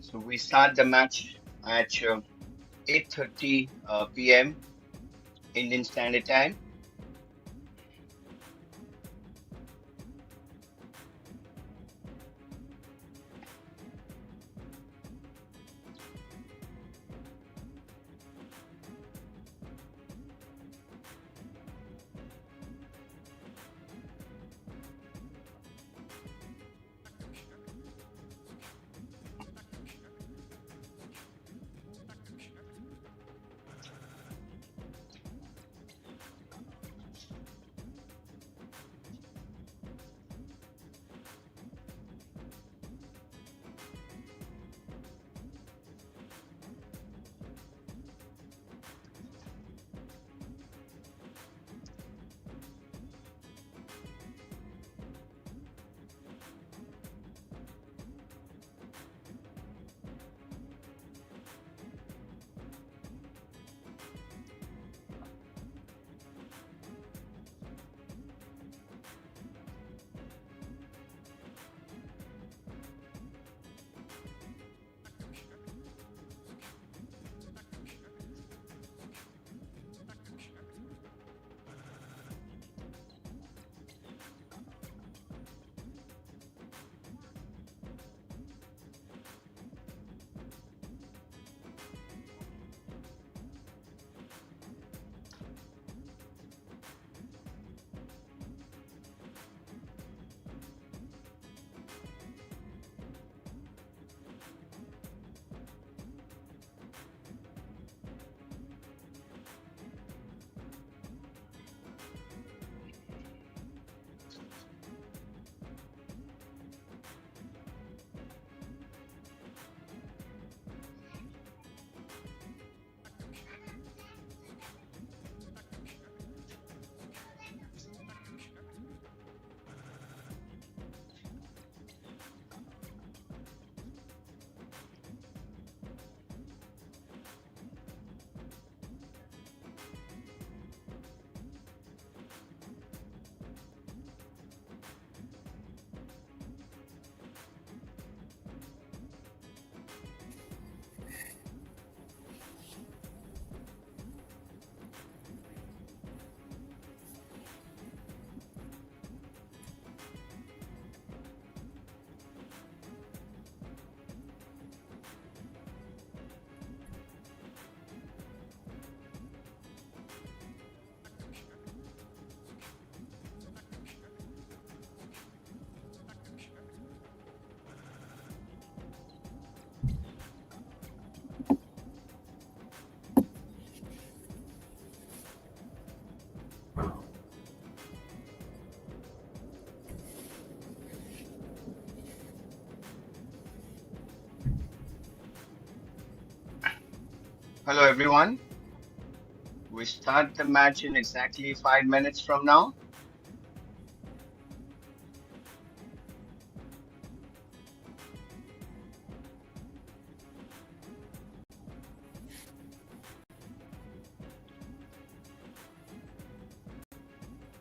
So we start the match at 8:30 p.m. Indian Standard Time. Hello, everyone. We start the match in exactly 5 minutes from now.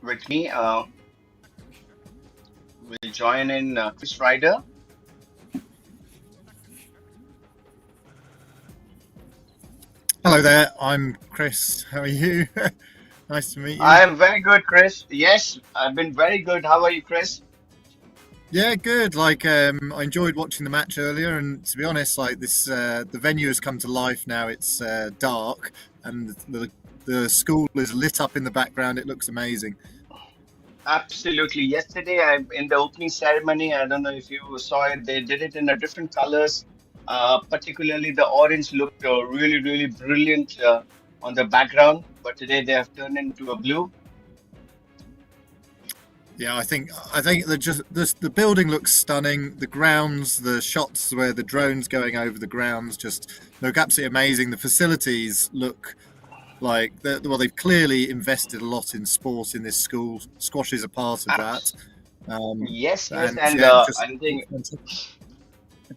With me will join in Chris Ryder. Hello there, I'm Chris. How are you? Nice to meet I you. am very good, Chris. Yes, I've been very good. How are you, Chris? Yeah, good. I enjoyed watching the match earlier, and to be honest, the venue has come to life now. It's dark, and the school is lit up in the background. It looks amazing. Absolutely. Yesterday, in the opening ceremony, I don't know if you saw it, they did it in a different colors. Particularly the orange looked really, really brilliant on the background. But today they have turned into a blue. Yeah, I think the building looks stunning. The grounds, the shots where the drones going over the grounds just look absolutely amazing. The facilities look they've clearly invested a lot in sport in this school. Squash is a part of that. Abs yes, yes, And and yeah, it just I think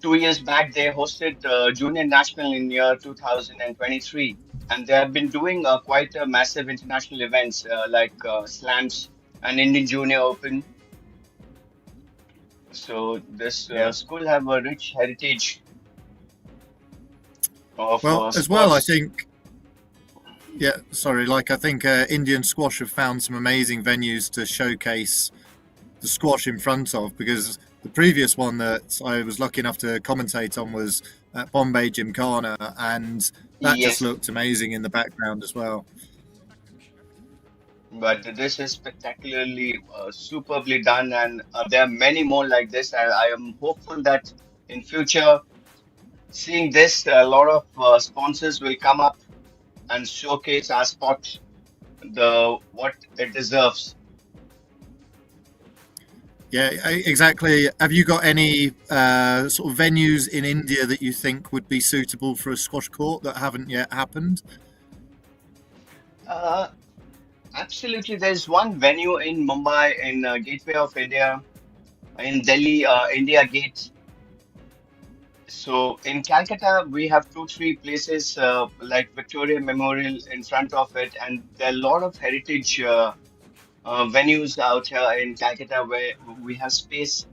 2 years back they hosted Junior National in year 2023, and they have been doing quite a massive international events like slams and Indian Junior Open. So this yeah. school have a rich heritage of Well, as well, I sports. think yeah, sorry, I think Indian squash have found some amazing venues to showcase the squash in front of, because the previous one that I was lucky enough to commentate on was at Bombay Gymkhana, and that just Yes, looked amazing in the background as well. but this is spectacularly superbly done, and there are many more like this. I am hopeful that in future, seeing this, a lot of sponsors will come up and showcase our sport the what it deserves. Yeah, exactly. Have you got any sort of venues in India that you think would be suitable for a squash court that haven't yet happened? Uh, Absolutely, there's one venue in Mumbai, in Gateway of India, in Delhi, India Gate. So in Calcutta, we have two, three places like Victoria Memorial in front of it, and there are a lot of heritage venues out here in Calcutta where we have space.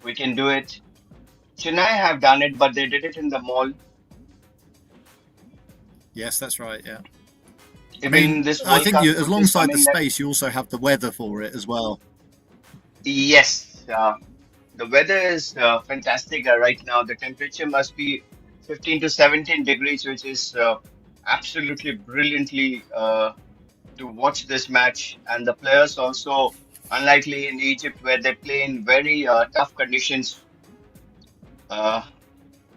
We can do it. Chennai have done it, but they did it in the mall. Yes, that's right. Yeah. I Even mean, this I World think Cup which is alongside the coming next. space, you also have the weather for it as well. Yes, the weather is fantastic right now. The temperature must be 15 to 17 degrees, which is absolutely brilliantly to watch this match. And the players also, unlikely in Egypt, where they play in very tough conditions uh,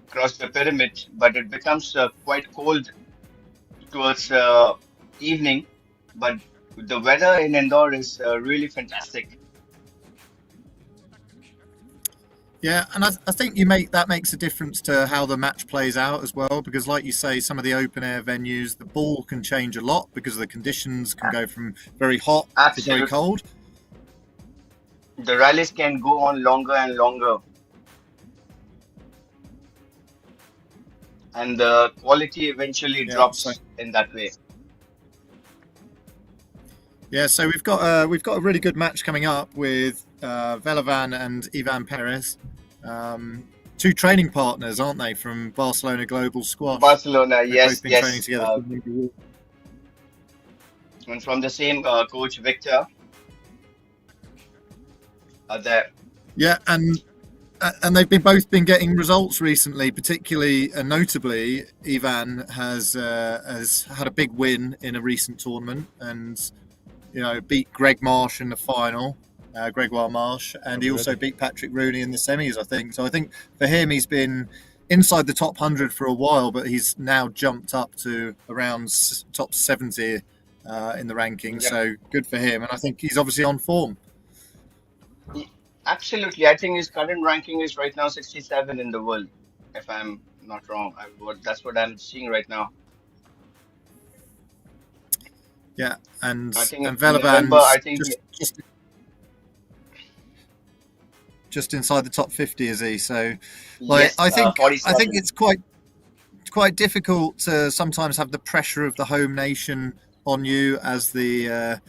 across the pyramid, but it becomes quite cold towards evening. But the weather in Indore is really fantastic. Yeah, and I think that makes a difference to how the match plays out as well, because like you say, some of the open air venues, the ball can change a lot because the conditions can go from very hot to very Absolutely. cold. The rallies can go on longer and longer, and the quality eventually Yeah, so drops in that way. yeah, so we've got a really good match coming up with Velavan and Ivan Perez, two training partners, aren't they, from Barcelona Global Squash? Barcelona, They've both yes, been training yes, together for many years. and from the same coach Victor. There, Yeah, and they've both been getting results recently. Particularly and notably, Ivan has had a big win in a recent tournament, and beat Greg Marsh in the final, Gregoire Marsh, and he also beat Patrick Rooney in the semis, I think. So I think for him, he's been inside the top 100 for a while, but he's now jumped up to around top 70 in the ranking. yeah, So good for him, and I think he's obviously on form. absolutely. I think his current ranking is right now 67 in the world, if I'm not wrong. That's what I'm seeing right now. Yeah, and I think in November, Velavan's I think just inside the top 50, is he? So, yes, I think 47. it's quite difficult to sometimes have the pressure of the home nation on you as the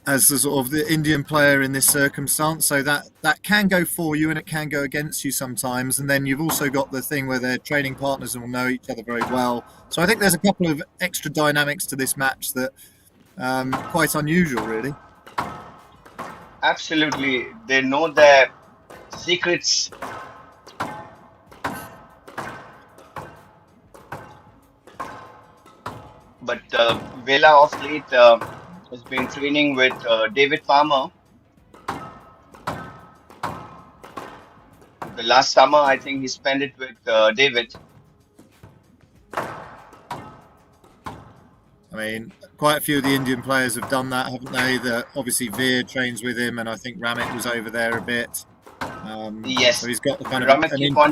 as the sort of the Indian player in this circumstance. So that can go for you and it can go against you sometimes. And then you've also got the thing where they're training partners and will know each other very well. So I think there's a couple of extra dynamics to this match that quite unusual, really. Absolutely. They know their secrets. But Vela of late has been training with David Palmer. The last summer, I think he spent it with David. I mean, quite a few of the Indian players have done that, haven't they? Obviously, Veer trains with him, and I think Ramit was over there a bit. Yes. So he's got the kind of Ramit keep on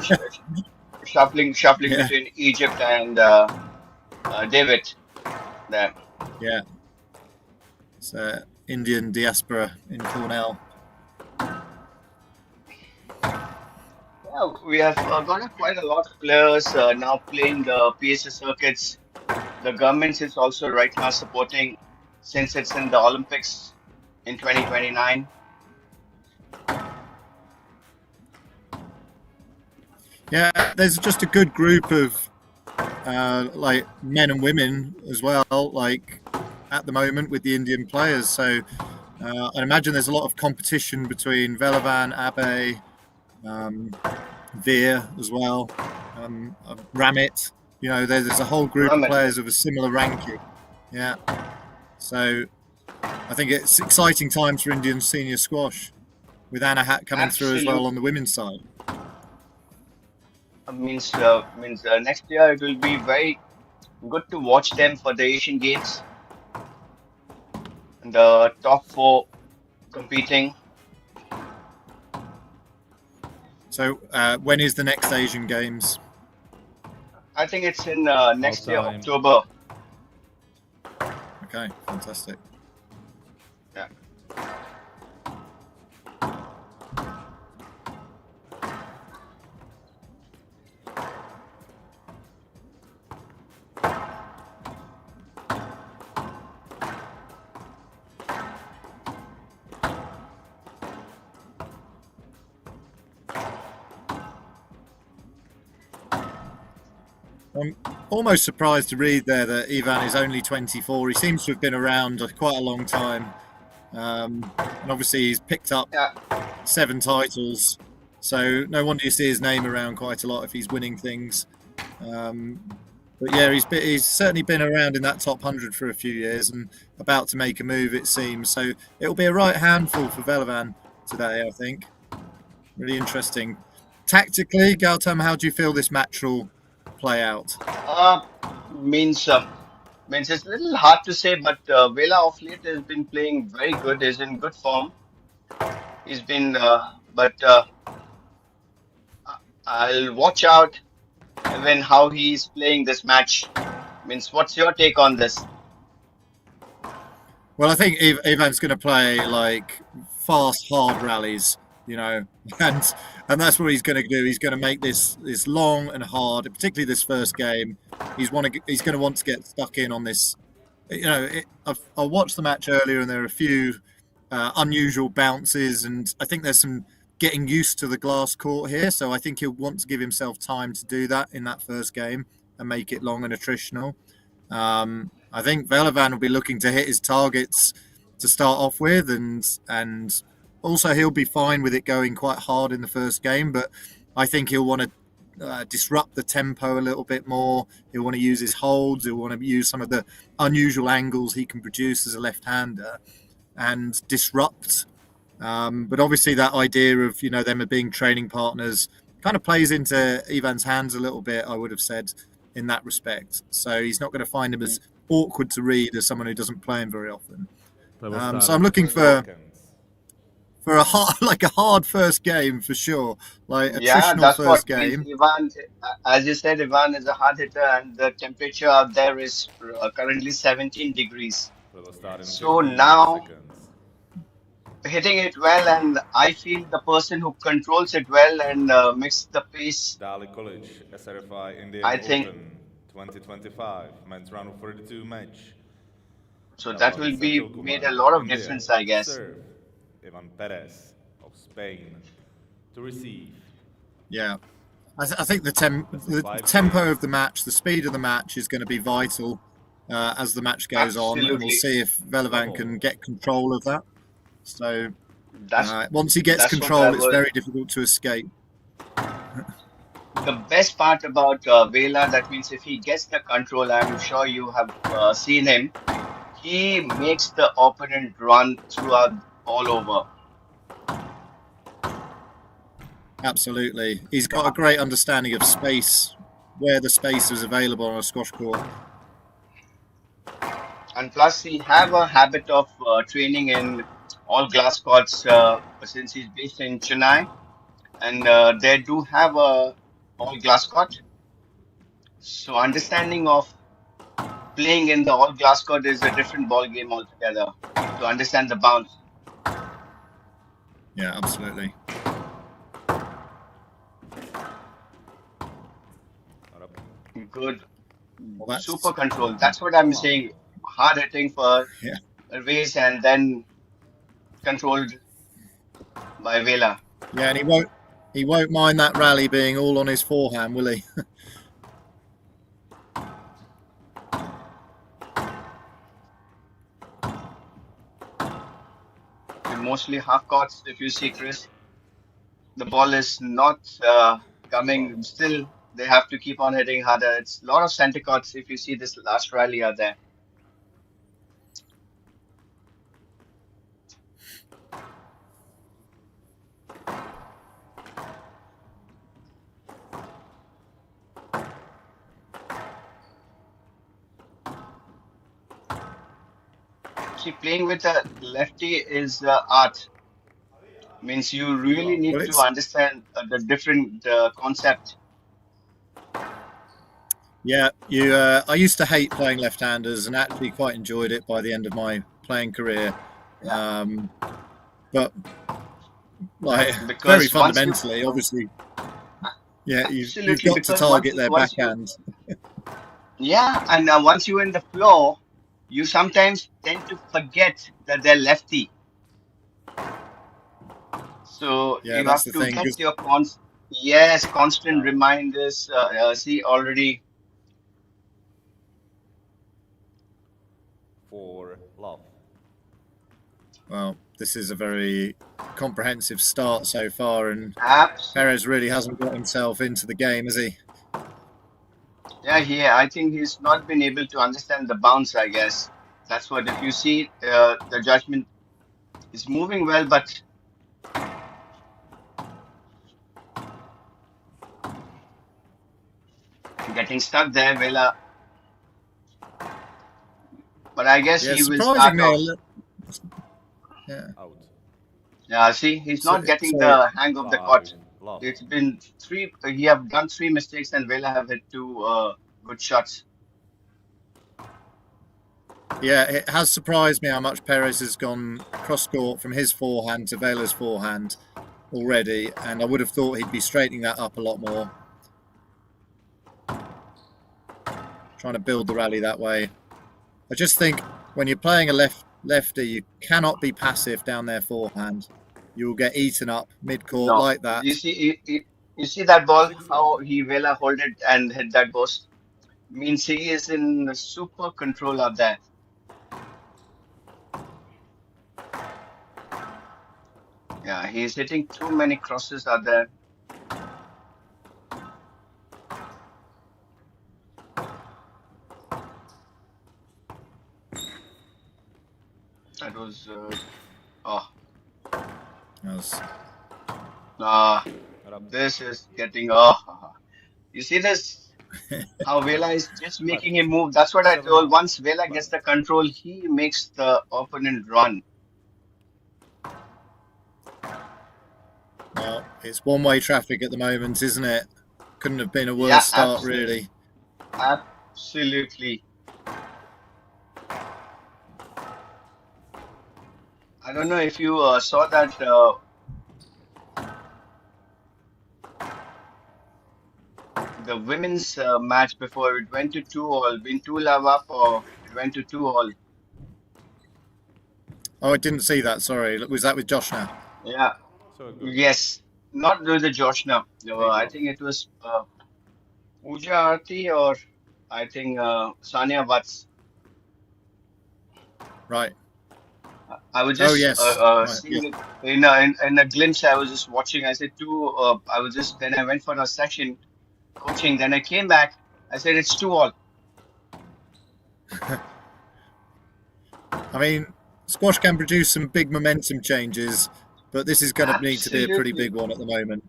shuffling between Egypt and David there. Yeah. It's Indian diaspora in Cornell. Yeah, we have got quite a lot of players now playing the PSA circuits. The government is also right now supporting, since it's in the Olympics in 2029. Yeah, there's just a good group of like men and women as well, like at the moment with the Indian players. So I imagine there's a lot of competition between Velavan, Abe, Veer as well, Ramit. You know, there's a whole group of players of a similar ranking. Yeah. So I think it's exciting times for Indian senior squash with Anna Hat coming through as well on the women's side. Means next year it will be very good to watch them for the Asian Games. And the top 4 competing. So when is the next Asian Games? I think it's in next year, October. Okay, fantastic. Yeah. I'm almost surprised to read there that Ivan is only 24. He seems to have been around quite a long time. And obviously he's picked up 7 titles. So no wonder you see his name around quite a lot if he's winning things. But yeah, he's certainly been around in that top 100 for a few years and about to make a move, it seems. So it'll be a right handful for Velavan today, I think. Really interesting. Tactically, Gautam, how do you feel this match will play out? Means it's a little hard to say, but Vela of late has been playing very good. He's in good form. He's been, I'll watch out when how he's playing this match. Means, what's your take on this? Well, I think Ivan's going to play like fast, hard rallies, you know, and that's what he's going to do. He's going to make this long and hard, particularly this first game. He's going to want to get stuck in on this. You know, I watched the match earlier, and there are a few unusual bounces, and I think there's some getting used to the glass court here. So I think he'll want to give himself time to do that in that first game and make it long and attritional. I think Velavan will be looking to hit his targets to start off with, and also he'll be fine with it going quite hard in the first game, but I think he'll want to disrupt the tempo a little bit more. He'll want to use his holds. He'll want to use some of the unusual angles he can produce as a left-hander and disrupt. But obviously that idea of, you know, them being training partners kind of plays into Ivan's hands a little bit, I would have said, in that respect. So he's not going to find him as awkward to read as someone who doesn't play him very often. So I'm looking for a hard first game for sure, like a traditional first game. Ivan, as you said, Ivan is a hard hitter, and the temperature out there is currently 17 degrees. So now hitting it well, and I feel the person who controls it well and makes the pace. Daly College, SRFI Indian I think Open 2025 men's round of 32 match. So Now that on will be central made court, a lot of India difference, I to guess. serve. Ivan Perez of Spain to receive. Yeah. I think the Best of 5 tempo games. of the match, the speed of the match is going to be vital as the match goes on, and we'll Absolutely. see if Velavan Level. can get control of that. So That's once he gets that's what I control, it's was. very difficult to escape. The best part about Vela, that means if he gets the control, I'm sure you have seen him. He makes the opponent run throughout all over. Absolutely. He's got a great understanding of space, where the space is available on a squash court. And plus, he have a habit of training in all glass courts since he's based in Chennai, and they do have a all glass court. So understanding of playing in the all glass court is a different ball game altogether. To understand the bounce, Yeah, absolutely. good, Well, that's super control. That's what I'm saying. Hard hitting for yeah. a race and then controlled by Vela. Yeah, and he won't mind that rally being all on his forehand, will he? In mostly half courts, if you see Chris, the ball is not coming. Still, they have to keep on hitting harder. It's a lot of center courts. If you see this last rally are there. See, playing with a lefty is art. Means you really Well, need to it's understand the different concept. yeah. You. I used to hate playing left-handers, and actually quite enjoyed it by the end of my playing career. Yeah, But like very because once you fundamentally, obviously, yeah, you've absolutely got to because once target their once you backhand. yeah, and once you're in the flow, you sometimes tend to forget that they're lefty. So Yeah, you that's have the to thing. get 'Cause your constant Now reminders. See already. for love. well, this is a very comprehensive start so far, and Abs Perez really hasn't got himself into the game, has he? I think he's not been able to understand the bounce, I guess. That's what, if you see the judgment is moving well, but getting stuck there, Vela. But I guess Yeah, he will surprising start me a off. little. Yeah. Out. Yeah, see, he's So, not getting so the hang of the 5 court. love. It's been three, he have done three mistakes and Vela have hit two good shots. yeah, it has surprised me how much Perez has gone cross court from his forehand to Vela's forehand already, and I would have thought he'd be straightening that up a lot more. Trying to build the rally that way. I just think when you're playing a lefty, you cannot be passive down their forehand. You will get eaten up mid-court No, like that. you see that ball, 6 love. how he Vela hold it and hit that post? Means he is in super control of that. Yeah, he's hitting too many crosses out there. That was oh As, ah this is getting you see this how Vela is just Left. making him move. That's what I 7 told. love. Once Vela gets the control, he makes the opponent run. well, it's one-way traffic at the moment, isn't it? Couldn't have been a Yeah, worse start, really. absolutely. I don't know if you saw that the women's match before it went to 2-all, been 2 love up or it went to 2-all. Oh, I didn't see that. Sorry. Was that with Joshna? Yeah. So good. Yes. Not with the Joshna. No, I think it was Pooja Aarti or I think Sanya Vats. Right. I was Oh, just yes. Right. Yeah. seeing it in a glimpse. I was just watching. I said I was just then I went for a session coaching. Then I came back. I said it's 2-all. I mean, squash can produce some big momentum changes, but this is going to need to be a pretty Absolutely. big one at the moment.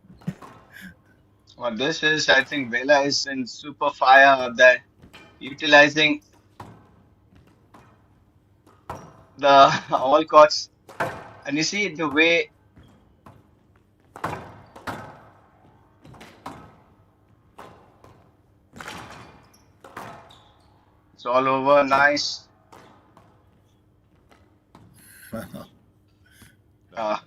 Well, this is, I think, Vela is in super fire there, utilizing the all courts. And you see the way it's all over. Nice. Uh,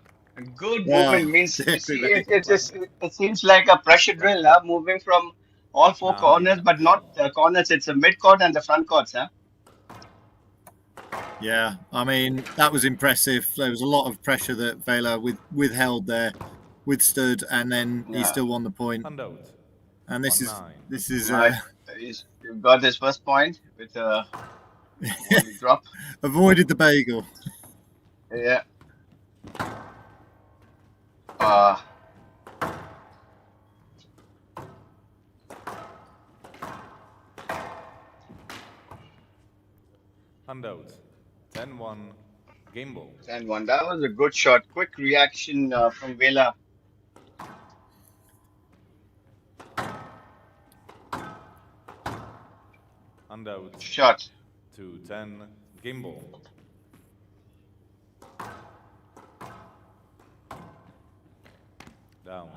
good Wow. movement means you see it seems like a pressure drill, huh? Moving from all four corners, but not the corners. It's a mid court and the front courts, huh? Yeah, I mean, that was impressive. There was a lot of pressure that Vela withheld there, withstood, and then he Yeah. still won the point. And this is He's got his first point with a drop. avoided the bagel. Yeah. Handout. 10-1. Game ball. 10-1. That was a good shot. Quick reaction from Vela. Handout. Shot. 2-10. Game ball. Down.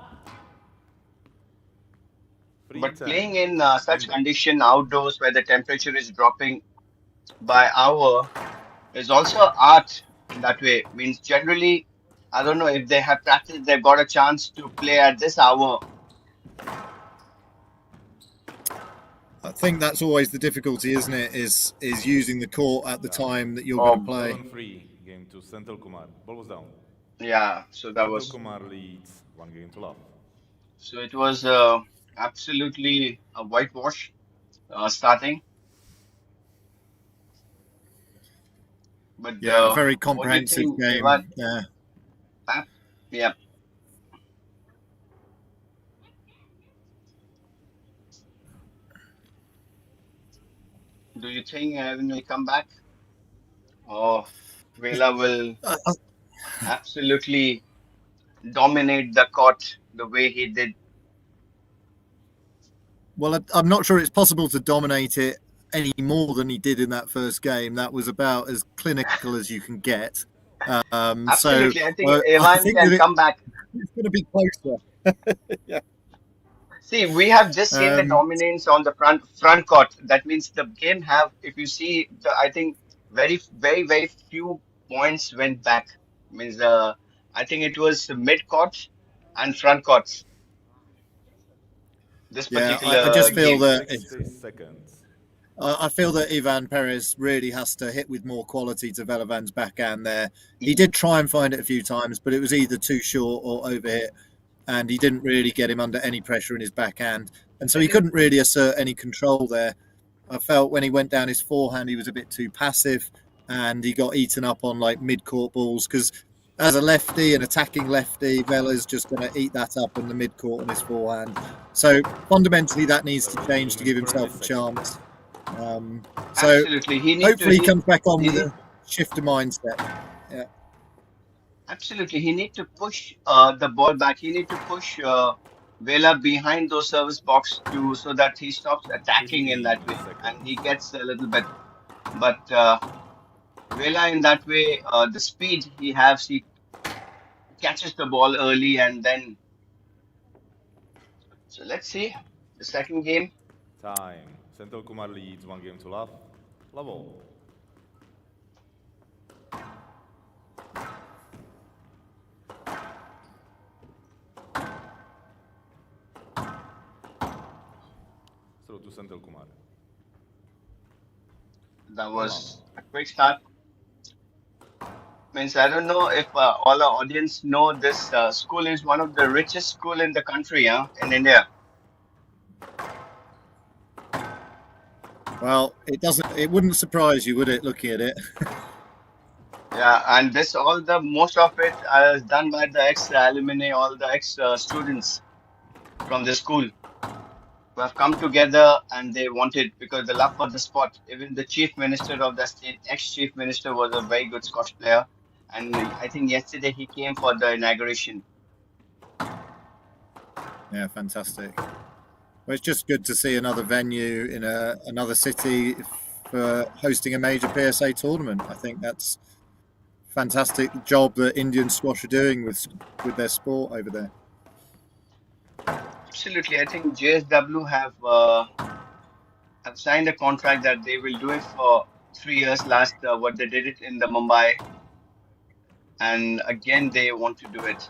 But playing in such condition outdoors where the temperature is dropping by hour is also art in that way. Means generally, I don't know if they have practiced, they've got a chance to play at this hour. I think that's always the difficulty, isn't it? Is using the court at the time that you're going to play. 7-3. Game to Senthil Kumar. Ball was down. Yeah, so that was. Senthil Kumar leads 1-2. So it was absolutely a whitewash starting. But yeah, a very what do you comprehensive think, game. Evan? Yeah. Yeah. Do you think Evan will come back? Or Vela will absolutely dominate the court the way he did? Well, I'm not sure it's possible to dominate it any more than he did in that first game. That was about as clinical as you can get. Absolutely. So I think Evan can come back. It's going to be closer. Yeah. See, we have just seen the dominance on the front court. That means the game have, if you see, I think very few points went back. Means I think it was mid court and front courts. This particular I just feel game. that 60 seconds. I feel that Ivan Perez really has to hit with more quality to Velavan's backhand there. He did try and find it a few times, but it was either too short or overhit, and he didn't really get him under any pressure in his backhand. And so he couldn't really assert any control there. I felt when he went down his forehand, he was a bit too passive, and he got eaten up on like mid-court balls because as a lefty, an attacking lefty, Vela's just going to eat that up in the mid-court on his forehand. So fundamentally, that needs to change to give himself a chance. So Absolutely. hopefully he comes back on with a shift of mindset. Yeah. Absolutely. He need to push the ball back. He need to push Vela behind those service box so that he stops attacking in that way and he gets a little bit. But Vela in that way, the speed he has, he catches the ball early and then. So let's see the second game. Time. Senthil Kumar leads 1-2 love. Level. Throw to Senthil Kumar. That was a quick start. Means I don't know if all our audience know this school is one of the richest school in the country, in India. Well, it doesn't. It wouldn't surprise you, would it? Looking at it. Yeah, and this most of it is done by the ex-alumni, all the ex-students from the school who have come together and they wanted because the love for the sport. Even the chief minister of the state, ex-chief minister, was a very good squash player, and I think yesterday he came for the inauguration. Yeah, fantastic. Well, it's just good to see another venue in another city for hosting a major PSA tournament. I think that's fantastic job that Indian squash are doing with their sport over there. Absolutely, I think JSW have signed a contract that they will do it for 3 years. Last what they did it in the Mumbai, and again they want to do it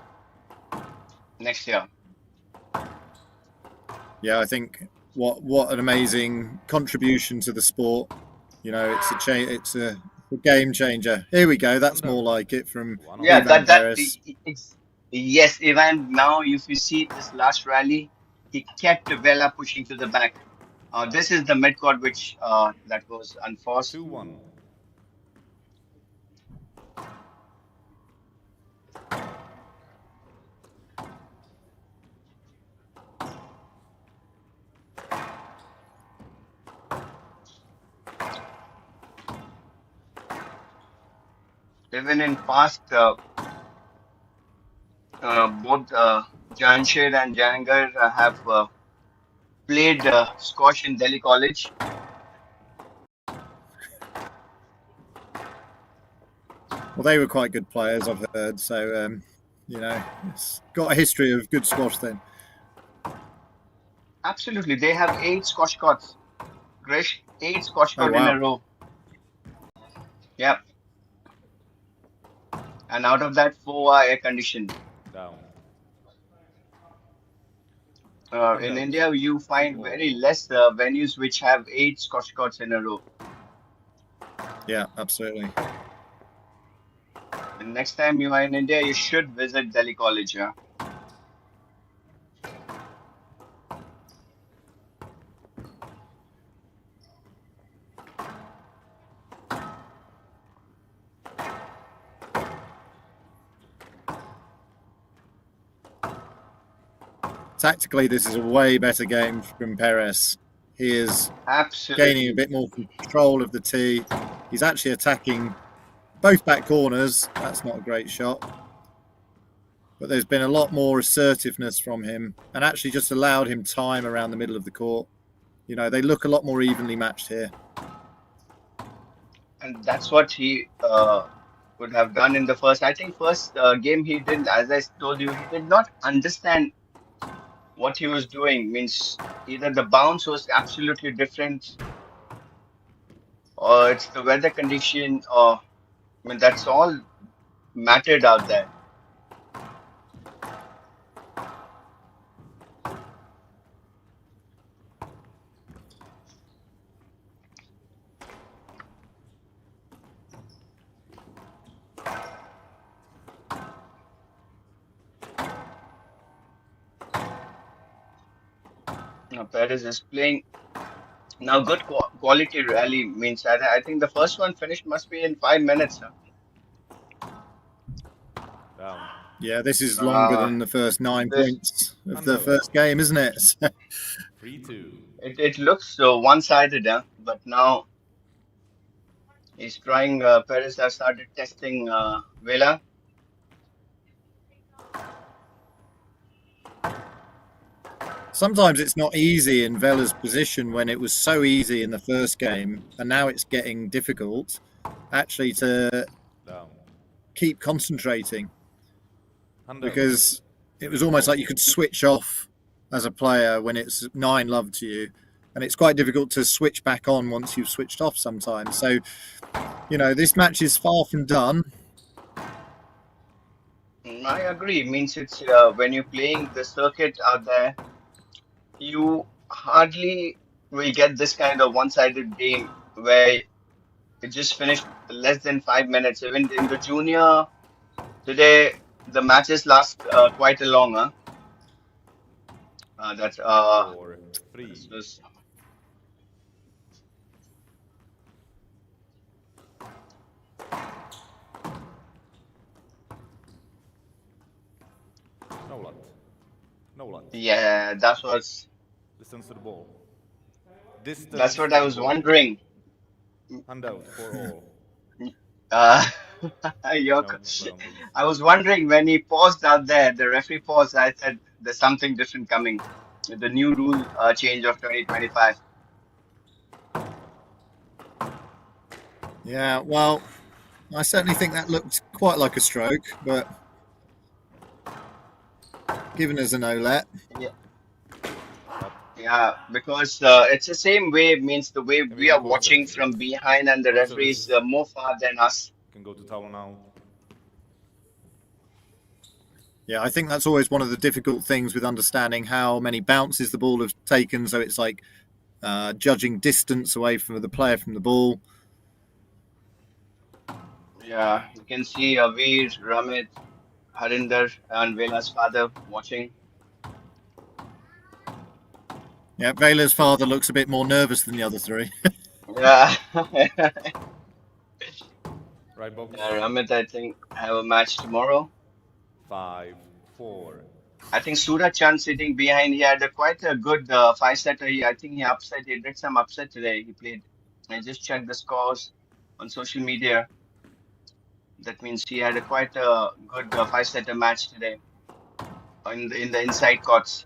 next year. Yeah, I think what an amazing contribution to the sport. You know, it's a game changer. Here we go. That's more like it from Yeah, Ivan Perez. yes, Ivan. Now, if you see this last rally, he kept Vela pushing to the back. This is the midcourt which that was unforced. 2-1. Even in past, both Janshed and Jahangir have played squash in Delhi College. Well, they were quite good players, I've heard. So, you know, it's got a history of good squash then. Absolutely, they have 8 squash courts. Great, 8 squash courts in a row. Yep. And out of that, 4 are air conditioned. Down. In India, you find very less venues which have 8 squash courts in a row. Yeah, absolutely. And next time you are in India, you should visit Delhi College. Yeah. Tactically, this is a way better game from Perez. He is gaining a bit more control of the tee. He's actually attacking both back corners. That's not a great shot. But there's been a lot more assertiveness from him and actually just allowed him time around the middle of the court. You know, they look a lot more evenly matched here. And that's what he would have done in the first. I think first game he didn't, as I told you, he did not understand what he was doing. Means either the bounce was absolutely different or it's the weather condition, or I mean that's all mattered out there. Now Perez is playing now good quality rally. Means I think the first one finished must be in 5 minutes. Down. Yeah, this is longer than the first 9 points of the first game, isn't it? 3-2. It looks one-sided, but now he's trying. Perez has started testing Vela. Sometimes it's not easy in Vela's position when it was so easy in the first game, and now it's getting difficult actually to keep concentrating. Because it was almost like you could switch off as a player when it's 9-love to you, and it's quite difficult to switch back on once you've switched off sometimes. So, you know, this match is far from done. I agree. Means it's when you're playing the circuit out there, you hardly will get this kind of one-sided game where It just finished less than 5 minutes. Even in the junior today, the matches last quite a long. Huh? That 4-3. this was Nolat. Nolat. yeah. Distance to the ball. Distance That's to what I the was ball. wondering. Handout for all. Uh, No Yoko, penalties. I was wondering when he paused out there, the referee paused. I said there's something different coming. The new rule change of 2025. Yeah, well, I certainly think that looked quite like a stroke, but given as an OLET. Yeah, yeah, because it's the same way. Means the way Can we we have a are quarter? watching from behind, and the Quarter referee is is more far than us. can go to towel now. Yeah, I think that's always one of the difficult things with understanding how many bounces the ball has taken. So it's like judging distance away from the player from the ball. Yeah, you can see Veer, Ramit, Harinder, and Vela's father watching. Yeah, Vela's father looks a bit more nervous than the other three. Yeah, Right box. yeah, Ramit, I think have a match tomorrow. 5-4. I think Suraj Chand sitting behind, he had quite a good five-setter. I think he upset. He did some upset today. He played. I just checked the scores on social media. That means he had quite a good five-setter match today in the inside courts.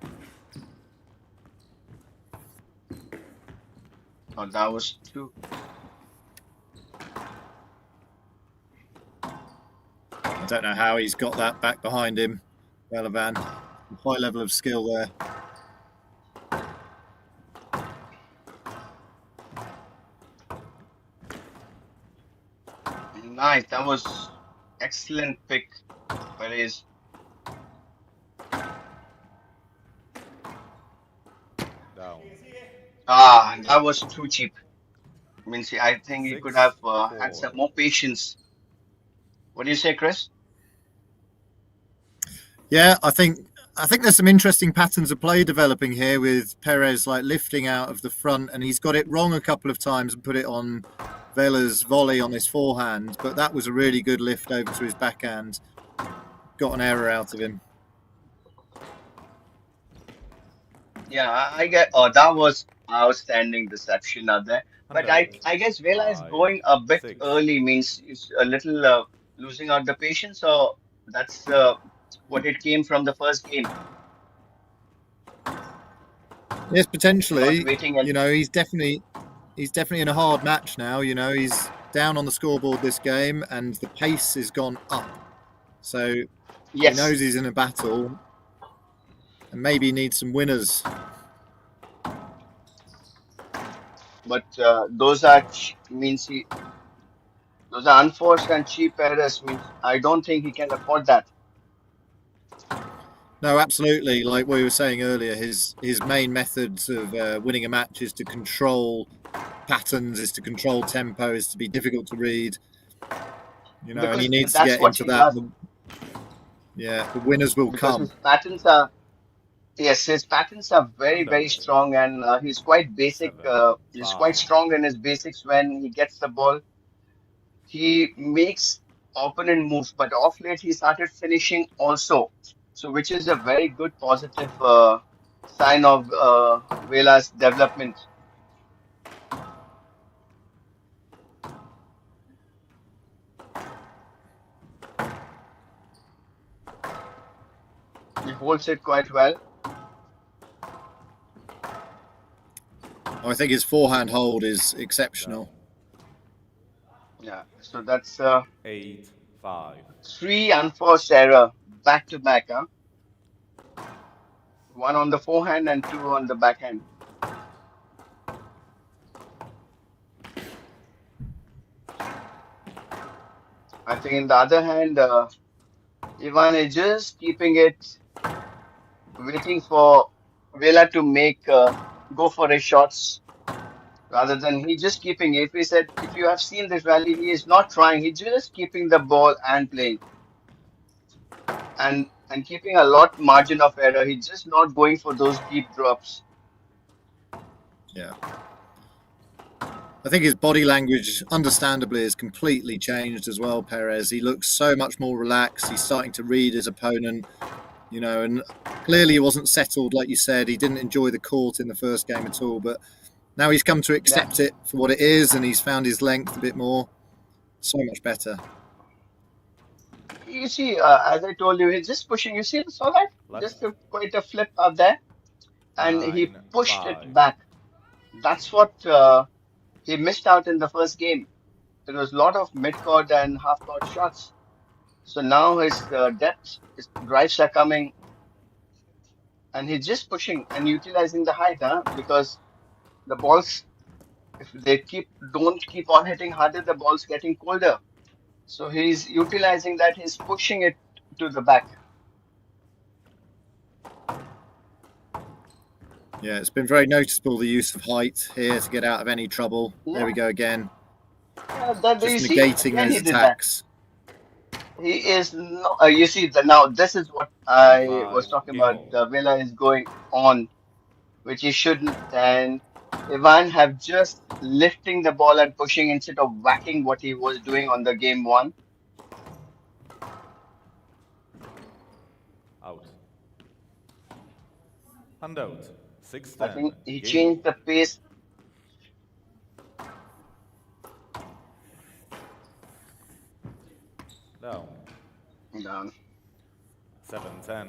Oh, that was two. I don't know how he's got that back behind him, Velavan. High level of skill there. Nice. That was excellent pick. But is Down. that was too cheap. Means I think he could have had 6-4. some more patience. What do you say, Chris? Yeah, I think there's some interesting patterns of play developing here with Perez like lifting out of the front, and he's got it wrong a couple of times and put it on Vela's volley on his forehand, but that was a really good lift over to his backhand. Got an error out of him. Yeah, I get. Oh, that was outstanding deception out there. But I, Handout. I guess Vela is 5, going a bit 6. early. Means he's a little losing out the patience. So that's what it came from the first game. Yes, Not potentially. waiting and You know, he's definitely in a hard match now. You know, he's down on the scoreboard this game, and the pace has gone up. So he yes, knows he's in a battle, and maybe needs some winners. but those are means those are unforced and cheap errors. Means I don't think he can afford that. No, absolutely. Like we were saying earlier, his main methods of winning a match is to control patterns, is to control tempo, is to be difficult to read. You know, and he Because needs to that's get what into he that. does. Yeah, the winners will Because come. his patterns are yes, his patterns are very very Handout. strong, and he's quite basic. 7, He's quite 5. strong in his basics when he gets the ball. He makes opponent moves, but off late he started finishing also. So, which is a very good positive sign of Vela's development. He holds it quite well. I think his forehand hold is exceptional. Yeah, so that's 8-5. three unforced error back to back, huh? One on the forehand and two on the backhand. I think in the other hand, Ivan is just keeping it, waiting for Vela to make go for his shots rather than he just keeping. If he said, if you have seen this rally, he is not trying. He's just keeping the ball and playing and keeping a lot margin of error. He's just not going for those deep drops. Yeah. I think his body language, understandably, has completely changed as well, Perez. He looks so much more relaxed. He's starting to read his opponent, and clearly he wasn't settled, like you said. He didn't enjoy the court in the first game at all, but now he's come to accept it for what it is, and he's found his length a bit more. So much better. You see, as I told you, he's just pushing. You saw that? Just quite a flip up there, and he pushed it 9-5. back. That's what he missed out in the first game. There was a lot of mid-court and half-court shots. So now his depth, his drives are coming, and he's just pushing and utilizing the height, because the balls, if they don't keep on hitting harder, the ball's getting colder. So he's utilizing that. He's pushing it to the back. Yeah, it's been very noticeable, the use of height here to get out of any trouble. Yeah. There we go again. Yeah, that Just you see, negating again, those he did attacks. He is no, you see the now this is what I was 5 talking game about. over. Vela is going on, which he shouldn't, and Ivan have just lifting the ball and pushing instead of whacking what he was doing on the game one. Out. And out. I 6-10. think he Game changed over. the pace. Down. Down. 7-10.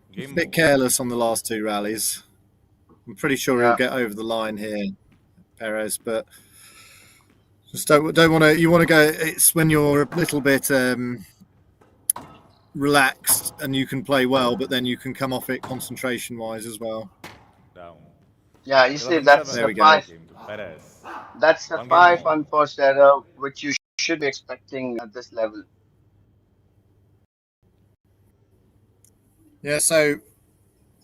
He's Game a bit over. careless on the last two rallies. I'm pretty sure Yeah. he'll get over the line here, Perez, but just don't want to. You want to go. It's when you're a little bit relaxed and you can play well, but then you can come off it concentration-wise as well. Down. Yeah, you see 11-7. that's There the we go. five. Game to Perez. That's the One game five more. unforced error which you should be expecting at this level. Yeah, so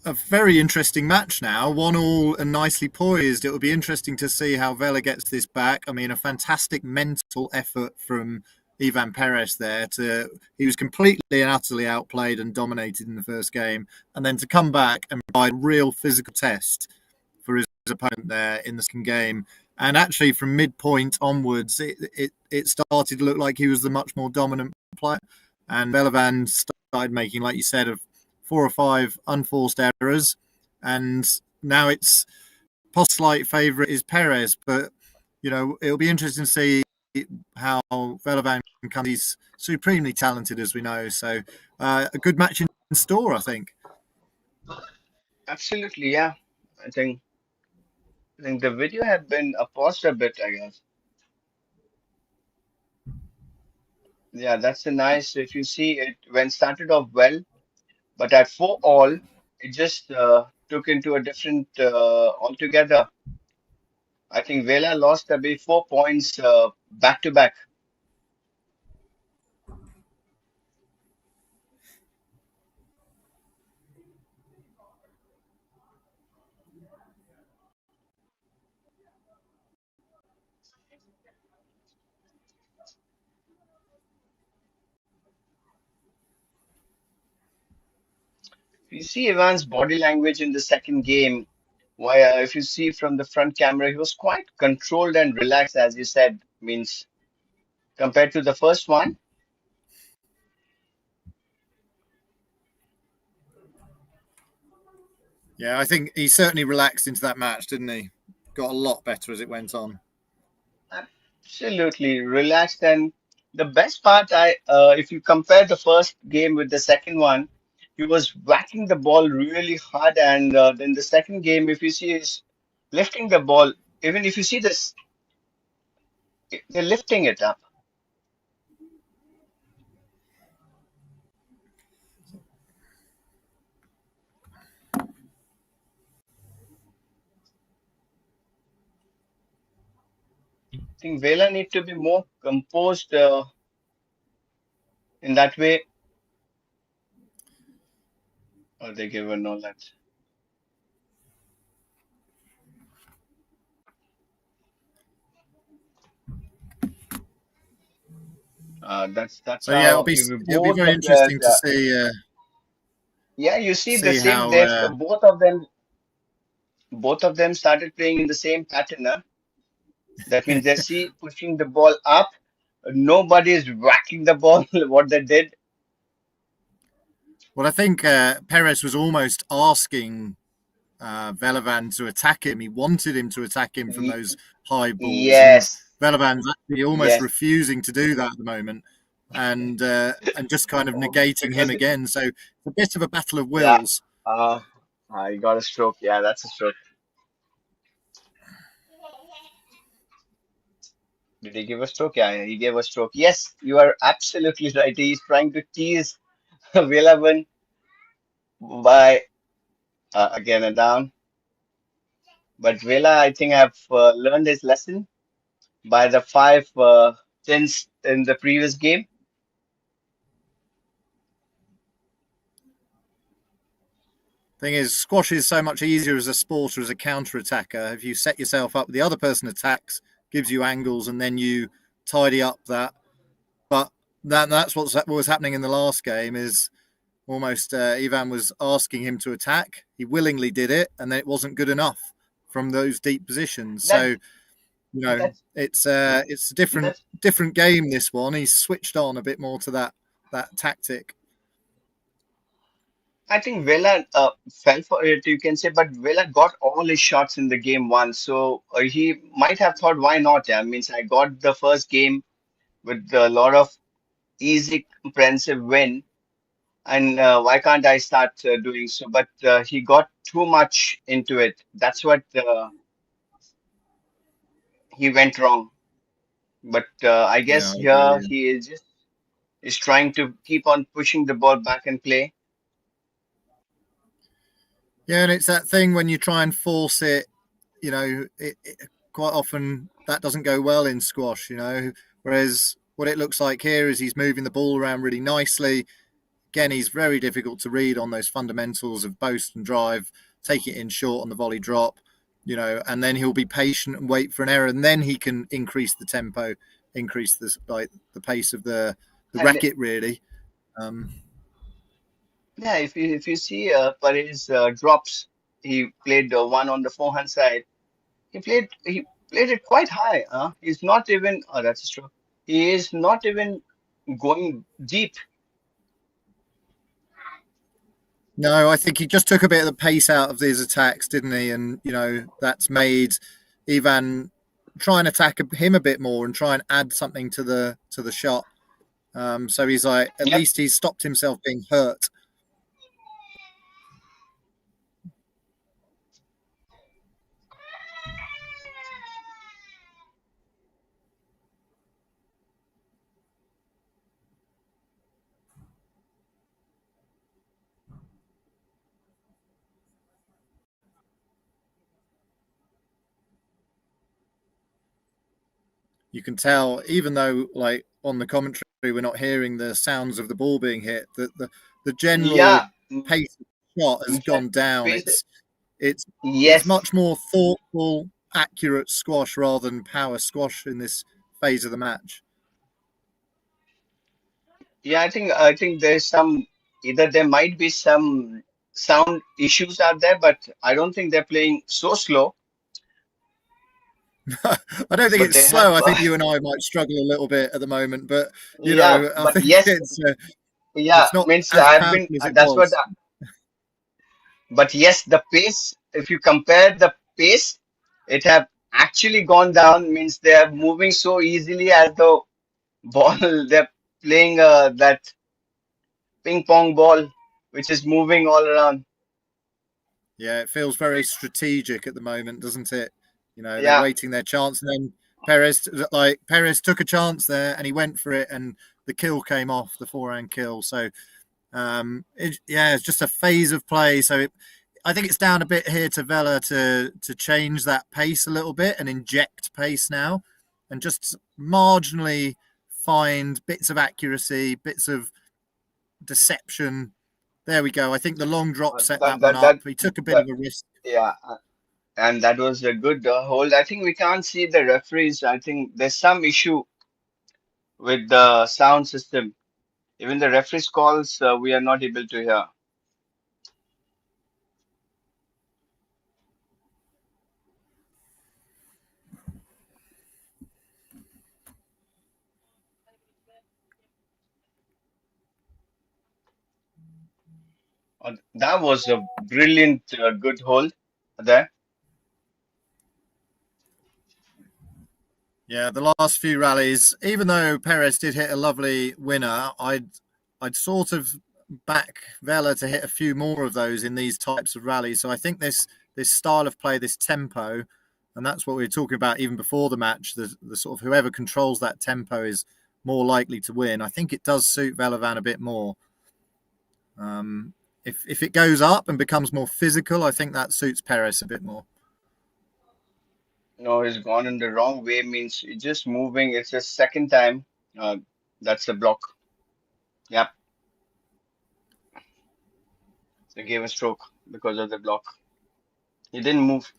a very interesting match now, 1-1 and nicely poised. It will be interesting to see how Vela gets this back. I mean, a fantastic mental effort from Ivan Perez there. He was completely and utterly outplayed and dominated in the first game, and then to come back and provide a real physical test for his opponent there in the second game. And actually, from midpoint onwards, it started to look like he was the much more dominant player. And Velavan started making, like you said, 4 or 5 unforced errors, and now it's slight favourite is Perez. But it'll be interesting to see how Velavan comes. He's supremely talented, as we know. So a good match in store, I think. Absolutely, yeah. I think the video had been paused a bit, I guess. Yeah, that's a nice. If you see it, when started off well, but at 4-all, it just took into a different altogether. I think Vela lost maybe 4 points back to back. You see Ivan's body language in the second game. Why, if you see from the front camera, he was quite controlled and relaxed, as you said, means compared to the first one. Yeah, I think he certainly relaxed into that match, didn't he? Got a lot better as it went on. Absolutely relaxed. And the best part, if you compare the first game with the second one, he was whacking the ball really hard. And then the second game, if you see, is lifting the ball. Even if you see this, they're lifting it up. I think Vela need to be more composed in that way. Or they given all that. That's So yeah, how it'll be both very the players. interesting to see Yeah, you see the same. how. They both of them started playing in the same pattern. Huh? That means they see pushing the ball up. Nobody is whacking the ball. What they did. Well, I think Perez was almost asking Velavan to attack him. He wanted him to attack him from Y- those high balls, and yes, Velavan's actually almost yes. refusing to do that at the moment, and just kind of negating him Because again. So it's a bit of a battle of yeah, wills. uh, he got a stroke. Yeah, that's a stroke. Did he give a stroke? Yeah, he gave a stroke. Yes, you are absolutely right. He's trying to tease Velavan by again a down. But Vela, I think, have learned his lesson by the five tens in the previous game. Thing is, squash is so much easier as a sport or as a counter attacker. If you set yourself up, the other person attacks, gives you angles, and then you tidy up that. But that's what was happening in the last game. Is almost Ivan was asking him to attack. He willingly did it, and then it wasn't good enough from those deep positions. That So that's it's a that's different game. This one, he's switched on a bit more to that tactic. I think Vela fell for it, you can say, but Vela got all his shots in the game one, so he might have thought, why not? Yeah, means I got the first game with a lot of easy, comprehensive win, and why can't I start doing so? But he got too much into it. That's what he went wrong. But I Yeah, guess I agree with here you. he is trying to keep on pushing the ball back and play. Yeah, and it's that thing when you try and force it. Quite often that doesn't go well in squash. Whereas what it looks like here is he's moving the ball around really nicely. Again, he's very difficult to read on those fundamentals of boast and drive, take it in short on the volley drop, and then he'll be patient and wait for an error, and then he can increase the tempo, increase the pace of the And racket really. yeah, if you see Paris drops, he played one on the forehand side. He played it quite high. He's not even. Oh, that's true. He is not even going deep. No, I think he just took a bit of the pace out of these attacks, didn't he? And that's made Ivan try and attack him a bit more and try and add something to the shot. So he's like, at Yep. least he's stopped himself being hurt. You can tell, even though like on the commentary we're not hearing the sounds of the ball being hit, that the general Yeah. pace of the shot has In fact, gone down. pace. It's Yes. much more thoughtful, accurate squash rather than power squash in this phase of the match. Yeah, I think there's some either there might be some sound issues out there, but I don't think they're playing so slow. I don't think But it's they have slow. I think you and I might struggle a little bit at the moment, but yeah, I but think yes, yeah, it's not means as I've been powerful as it that's what was. but yes, the pace, if you compare the pace, it have actually gone down, means they are moving so easily as the ball they're playing that ping pong ball which is moving all around. Yeah, it feels very strategic at the moment, doesn't it? They're Yeah, waiting their chance, and then Perez took a chance there, and he went for it, and the kill came off, the forehand kill. So it's just a phase of play. So I think it's down a bit here to Vela to change that pace a little bit and inject pace now, and just marginally find bits of accuracy, bits of deception. There we go. I think the long drop set that that one that up. that, He took a bit that of a risk. yeah. And that was a good hold. I think we can't see the referees. I think there's some issue with the sound system. Even the referee's calls, we are not able to hear. That was a brilliant, good hold there. Yeah, the last few rallies, even though Perez did hit a lovely winner, I'd sort of back Vela to hit a few more of those in these types of rallies. So I think this style of play, this tempo, and that's what we were talking about even before the match. The sort of whoever controls that tempo is more likely to win. I think it does suit Velavan a bit more. If it goes up and becomes more physical, I think that suits Perez a bit more. No, he's gone in the wrong way, means it's just moving. It's the second time. That's a block. Yep. They gave a stroke because of the block. He didn't move.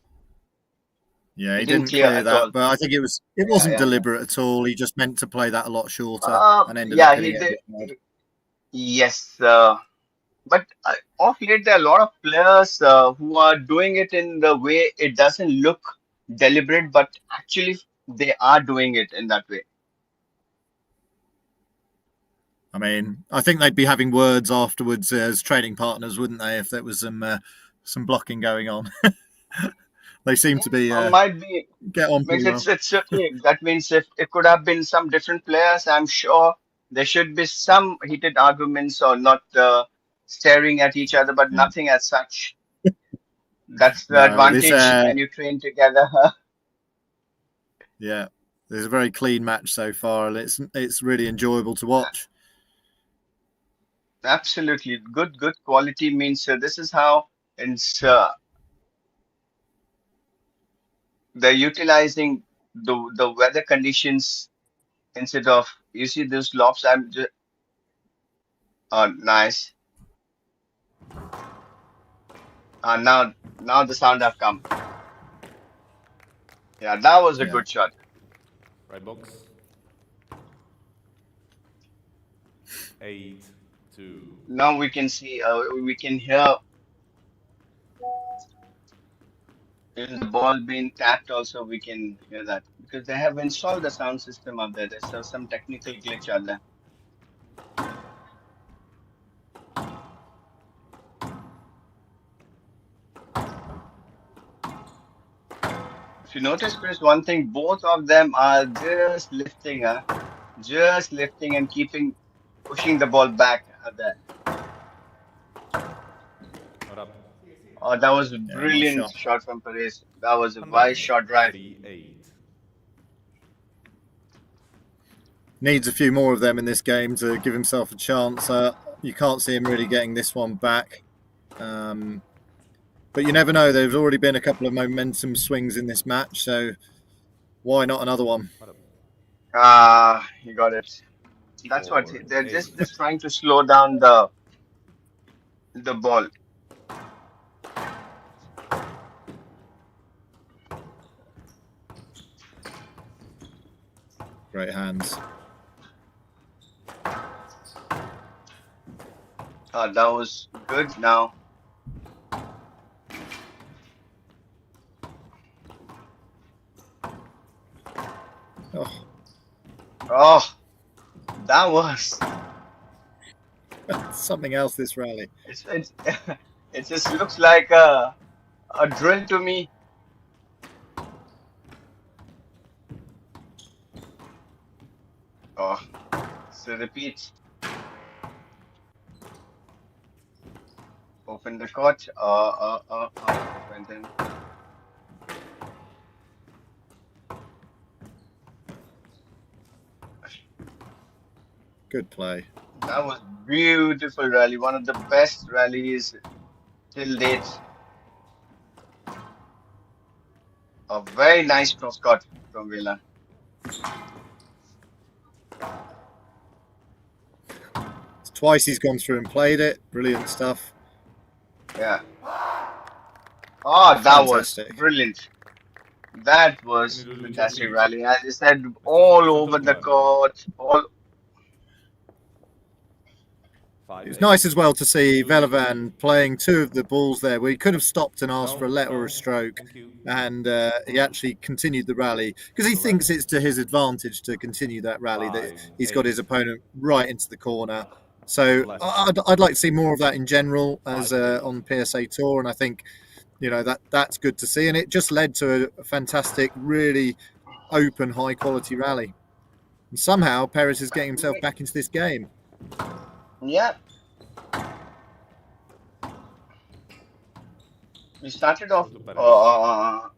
Yeah, he Didn't didn't clear clear at that, all. but I think it Yeah, wasn't yeah, yeah. deliberate at all. He just meant to play that a lot shorter and ended up Yeah, he hitting it a did. bit wide. Yes, but off late there are a lot of players who are doing it in the way it doesn't look deliberate, but actually they are doing it in that way. I mean, I think they'd be having words afterwards as training partners, wouldn't they, if there was some blocking going on? They seem to be Might be. get on Means pretty well. it's okay. That means if it could have been some different players, I'm sure there should be some heated arguments or not staring at each other, but Yeah. nothing as such. That's the No, this advantage when you train together. yeah, there's a very clean match so far, and it's really enjoyable to watch. Absolutely, good quality means this is how it's they're utilizing the weather conditions instead of you see those lofts. I'm just nice. Now the sound have come. Yeah, that was a Yeah. good shot. Right box. 8-2. Now we can see, we can hear in the ball being tapped. Also, we can hear that because they have installed the sound system up there. There's some technical glitch out there. If you notice, Chris, one thing, both of them are just lifting, just lifting and pushing the ball back at that. Not up. Oh, that was a Yeah, nice brilliant shot. shot from Perez. That was a 100. wise shot drive. 3-8. Needs a few more of them in this game to give himself a chance. You can't see him really getting this one back. But you never know. There's already been a couple of momentum swings in this match, so why not another one? He got it. That's what 4-8. they're just trying to slow down the ball. Great hands. That was good. Now, oh, that was Something else this rally. it's it just looks like a drill to me. Oh, so repeat. Open the court. Went in. Good play. That was beautiful rally. One of the best rallies till date. A very nice cross court from Vela. Twice he's gone through and played it. Brilliant stuff. Yeah. Oh, that was Fantastic. brilliant. That was Can you do it with your fantastic feet? rally. As you said, It's all Senthil over the Kumar doing court, all. It was 5-8. nice as well to see 2-3. Velavan playing two of the balls there where he could have stopped and asked for a No, let or a no. stroke, Thank you. and he actually continued the rally because he Correct. thinks it's to his advantage to continue that rally, that he's got his 5-8. opponent right into the corner. So Left. I'd like to see more of that in general as 5-8. on PSA Tour, and I think that's good to see, and it just led to a fantastic, really open, high quality rally. And somehow Perez is getting himself back into this game. Yeah, we started off. Go to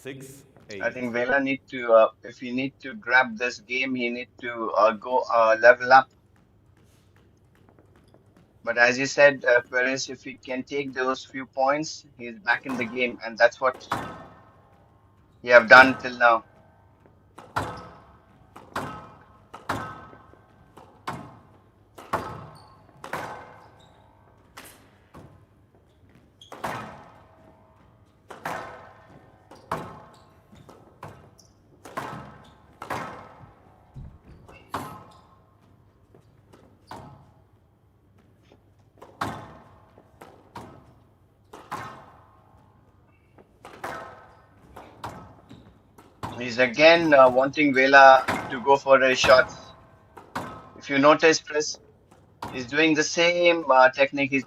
Perez. 6-8. I think Vela need to, if he need to grab this game, he need to go level up. But as you said, Perez, if he can take those few points, he's back in the game, and that's what he have done till now. He's again wanting Vela to go for his shots. If you notice, Chris, he's doing the same technique. He's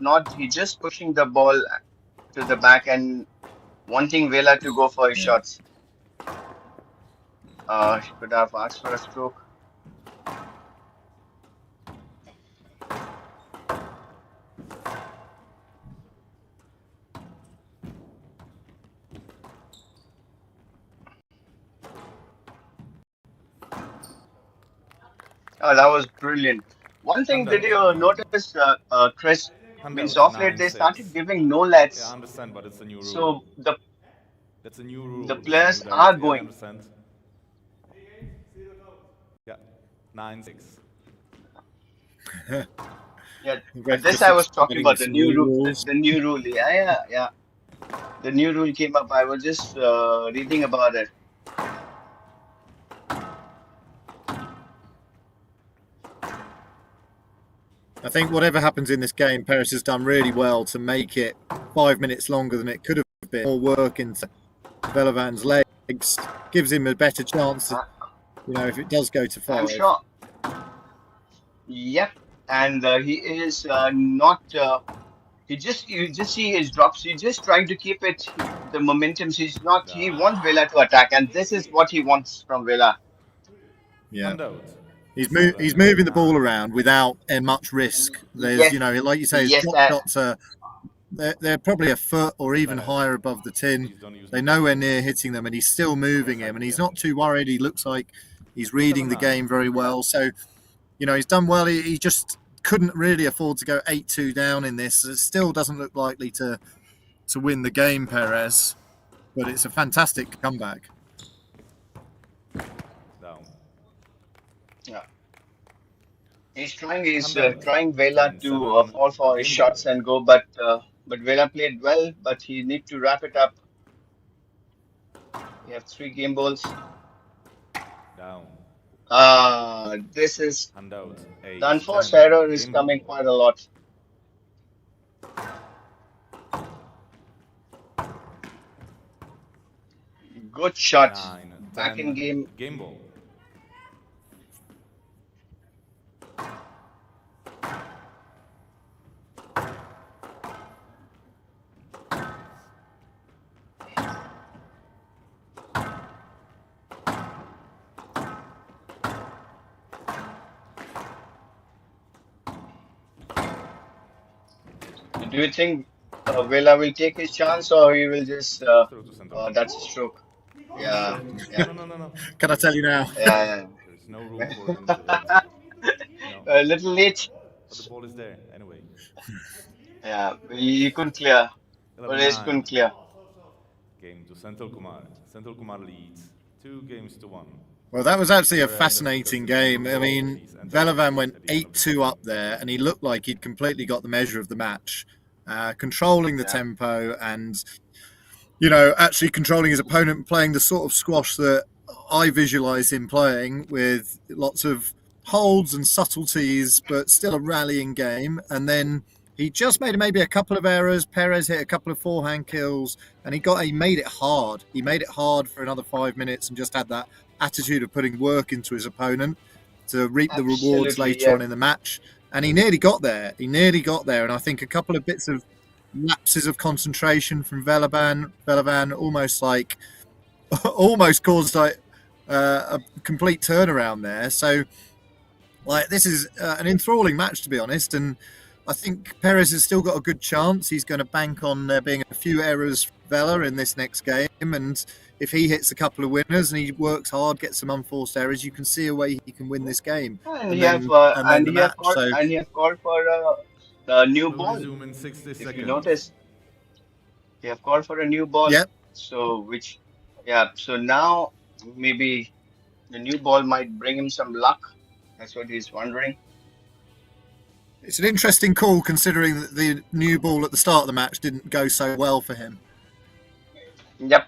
just pushing the ball to the back and wanting Vela to go for his shots. He could have asked for a stroke. Oh, that was brilliant. One thing, did you notice, Chris? Means off late they started giving no Yeah, I lets, understand, but it's a new rule. so That's a new rule. the It's a players new are direct. Yeah, I going. understand. Yeah, 9-6. Yeah, Ref this just I was talking explaining about the some new new rule. rules. The new rule. Yeah. The new rule came up. I was just reading about it. I think whatever happens in this game, Perez has done really well to make it 5 minutes longer than it could have been. More work into Velavan's legs gives him a better chance, if it does go to 5. I'm sure. Yep, and he is not. You just see his drops. He's just trying to keep it the momentum. He's not. He wants Vela to attack, and this is what he wants from Vela. Yeah. Handout. He's moving the ball around without much risk. There's, Yes, like you say, his yes, drop shots are they're probably a foot or even higher above the tin. They're nowhere near hitting them, and he's still moving him, and he's not too worried. He looks like he's reading the game very well. So, he's done well. He just couldn't really afford to go 8-2 down in this. It still doesn't look likely to win the game, Perez, but it's a fantastic comeback. Down. Yeah. He's trying Vela to fall for his shots and go, but Vela played well, but he need to wrap it up. We have 3 game balls. Down. This is Handout. the unforced error is coming quite a lot. Good shot. 9, Back 10. in game. Game ball. Do you think Vela will take his chance, or he will just Throw to center. that's a stroke? Yeah. No. Can I tell you now? Yeah. There's no room for him to hit. No. A little late. But the ball is there anyway. Yeah, he couldn't clear. Perez 11-9. couldn't clear. Game to Senthil Kumar. Senthil Kumar leads 2-1. Well, that was actually a fascinating game. I mean, Velavan went 8-2 up there, and he looked like he'd completely got the measure of the match. controlling the tempo and, actually controlling his opponent, playing the sort of squash that I visualise him playing, with lots of holds and subtleties, but still a rallying game. And then he just made maybe a couple of errors. Perez hit a couple of forehand kills, and he made it hard. He made it hard for another 5 minutes and just had that attitude of putting work into his opponent to reap the rewards Absolutely, later yeah. on in the match. And he nearly got there. And I think a couple of bits of lapses of concentration from Velavan almost caused a complete turnaround there. So, this is an enthralling match, to be honest. And I think Perez has still got a good chance. He's going to bank on there being a few errors for Vela in this next game. And if he hits a couple of winners and he works hard, gets some unforced errors, you can see a way he can win this game. And And he have then the match. So and he have called for a new We'll ball. resume in 60 If you seconds. notice, he have called for a new ball. Yep. So so now maybe the new ball might bring him some luck. That's what he's wondering. It's an interesting call, considering that the new ball at the start of the match didn't go so well for him. Yep.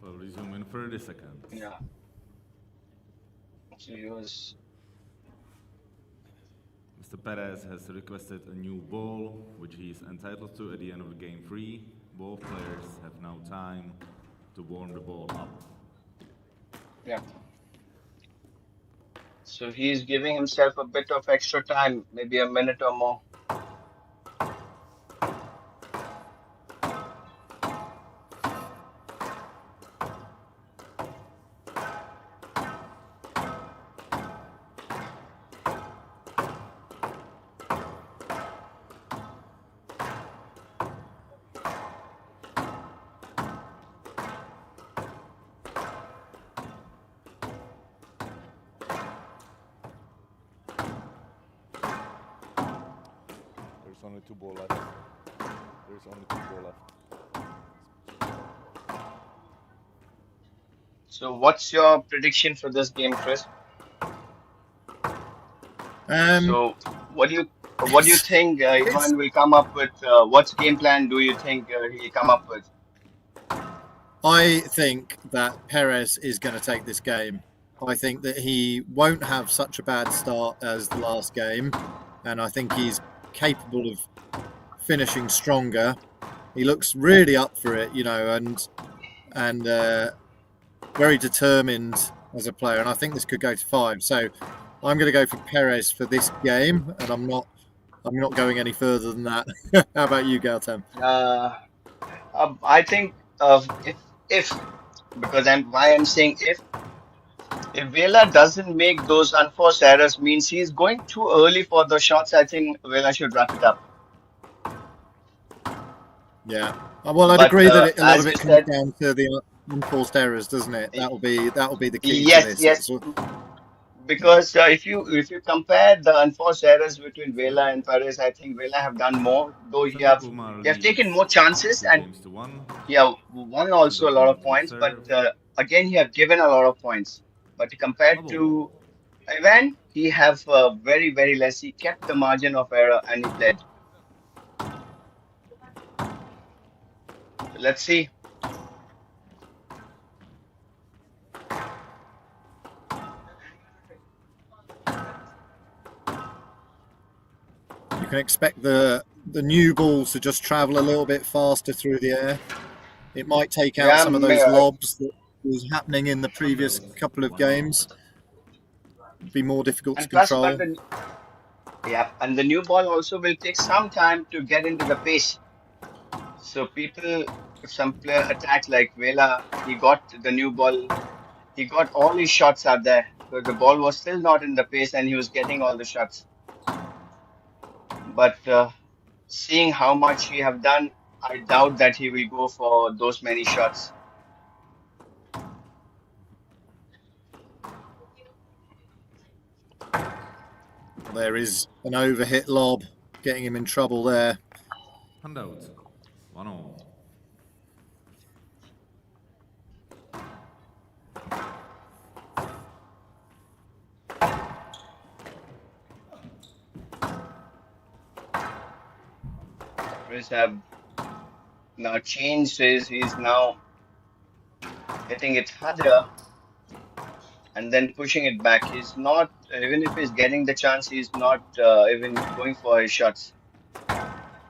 We'll resume in 30 seconds. Yeah. So he was. Mr. Perez has requested a new ball, which he is entitled to at the end of game 3. Both players have now time to warm the ball up. Yeah. So he's giving himself a bit of extra time, maybe a minute or more. There's only 2 ball left. There's only 2 ball left. So what's your prediction for this game, Chris? So what do you think Ivan will come up with? What game plan do you think he'll come up with? I think that Perez is going to take this game. I think that he won't have such a bad start as the last game, and I think he's capable of finishing stronger. He looks really up for it, and very determined as a player. And I think this could go to 5. So I'm going to go for Perez for this game, and I'm not going any further than that. How about you, Gautam? I think if because I'm saying if Vela doesn't make those unforced errors, means he's going too early for the shots. I think Vela should wrap it up. Yeah. Well, I'd But, agree that a lot as of it you comes said- down to the unforced errors, doesn't it? That'll be the key Yes, to this. yes. Because if you compare the unforced errors between Vela and Perez, I think Vela have done more, though he have taken more chances and he have won also a lot of points. But again, he have given a lot of points. But compared to Ivan, he have very, very less. He kept the margin of error and he led. So let's see. You can expect the new balls to just travel a little bit faster through the air. It might take out some of those lobs that was happening in the previous couple of games. It'd be more difficult to control. And the new ball also will take some time to get into the pace. So if some player attack like Vela, he got the new ball, he got all his shots out there. So the ball was still not in the pace and he was getting all the shots. But seeing how much he have done, I doubt that he will go for those many shots. There is an overhit lob getting him in trouble there. Handout. 1-all. Chris have now changed his. He's now hitting it harder and then pushing it back. He's not, even if he's getting the chance, he's not even going for his shots.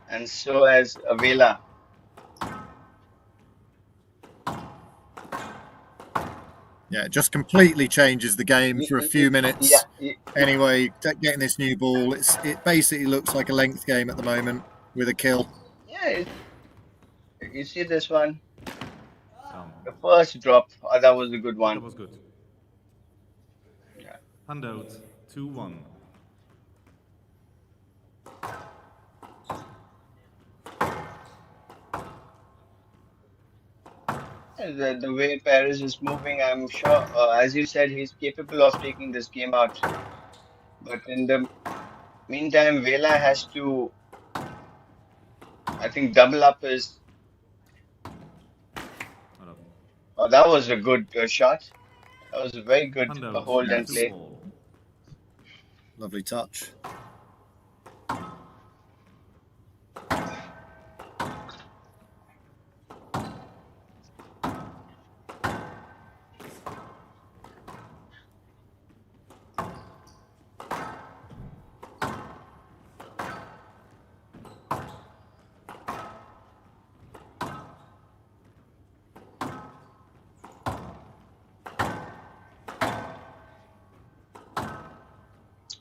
And so as Vela. Yeah, it just completely changes the game for a few minutes. Anyway, getting this new ball, it basically looks like a length game at the moment with a kill. Yeah, you see this one? The first drop, that was a good one. That was good. Yeah. Handout 2-1. The way Paris is moving, I'm sure, as you said, he's capable of taking this game out. But in the meantime, Vela has to, I think, double up his. Oh, that was a good shot. That was a very good hold and play. Lovely touch.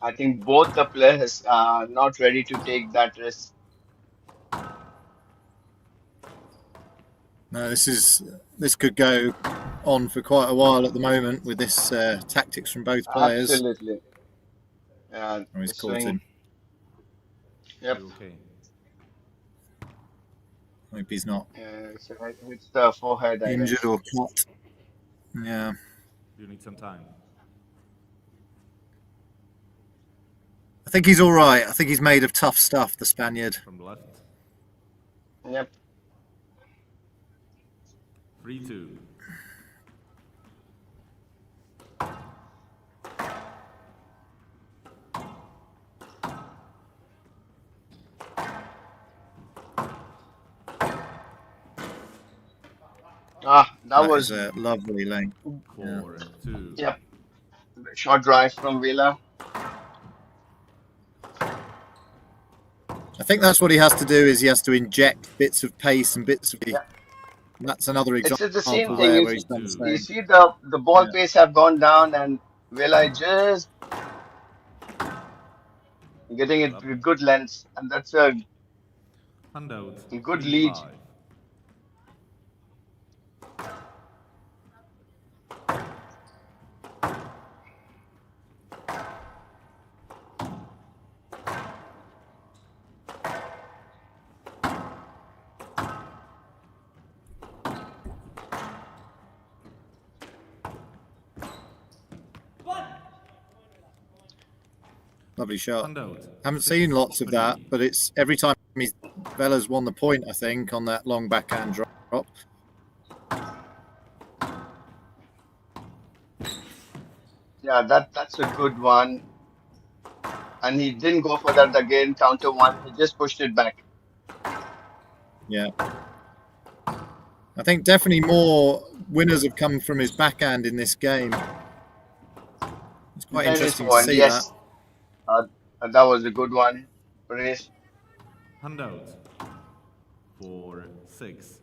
I think both the players are not ready to take that risk. No, this could go on for quite a while at the moment with this tactics from both players. Absolutely. Yeah, oh, he's caught him. Yep. Okay. I hope he's not So it's the forehead. injured or cut. Yeah. You need some time. I think he's all right. I think he's made of tough stuff, the Spaniard. From the left. Yep. 3-2. That was a lovely lane. 4-2. Yep. Short drive from Vela. I think that's what he has to do. Is he has to inject bits of pace and bits of. Yeah. And that's another example. It's the same there thing. where he's done the same. You see the ball pace have gone down, and Vela just getting it with good length, and that's a Handout good lead. 3-5. Lovely shot. Handout. Haven't seen lots of that, but it's every time Vela's won the point, I think, on that long backhand drop. Yeah, that's a good one. And he didn't go for that again, counter one. He just pushed it back. Yeah. I think definitely more winners have come from his backhand in this game. It's quite interesting to see that. That was a good one. Praise. Handout 4-6.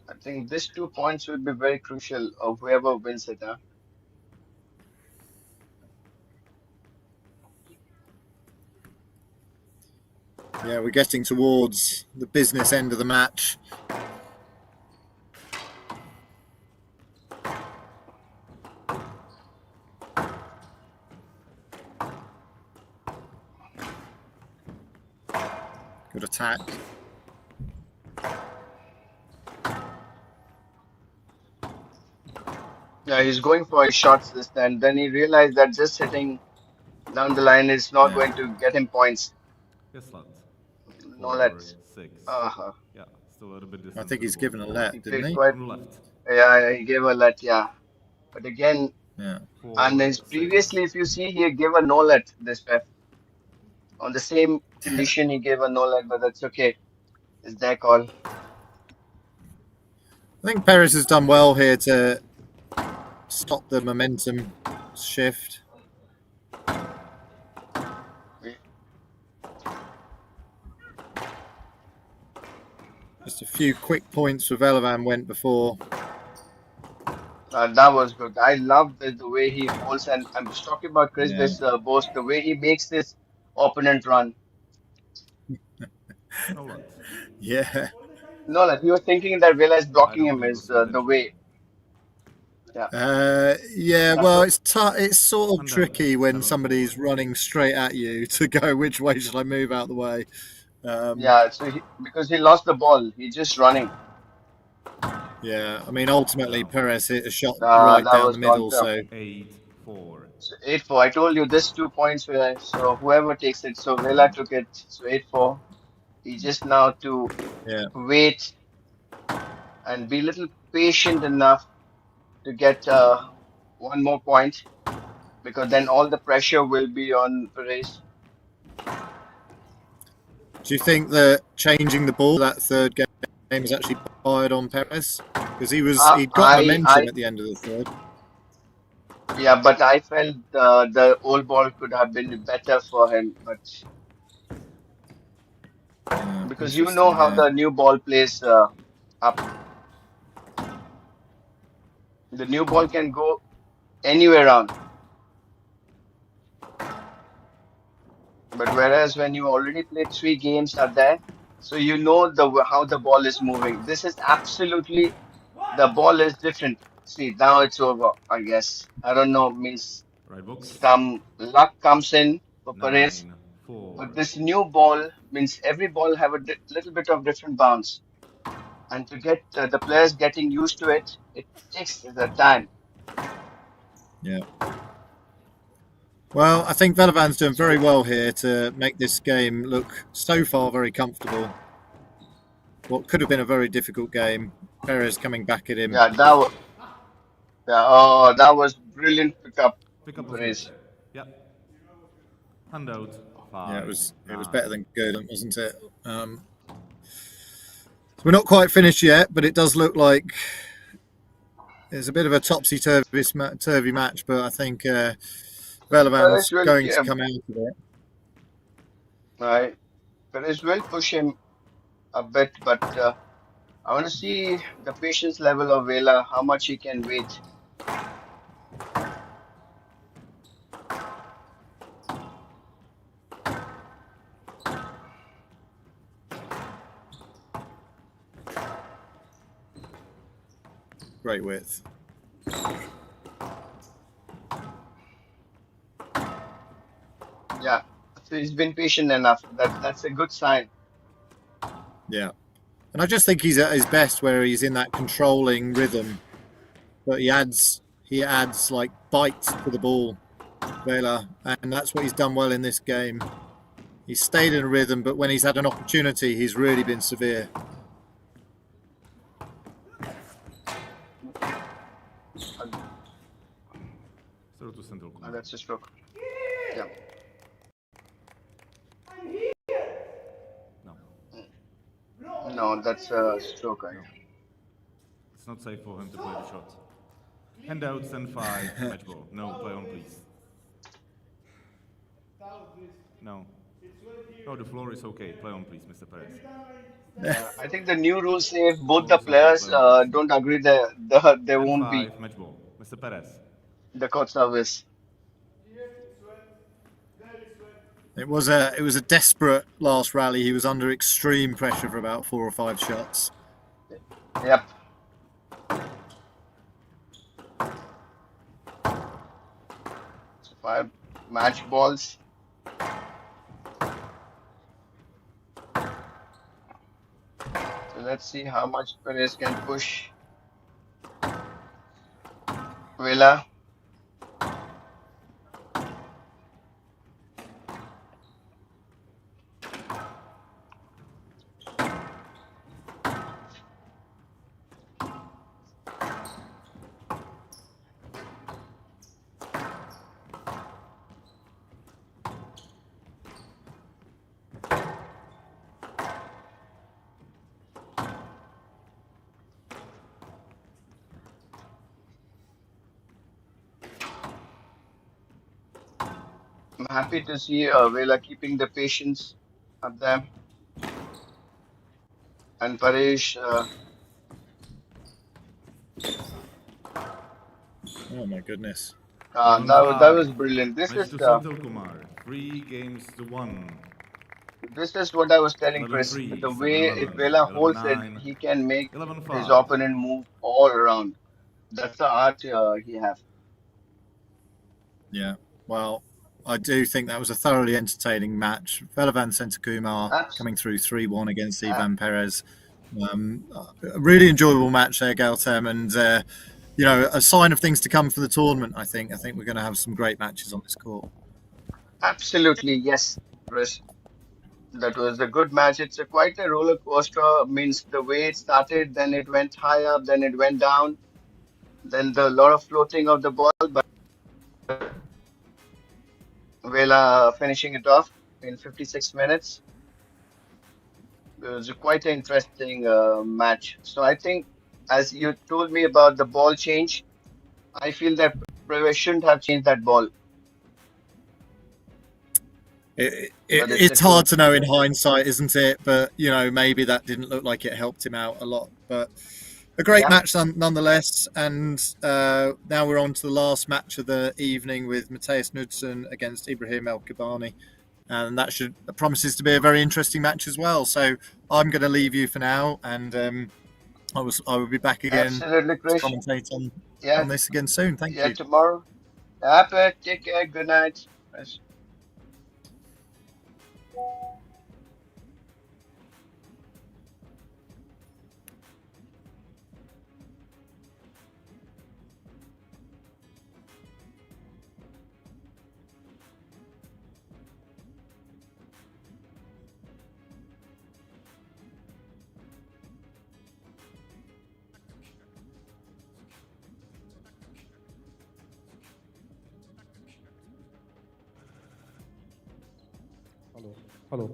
I think these 2 points would be very crucial of whoever wins it. Huh? Yeah, we're getting towards the business end of the match. Good attack. Yeah, he's going for his shots this time. Then he realized that just hitting down the line is not going to get him points. Yes, lad. No 4, let. 6. Uh-huh. Yeah, still a little bit distant. I think to the he's ball. given a let, He didn't played he? quite. From the left. Yeah, he gave a let. Yeah, but again, 4, and his 6. previously, if you see, he gave a no let. This ref on the same condition, he gave a no let, but that's okay. It's their call. I think Perez has done well here to stop the momentum shift. Just a few quick points for Velavan went before. That was good. I love the way he holds, and I'm just talking about Chris Yeah. this boast, the way he makes this opponent run. No let. Yeah. No, like he was thinking that Vela is I blocking don't him think it was is the intentional. way. Yeah, Yeah, that's well, what. it's sort of And tricky when 7, 4. somebody's running straight at you to go, which way should I move out the way? Yeah, so because he lost the ball, he's just running. Yeah, I mean, ultimately, Now, Perez hit a shot right That down was the long middle, term. so 8, 4. So 8-4. I told you this 2 points. So whoever takes it, so Vela took it. So 8-4. He just now to yeah. wait and be a little patient enough to get one more point, because then all the pressure will be on Perez. Do you think that changing the ball that third game has actually fired on Perez? Because he'd got momentum at the end of the third. Yeah, but I felt the old ball could have been better for him, but because you know Interesting, how yeah. the new ball plays up, the new ball can go anywhere around. But whereas when you already played 3 games are there, so you know how the ball is moving. This is absolutely the ball is different. See, now it's over, I guess. I don't know, means Right books. some luck comes in for Perez. 9, 4. But this new ball means every ball have a little bit of different bounce, and to get the players getting used to it, it takes the time. Yeah. Well, I think Velavan's doing very well here to make this game look so far very comfortable. What could have been a very difficult game. Perez coming back at him. Yeah, that was brilliant pickup Pick from up was good. Perez. Yeah. Handout. Yeah, 5, it was 9. better than good, wasn't it? So we're not quite finished yet, but it does look like it's a bit of a topsy-turvy match. But I think Perez Velavan's will, going to yeah, come out of it. right. Perez will push him a bit, but I want to see the patience level of Vela, how much he can wait. Great width. Yeah, so he's been patient enough. That's a good sign. Yeah. And I just think he's at his best where he's in that controlling rhythm, but he adds like bites to the ball, Vela, and that's what he's done well in this game. He's stayed in a rhythm, but when he's had an opportunity, he's really been severe. Throw to central corner. That's a stroke. Yeah. No. No, that's a stroke. No. It's not safe for him to play the shot. Handouts and 5. Match ball. No, play on, please. No. No, the floor is okay. Play on, please, Mr. Perez. I think the new rule say if both Floor the is okay. players Play on, please. don't agree, there And won't be 5. Match ball. Mr. Perez. the court service. It was a desperate last rally. He was under extreme pressure for about 4 or 5 shots. Yep. So 5 match balls. So let's see how much Perez can push Vela. I'm happy to see Vela keeping the patience up there. And Paresh, Oh my goodness. Eleven that five. was brilliant. Match to Senthil Kumar. 3 games to 1. This is what I was telling Chris. 11-3, The way if 7-11, Vela holds it, 11-9, he can make his 11-5. opponent move all around. That's the art he has. Yeah. Well, I do think that was a thoroughly entertaining match. Velavan Kumar Abs- coming through 3-1 against a- Ivan Perez. A really enjoyable match there, Gautam, and a sign of things to come for the tournament. I think we're going to have some great matches on this court. Absolutely, yes, Chris. That was a good match. It's a quite a roller coaster. Means the way it started, then it went high up, then it went down, then the lot of floating of the ball, but Vela finishing it off in 56 minutes. It was quite an interesting match. So I think, as you told me about the ball change, I feel that Preve shouldn't have changed that ball, but it's a It's hard to know in hindsight, isn't it? But maybe that didn't look like it helped him out a lot. But a great yeah, match nonetheless. And now we're on to the last match of the evening with Matias Knudsen against Ibrahim El Kibani. And that promises to be a very interesting match as well. So I'm going to leave you for now, and I will be back again absolutely, to Chris. commentate Yeah, on this again soon. Thank yeah, you. tomorrow. Happy, take care, good night. Yes. Hello. Hello.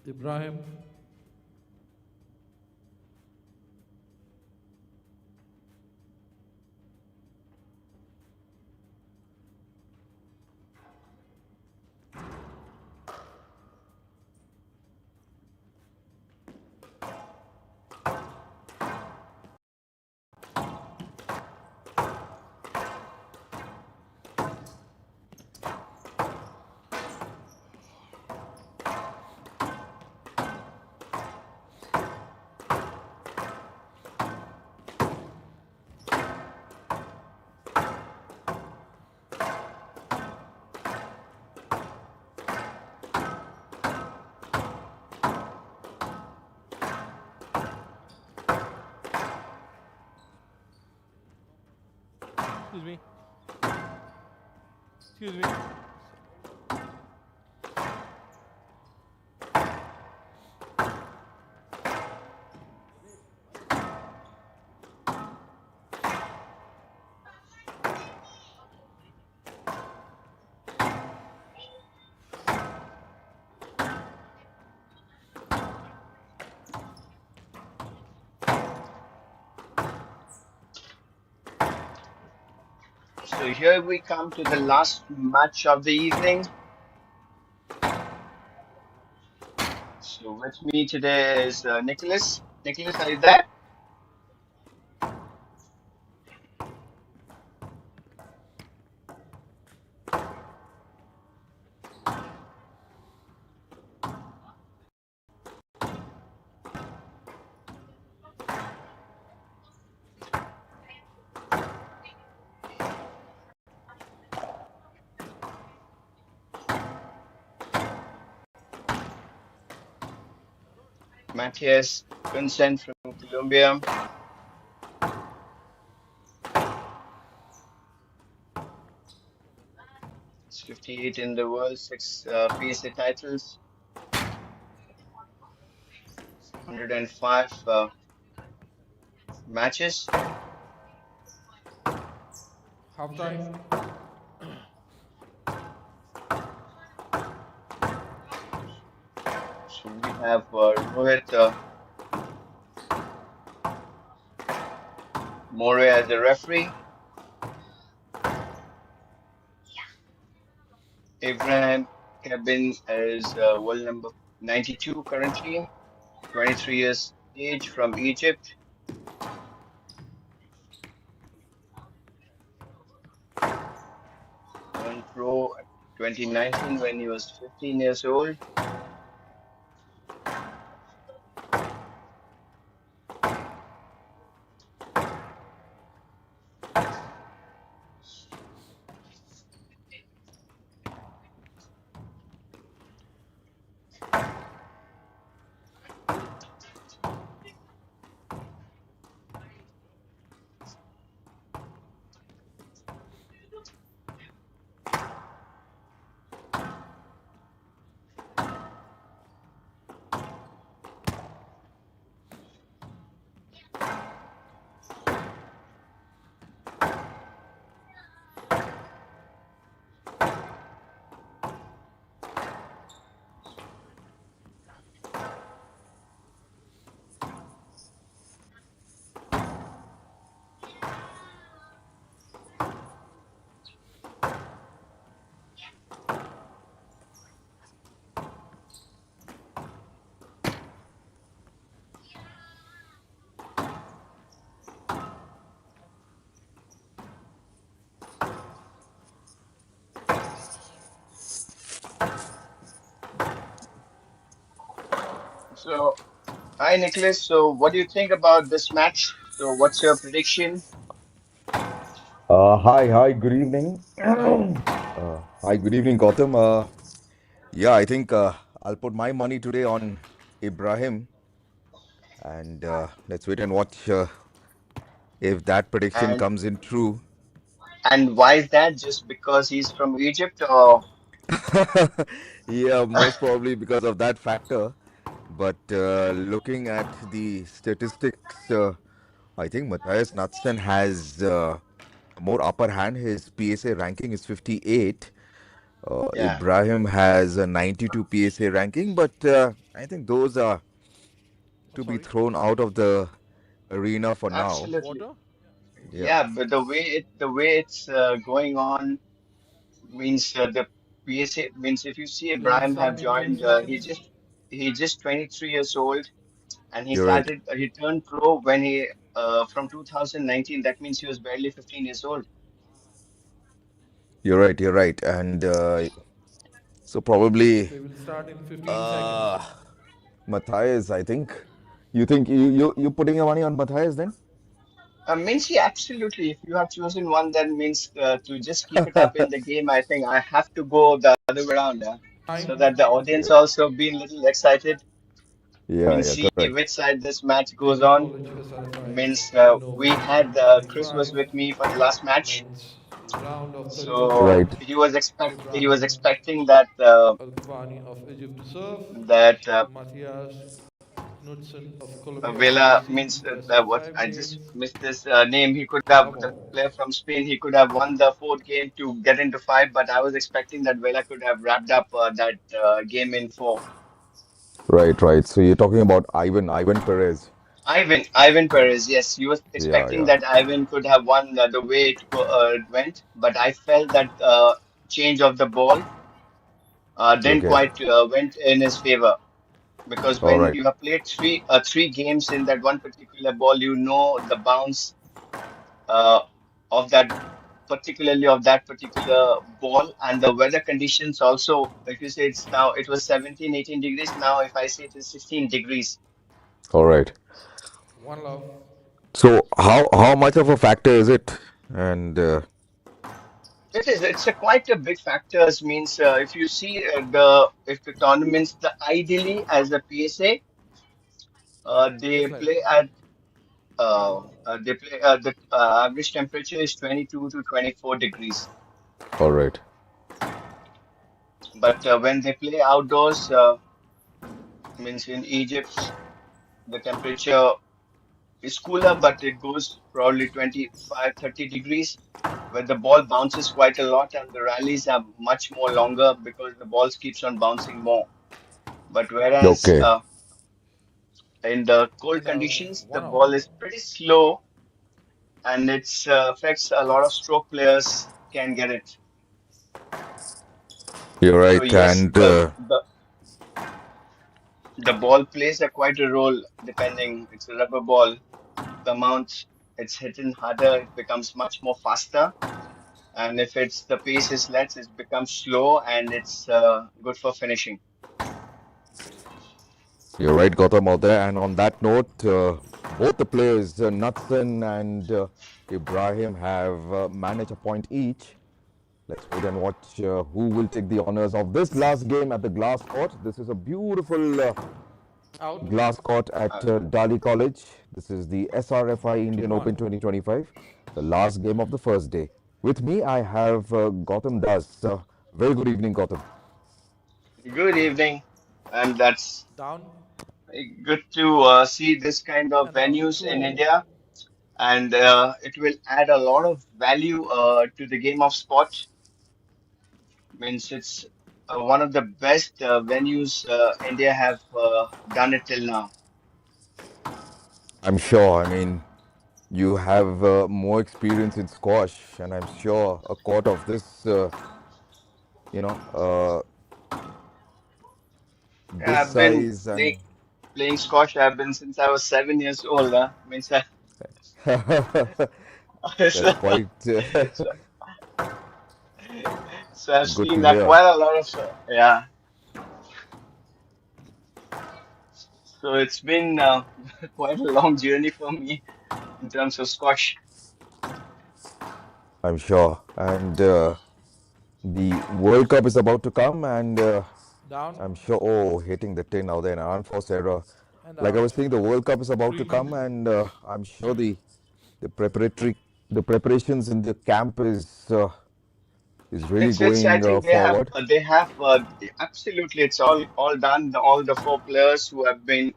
Ibrahim. Excuse me. Excuse me. So here we come to the last match of the evening. So with me today is Nicholas. Nicholas, are you there? Matias Vincent from Colombia. It's 58 in the world, 6 PSA titles, 105 matches. Half time. So we have Rohit More as the referee, Ibrahim Cabin is world number 92 currently, 23 years age from Egypt. Turned pro 2019 when he was 15 years old. So, hi Nicholas. So, what do you think about this match? So, what's your prediction? Hi, good evening. Hi, good evening, Gautam. Yeah, I think I'll put my money today on Ibrahim, and let's wait and watch if that prediction And comes in true. why is that? Just because he's from Egypt, or Yeah, most probably because of that factor. But looking at the statistics, I think Matthias Knudsen has more upper hand. His PSA ranking is 58. yeah, Ibrahim has a 92 PSA ranking, but I think those are Oh, to be sorry. thrown out of the arena for now. absolutely. Water. Yeah, Yeah, but the way it's going on means the PSA means if you see Playing Ibrahim have Sanya joined, wins match. he just 23 years old, and you're right. he turned pro when he from 2019. That means he was barely 15 years old. You're right. You're right. And so probably They will start in 15 seconds. uh, Matthias, I think. You think you putting your money on Matthias then? Means he absolutely. If you have chosen one, then means to just keep it up in the game. I think I have to go the other way around, so Time. that the audience also be a little excited. Yeah, Means yeah, see correct. which side this match goes Indian on. College SRFI Means Indian we Open had Chris was 2025 with me for the last match, men's round of 32 so Right. match. he was Ibrahim expecting that Al Ghufani of Egypt to serve. that Matias Knudsen of Colombia to Vela receive. means Best of what 5 I just games. missed this name. He could have Come the on. player from Spain. He could have won the fourth game to get into five, but I was expecting that Vela could have wrapped up that game in four. Right, right. So you're talking about Ivan Perez. Ivan Perez, yes, you was Yeah, expecting yeah. that Ivan could have won the way went, but I felt that change of the ball didn't Okay. quite went in his favor because All when right. you have played three games in that one particular ball, you know the bounce uh, of that particularly of that particular ball and the weather conditions also. If you say it's now it was 17 18 degrees, now if I say it is 16 degrees. All right. One love. So how much of a factor is it? And It's a quite a big factors. Means if you see the if the tournaments, the ideally as a PSA, They Just like play at the average temperature is 22 to 24 degrees. All right. But when they play outdoors, means in Egypt, the temperature is cooler, but it goes probably 25, 30 degrees, where the ball bounces quite a lot and the rallies are much more longer because the balls keeps on bouncing more. But whereas Okay. in the cold and out, conditions, the one out. ball is pretty slow and it affects a lot of stroke players can get it. You're So right. yes, And the ball plays a quite a role depending. It's a rubber ball. The amount it's hitting harder, it becomes much more faster. And if it's the pace is less, it becomes slow and it's good for finishing. you're right, Gautam out there. And on that note, both the players, Nathan and Ibrahim, have managed a point each. Let's wait and watch who will take the honors of this last game at the glass court. This is a beautiful Out. glass court at Uh, Daly College. This is the SRFI Indian One. Open 2025, the last game of the first day. With me, I have Gautam Das. Very good evening, Gautam. Good evening, and that's Down good to see this kind of and out. venues Two in all. India, and it will add a lot of value to the game of sport. Means it's one of the best venues India have done it till now. I'm sure, I mean, you have more experience in squash, and I'm sure a court of this, you know, this I've been size and playing squash. I've been since I was 7 years old. Means that's so, quite so so I've good to seen hear. quite a lot of yeah. So it's been quite a long journey for me in terms of squash. I'm sure. And the World Cup is about to come, and Down I'm sure. Oh, hitting the tin now, then unforced error. and Like I was out. saying, the World Cup is about to 3. come, and I'm sure the preparatory the preparations in the camp is really It's I going think forward. they have absolutely it's all done. All the four players who have been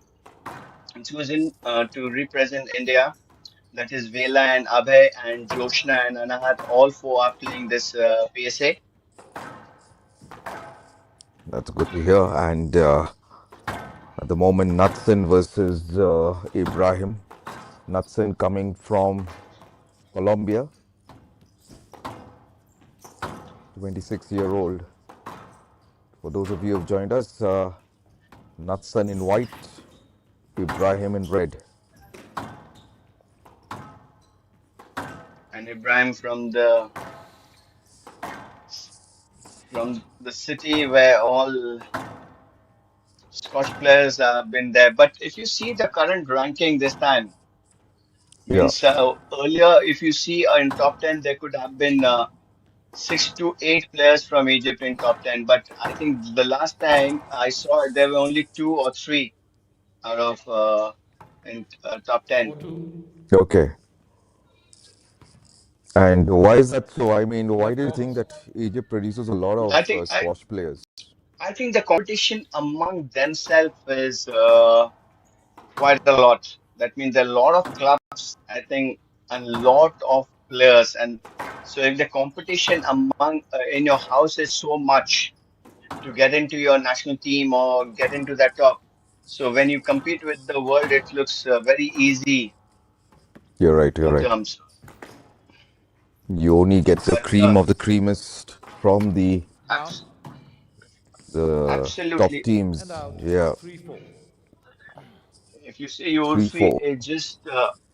chosen to represent India, that is Vela and Abhay and Joshna and Anahat, all four are playing this PSA. That's good to hear. And at the moment, Nathan versus Ibrahim. Nathan coming from Colombia, 26-year-old. For those of you who have joined us, Nathan in white, Ibrahim in red. And Ibrahim from the city where all Scotch players have been there. But if you see the current ranking this time, Yeah, means earlier, if you see in top 10, there could have been 6 to 8 players from Egypt in top 10. But I think the last time I saw it, there were only 2 or 3 out of in top 10. 4-2. okay. And why is that so? I mean, why Left do you think box. that Egypt produces a lot I of think I, squash players? I think the competition among themselves is quite a lot. That means a lot of clubs, I think, and lot of players. And so if the competition among in your house is so much to get into your national team or get into that top, so when you compete with the world, it looks very easy You're right, you're in right. terms. You only get the But cream of the creamest from Down abs the top absolutely, and teams. out. Yeah, 3-4. if you see 3-4. Urfi, it just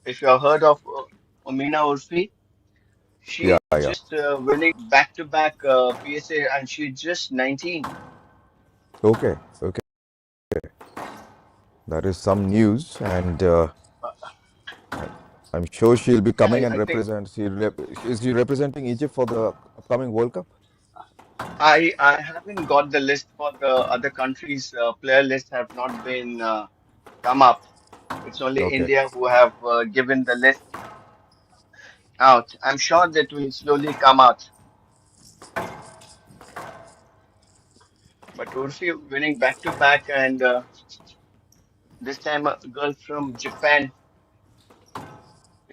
if you have heard of Omina Urfi, Yeah, she's yeah. just winning back-to-back PSA, and she's just 19. Okay, okay. That is some news, and I'm sure she'll be coming and I think represent. Is she representing Egypt for the upcoming World Cup? I haven't got the list for the other countries. Player list have not been come up. It's only Okay. India who have given the list out. I'm sure that will slowly come out. But Urfi winning back to back, and this time a girl from Japan,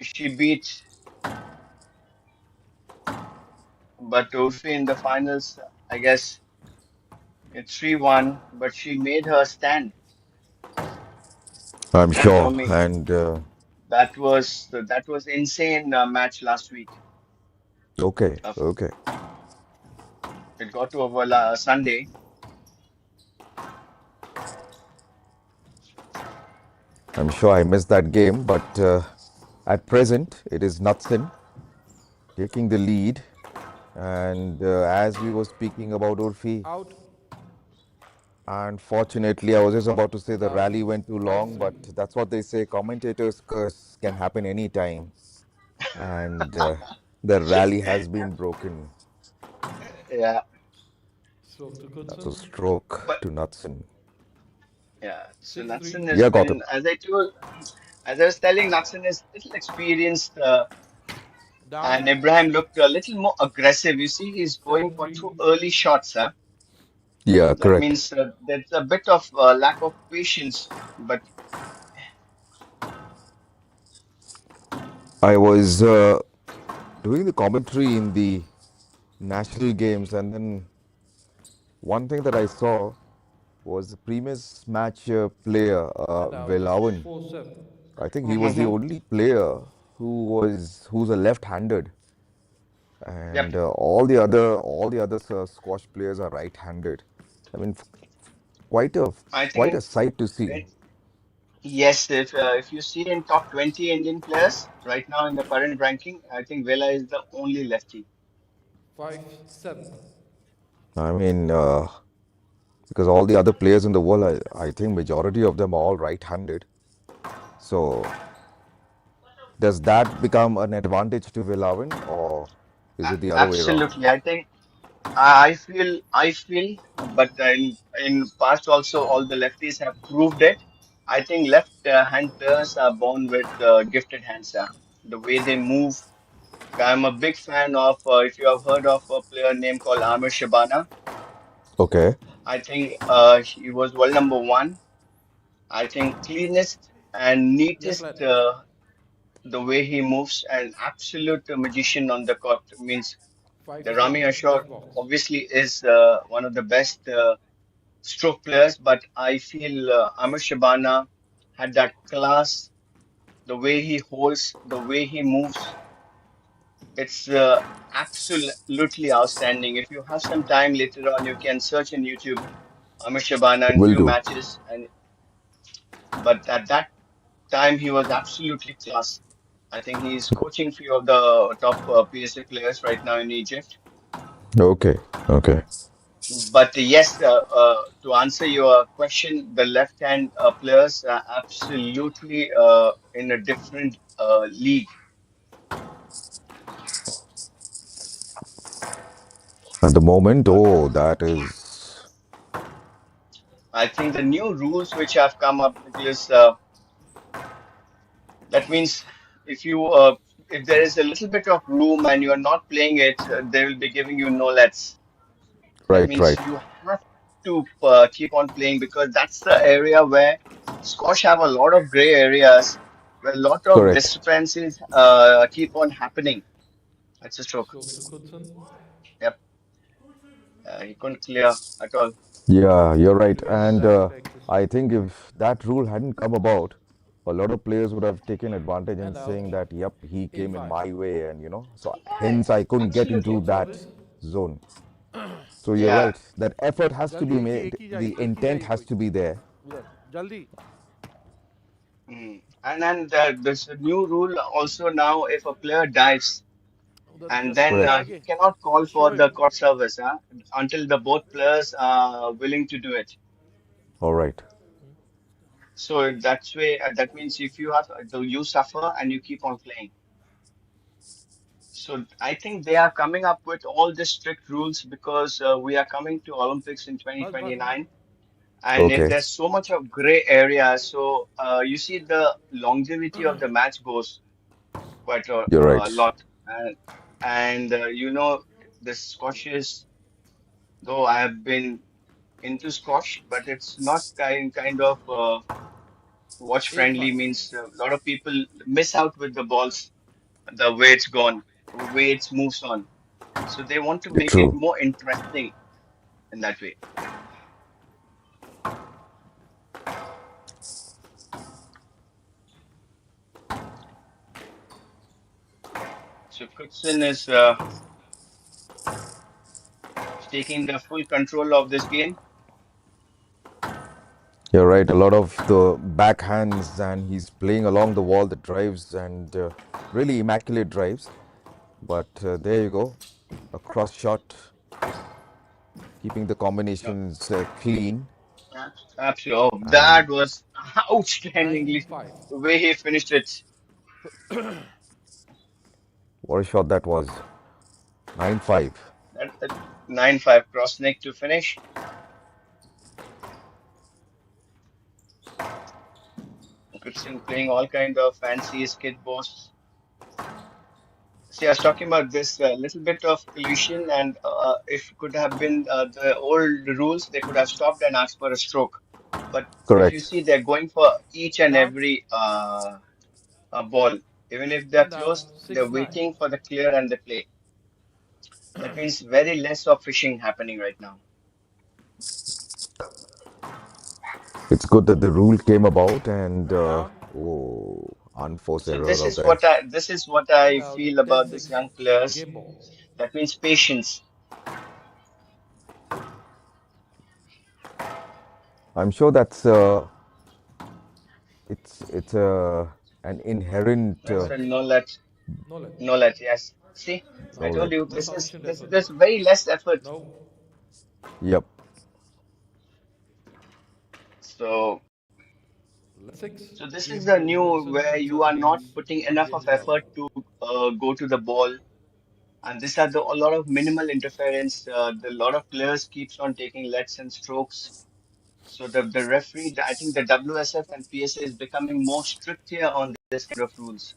she beat, but Urfi in the finals, I guess it's 3-1, but she made her stand. I'm For sure. me, And that was insane match last week. okay, Uh, okay. it got to over Sunday. I'm sure I missed that game, but at present it is Knudsen taking the lead. And as we were speaking about Urfi, Out. unfortunately, I was just about to say the Last. rally went too Point long, three. but that's what they say. Commentators' curse can happen anytime, and the rally has been broken. Yeah, Stroke to That's a Goodson. stroke but to Knudsen. yeah, so 6-3. Nathan has Yeah, got him. been, as I was telling, Nathan is little experienced, Down. and Ibrahim looked a little more aggressive. You see, he's going for 7-3. two early shots, huh? Yeah, That correct. means there's a bit of lack of patience. But I was doing the commentary in the national games, and then one thing that I saw was the previous match player, And out. Velavan. 4-7. I think he was the Mhm. only player who's a left-handed, Yep, and all the other squash players are right-handed. I mean, quite a I quite a think sight to see. yes. If you see in top 20 Indian players right now in the current ranking, I think Vela is the only lefty. 5-7. I mean, because all the other players in the world, I think majority of them are all right-handed. So does that become an advantage to Velavan, or is it the other way around? Absolutely, I think I feel, but in past also all the lefties have proved it. I think left hand players are born with gifted hands. The way they move. I'm a big fan of, if you have heard of a player named called Ameeshenraj. Okay. I think he was world number one. I think cleanest and Yes, neatest, lad. the way he moves, an absolute magician on the court. Means the Rami 5-7. Ashok Best box. obviously is one of the best stroke players, but I feel Amir Shabana had that class, the way he holds, the way he moves. It's absolutely outstanding. If you have some time later on, you can search in YouTube Amir Shabana and Will few do. matches. And but at that time, he was absolutely class. I think he's coaching few of the top PSA players right now in Egypt. Okay. Okay. But yes, to answer your question, the left-hand players are absolutely in a different league. At the moment, Uh, oh, that is I think the new rules which have come up, Nicholas, that means if you if there is a little bit of room and you are not playing it, they will be giving you no lets. That right, means right. you have to keep on playing because that's the area where squash have a lot of gray areas where a lot of Correct. discrepancies keep on happening. That's a stroke. Stroke to Goodson. Yep, he couldn't clear at all. Yeah, you're right. Reverse And side like this. I think if that rule hadn't come about, a lot of players would have taken advantage in And out. saying that, yep, he came in 8-5. my way, and so hence I couldn't get Absolutely. into One that service. zone. So you're Yeah. right. That effort has to be जल्दी made. एक The he intent जाएगी has कोई to be there. उधर जल्दी And then there's a new rule also now. If a player dives, उधर and just then थोड़े Correct. he आगे cannot call for show the him court service until the both players are willing to do it. All right. So that's way that means if you have you suffer and you keep on playing. So I think they are coming up with all the strict rules because we are coming to Olympics in बस बस 2029. and Okay, there's so much of gray area. So you see the longevity of the match goes quite you're a right. lot, and you know the squashes. Though I have been into squash, but it's not kind of watch friendly. 8-5. Means a lot of people miss out with the balls, the way it's gone, way it moves on. So they want to make it True. more interesting in that way. So Cookson is taking the full control of this game. You're right. A lot of the backhands, and he's playing along the wall, the drives, and really immaculate drives. But there you go, a cross shot, keeping the No, combinations clean. absolutely. Oh, And that was outstandingly 9-5. the way he finished it. what a shot that was! 9-5. That's a 9-5 cross neck to finish. Cookson playing all kind of fancy skid posts. See, I was talking about this little bit of collision, and if it could have been the old rules, they could have stopped and asked for a stroke. But if you Correct. see, they're going for each and Now, every ball. Even if they're and now close, they're 6-9. waiting for the clear and the play. That means very less of fishing happening right now. It's good that the rule came about, and Round. unforced So error this out is there. what And I now feel about these 10-6. young players. Game ball. That means patience. I'm sure it's an inherent That's a no let, No let. no let. Yes. See, I no told let. you No sufficient this is effort. there's very less effort. No. Yep. So Let 6. so this is Game the ball. new Knudsen where comes you up are not against putting enough of Matias effort Velavan. to go to the ball, and these are a lot of minimal interference. The lot of players keeps on taking lets and strokes. So the referee, I think the WSF and PSA is becoming more strict here on this kind of rules.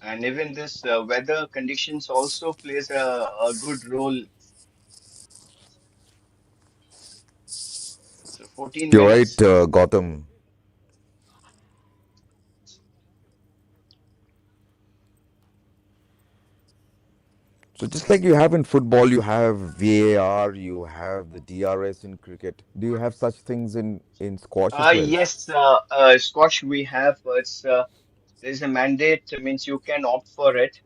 And even this weather conditions also plays a good role. So 14 You're right, minutes. Gotham. So just like you have in football, you have VAR, you have the DRS in cricket. Do you have such things in squash as well? Yes, Scotch we have. It's there's a mandate, means you can opt for it.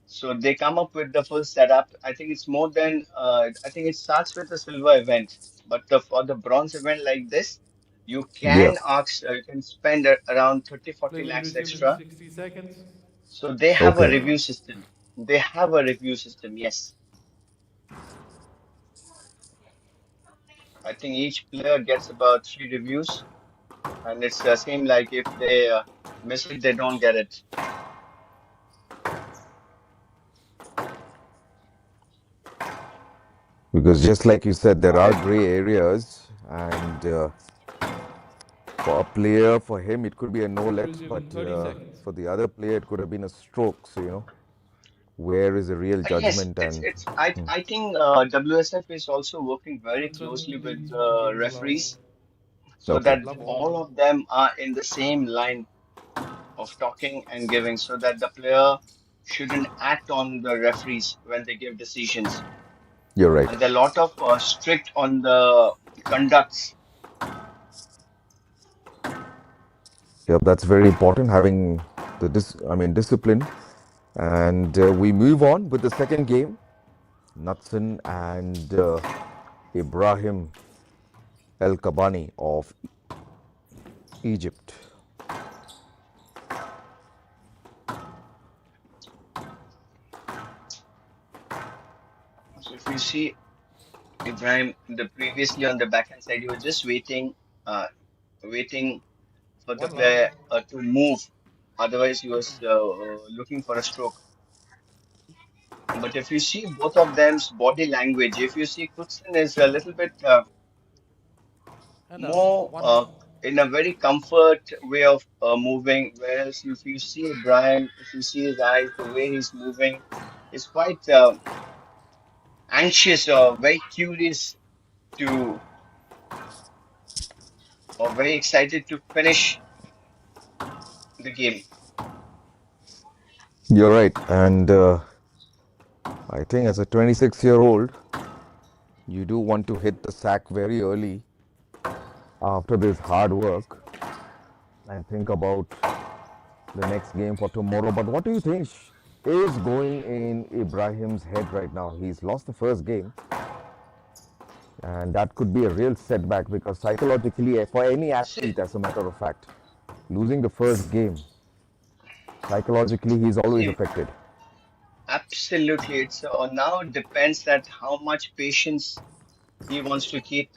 So they come up with the full setup. I think it's more than I think it starts with the silver event, but for the bronze event like this, you Yeah. can ask, you can spend around 30, Play 40 will lakhs resume in extra. 60 seconds. So they have a Okay. review system. They have a review system. Yes, I think each player gets about 3 reviews, and it's the same like if they miss it, they don't get it. Because just like you said, there are I gray areas, and for a player, for him, it could be a no Will let, resume but in 30 seconds. for the other player, it could have been a stroke. So, where is the real Yes, judgment? And it's I think WSF is also working very closely Knudsen with leads 1 game to love. referees so okay, that Love all. all of them are in the same line of talking and giving, so that the player shouldn't act on the referees when they give decisions. you're right. And there are a lot of strict on the conducts. Yeah, that's very important, having discipline. And we move on with the second game. Knudsen and Ibrahim El Kabani of Egypt. So if you see Ibrahim, the previously on the backhand side, he was just waiting for the 1 love. player to move. Otherwise, he was looking for a stroke. But if you see both of them's body language, if you see Cookson is a little bit And more 1 1. in a very comfort way of moving, whereas if you see Ibrahim, if you see his eyes, the way he's moving, is quite anxious or very curious to, or very excited to finish the game. You're right. And I think as a 26-year-old, you do want to hit the sack very early after this hard work and think about the next game for tomorrow. But what do you think is going in Ibrahim's head right now? He's lost the first game, and that could be a real setback because psychologically, for any See, athlete, as a matter of fact, losing the first game, psychologically, he's always see, affected. absolutely. It's now it depends that how much patience he wants to keep.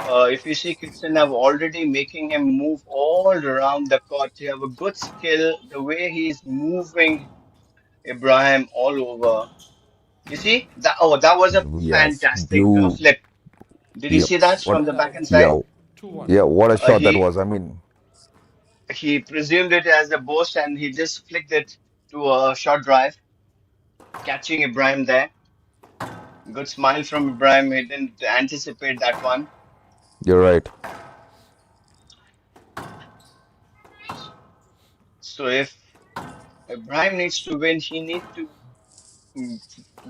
If you see Kitson have already making him move all around the court, he have a good skill. The way he's moving Ibrahim all over. You see that? Oh, that was a Yes, fantastic blue. flip. Did you Yep. see that What? from the And backhand side? Yeah. 2 1. Yeah. What a shot that He was. I mean, he presumed it as a boast and he just flicked it to a short drive, catching Ibrahim there. Good smile from Ibrahim. He didn't anticipate that one. you're right. So if Ibrahim needs to win, he needs to mm,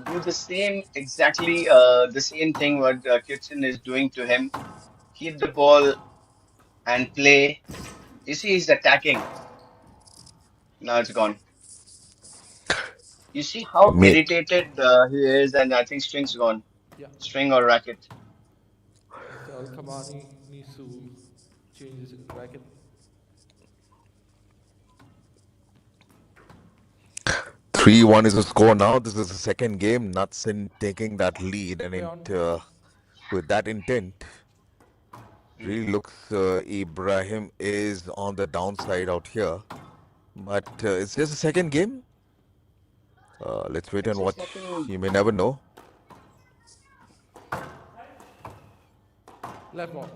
do the same exactly the same thing what Kitson is doing to him. Keep the ball and play. You see, he's attacking. Now it's gone. You see how Mate, irritated he is, and I think string's gone. Yeah. String or racket. Mr. Al Kamani needs to change his racket. 3-1 is the score now. This is the second game. Knudsen taking that lead, and Play on. with that intent, Mm. really looks Ibrahim is on the downside out here. But it's just a second game. Let's wait It's and a watch. second. You may never know. Left box.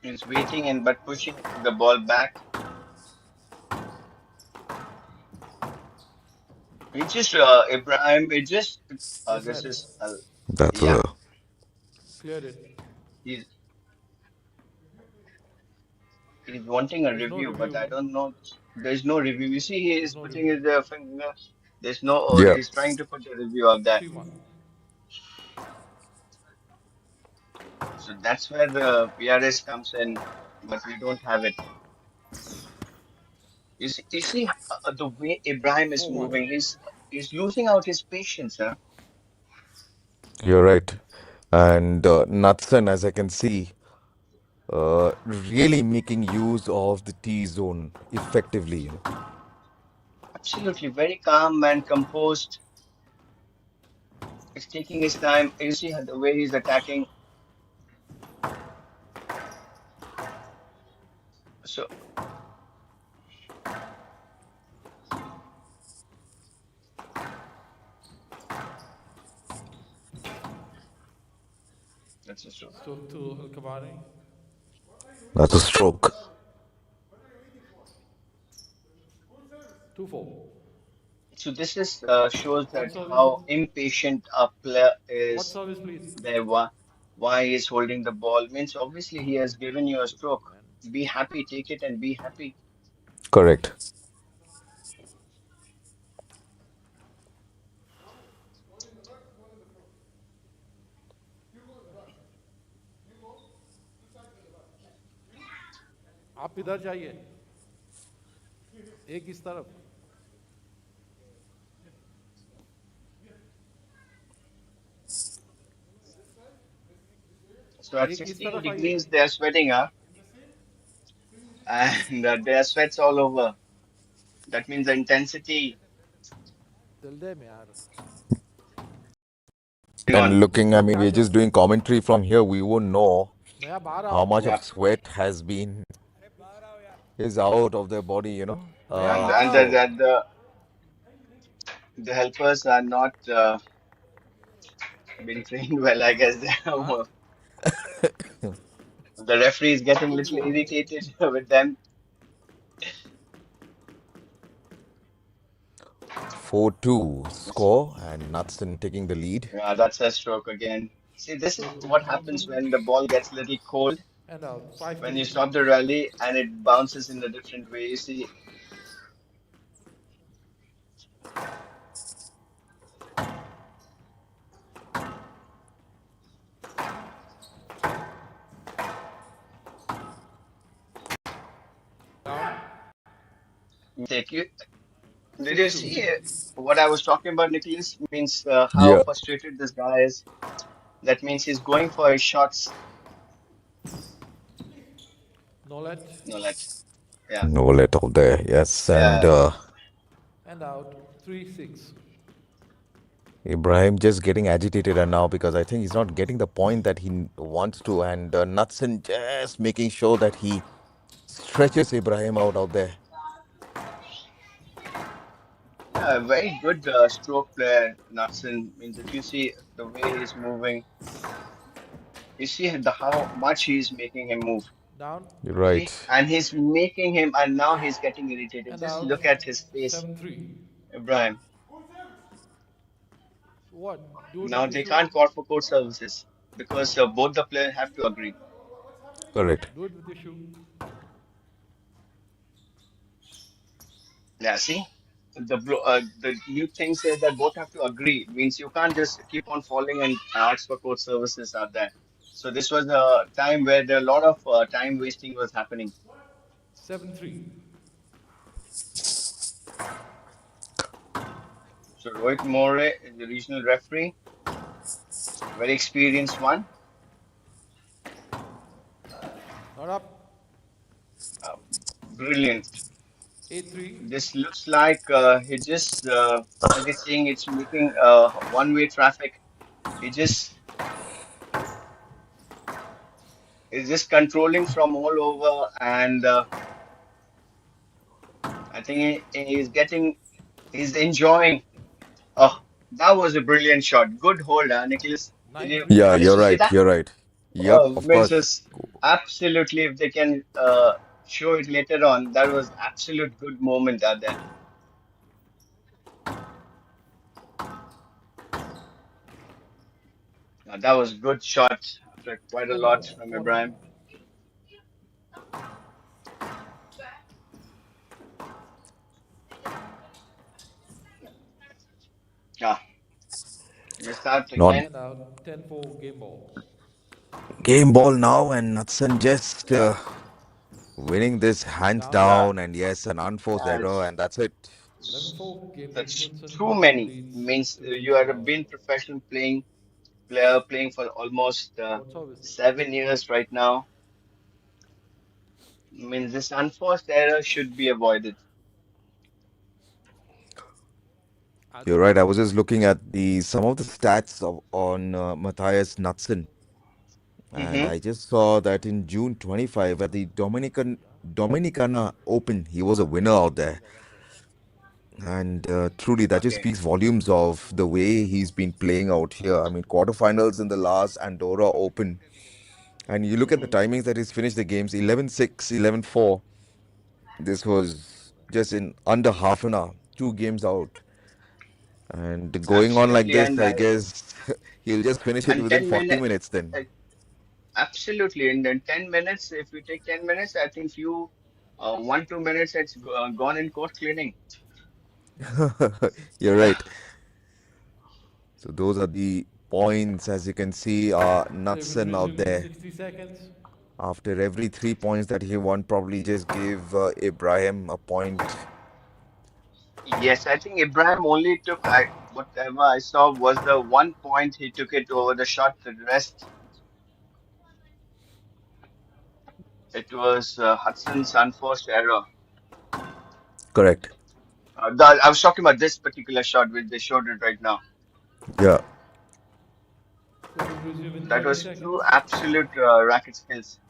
He's waiting and but pushing the ball back. It's just Ibrahim. It just Yes, this sir. is That's yeah. a Cleared it. He's he's wanting a There's no review, but I review. don't know. There's no review. You see, he There's is no putting review. his finger. There's no. yeah. He's trying to put a review of that. 3 1. So that's where the PRS comes in, but we don't have it. You see the way Ibrahim is 4 1. moving. He's losing out his patience, huh? You're right. And Knudsen, as I can see, really making use of the T zone effectively. Absolutely, very calm and composed. He's taking his time. You see the way he's attacking. So that's a stroke. Stroke to Al Kamani. That's a stroke. 2 4. So this is shows One that service. how impatient a player One is service, please. there. Why he's holding the ball means obviously he has given you a Good shot, stroke. man. Be happy, take it and be happy. Correct. आप इधर जाइए. एक इस तरफ. So at एक इस 16 तरफ आइए. degrees they are sweating, huh? And there are sweats all over. That means the intensity. जल्दी में यार. And on. looking, I mean, we're just doing commentary from here. We won't know नया बाहर how आओ much Yeah. of sweat has been is out of their body, you know. नया And बाहर and आओ the helpers are not being trained well, I guess. हाँ The referee is getting a खुद little बुआ irritated with them. 4-2 score, and Knudsen taking the lead. Yeah, that's a stroke again. See, this is four two what happens Johnson when the ball gets a little cold, and out 5 when you 3 stop the rally and it bounces in a different way. You see, down take you. Did 6 you 2 see what I was talking about, Nicholas? Means how Yeah. frustrated this guy is. That means he's going for his shots. no let No, let. Yeah, No let out there, yes. And yeah. and out 3 6 Ibrahim just getting agitated and now because I think he's not getting the point that he wants to. And Knudsen just making sure that he stretches Ibrahim out there. Yeah, a very good stroke player, Natson. Means if you see the way he's moving, you see how much he's making him move. down You're See, right. and he's making him, and now he's getting irritated. and Just out look at his face, 7 3 Ibrahim. what do it Now with the they shoe can't call for court services because both the players have to agree. Correct. do it with the shoe Yeah, see, the new thing says that both have to agree. Means you can't just keep on falling and ask for court services out there. So this was a time where a lot of time wasting was happening. 7 3 So Rohit More is the regional referee, very experienced one. not up Uh, Brilliant. 8 3 This looks like he just, as he's saying, it's making one-way traffic. He just is just controlling from all over, and I think he's enjoying. Oh, that was a brilliant shot. Good hold, Nicholas. Did 9 you 3 Yeah, manage you're to see right. that? You're right. Yep, Oh, of means course. just absolutely. If they can show it later on, that was absolute good moment out there. That was good shot after quite a and lot out from 4 9 Ibrahim. Yeah, we start Not again. and out 10 4 game ball game ball now, and Knudsen just winning this hands down Yeah, down. And yes, an unforced and error, and that's it. 11 4 game that's difference and too Knudsen many. leads Means you Evans have now been professional player playing for almost what service 7 years right now. Means this unforced error should be avoided. You're Adil right. I was just looking at the some of the stats on Matias Knudsen, and Mm-hmm. I just saw that in June 25 at the Dominicana Open, he was a winner out there. And truly, that just Okay. speaks volumes of the way he's been playing out here. I mean, quarterfinals in the last Andorra Open. And you look at the Mm-hmm. timings that he's finished the games 11-6, 11-4. This was just in under half an hour, 2 games out. And going on like Absolutely, this, I guess he'll just finish it and within 10 40 minutes. minutes then. Absolutely, in then 10 minutes. If we take 10 minutes, I think few 1 2 minutes it's gone in court cleaning. You're Yeah. right. So those are the points, as you can see, David Knudsen out Wisdom there. 60 seconds After every 3 points that he won, probably just gave Ibrahim a point. Yes, I think Ibrahim only took whatever I saw was the 1 point he took it over the shot. The rest it was Hudson's unforced error. Correct. I was talking about this particular shot, which they showed it right now. Yeah. Score will resume in That 30 was true seconds. absolute racket skills.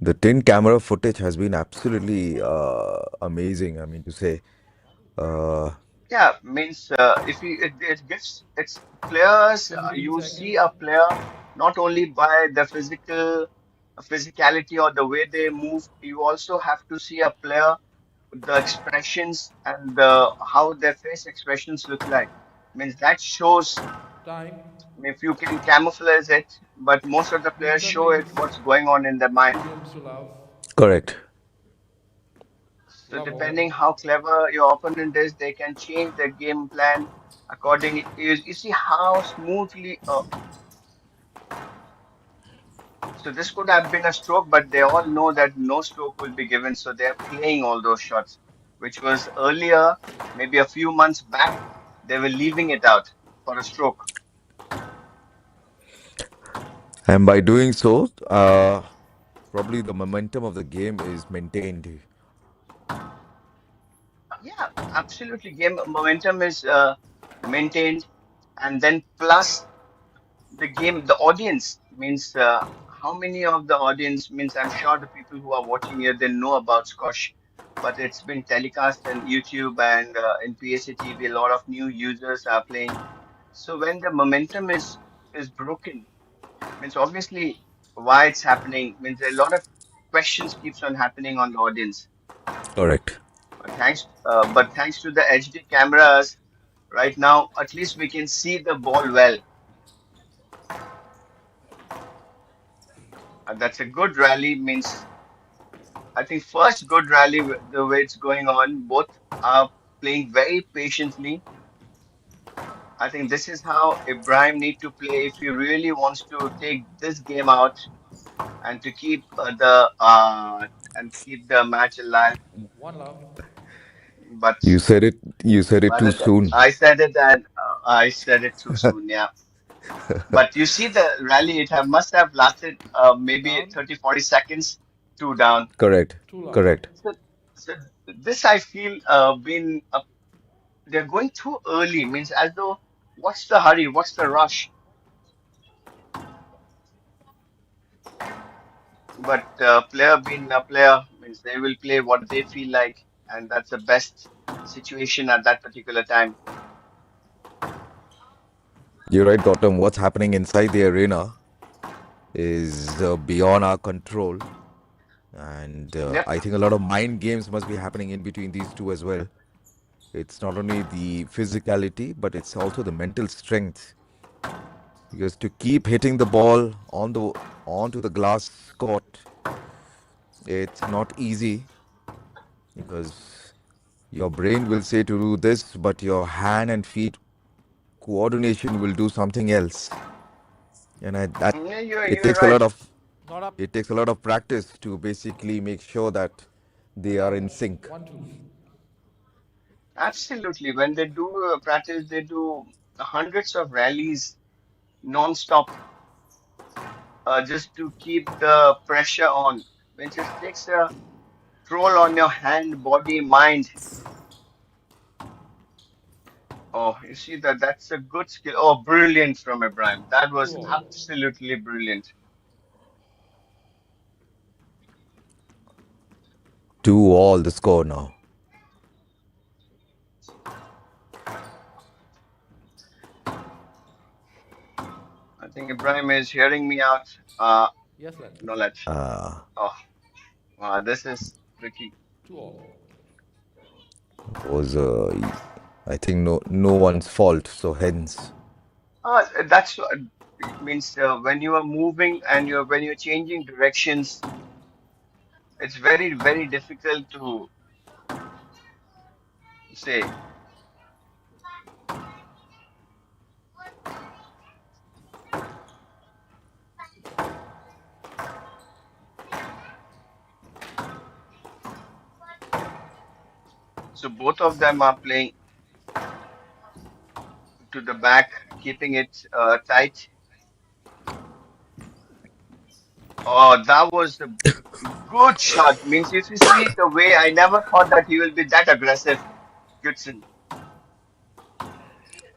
The 10 camera footage has been absolutely amazing. I mean to say, uh, Yeah, means if you it gives its players, 15 you see seconds. a player not only by the physicality or the way they move, you also have to see a player, the expressions and how their face expressions look like. Means that shows Time. if you can camouflage it, but most of the players Vincent show it means what's going on in their mind. mediums to love. correct. So Love depending all. how clever your opponent is, they can change their game plan accordingly. You see how smoothly. So this could have been a stroke, but they all know that no stroke will be given, so they're playing all those shots, which was earlier, maybe a few months back, they were leaving it out for a stroke. And by doing so, probably the momentum of the game is maintained. Yeah, absolutely. Game momentum is maintained, and then plus the game, the audience means how many of the audience means I'm sure the people who are watching here they know about squash, but it's been telecast on YouTube and in PSA TV. A lot of new users are playing. So when the momentum is broken, means obviously why it's happening means a lot of questions keeps on happening on the audience. Correct. But thanks to the HD cameras right now, at least we can see the ball well. That's a good rally means I think first good rally the way it's going on. Both are playing very patiently. I think this is how Ibrahim need to play if he really wants to take this game out and to keep the match alive. One love. But You said it. You said it too soon. I said it and I said it too soon. Yeah. But you see the rally, must have lasted maybe Down. 30-40 seconds, two down. Correct. Two love. Correct. So, so this I feel been they're going too early. Means as though what's the hurry? What's the rush? But player being a player means they will play what they feel like, and that's the best situation at that particular time. You're right, Gautam. What's happening inside the arena is beyond our control. And Yep. I think a lot of mind games must be happening in between these two as well. It's not only the physicality, but it's also the mental strength. Because to keep hitting the ball onto the glass court, it's not easy. Because your brain will say to do this, but your hand and feet coordination will do something else. And that Yeah, it you're takes a right. lot of Not up. it takes a lot of practice to basically make sure that they are in sync. 1-2. Absolutely. When they do practice, they do hundreds of rallies non-stop just to keep the pressure on. Which it takes a toll on your hand, body, mind. Oh, you see that's a good skill. Oh, brilliant from Ibrahim. That 2 was all. absolutely brilliant. 2-all the score now. I think Ibrahim is hearing me out. Yes, lad. No, let. Oh, wow, this is tricky. 2 all. Was I think no one's fault. So hence, That's what it means when you are moving and when you're changing directions, it's very, very difficult to say. So both of them are playing to the back, keeping it tight. Oh, that was a good shot. Means if you see the way, I never thought that he will be that aggressive, Goodson.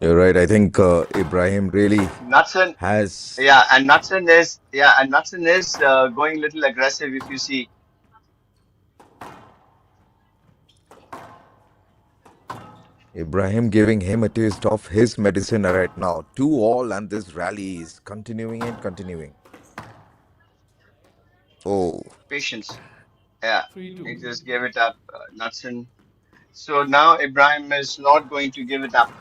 You're right. I think Ibrahim really Nathan, has. and Nathan is going a little aggressive if you see. Ibrahim giving him a taste of his medicine right now. 2-all, and this rally is continuing and continuing. Oh, Patience. Yeah, he 3-2. just gave it up, Nathan. So now Ibrahim is not going to give it up.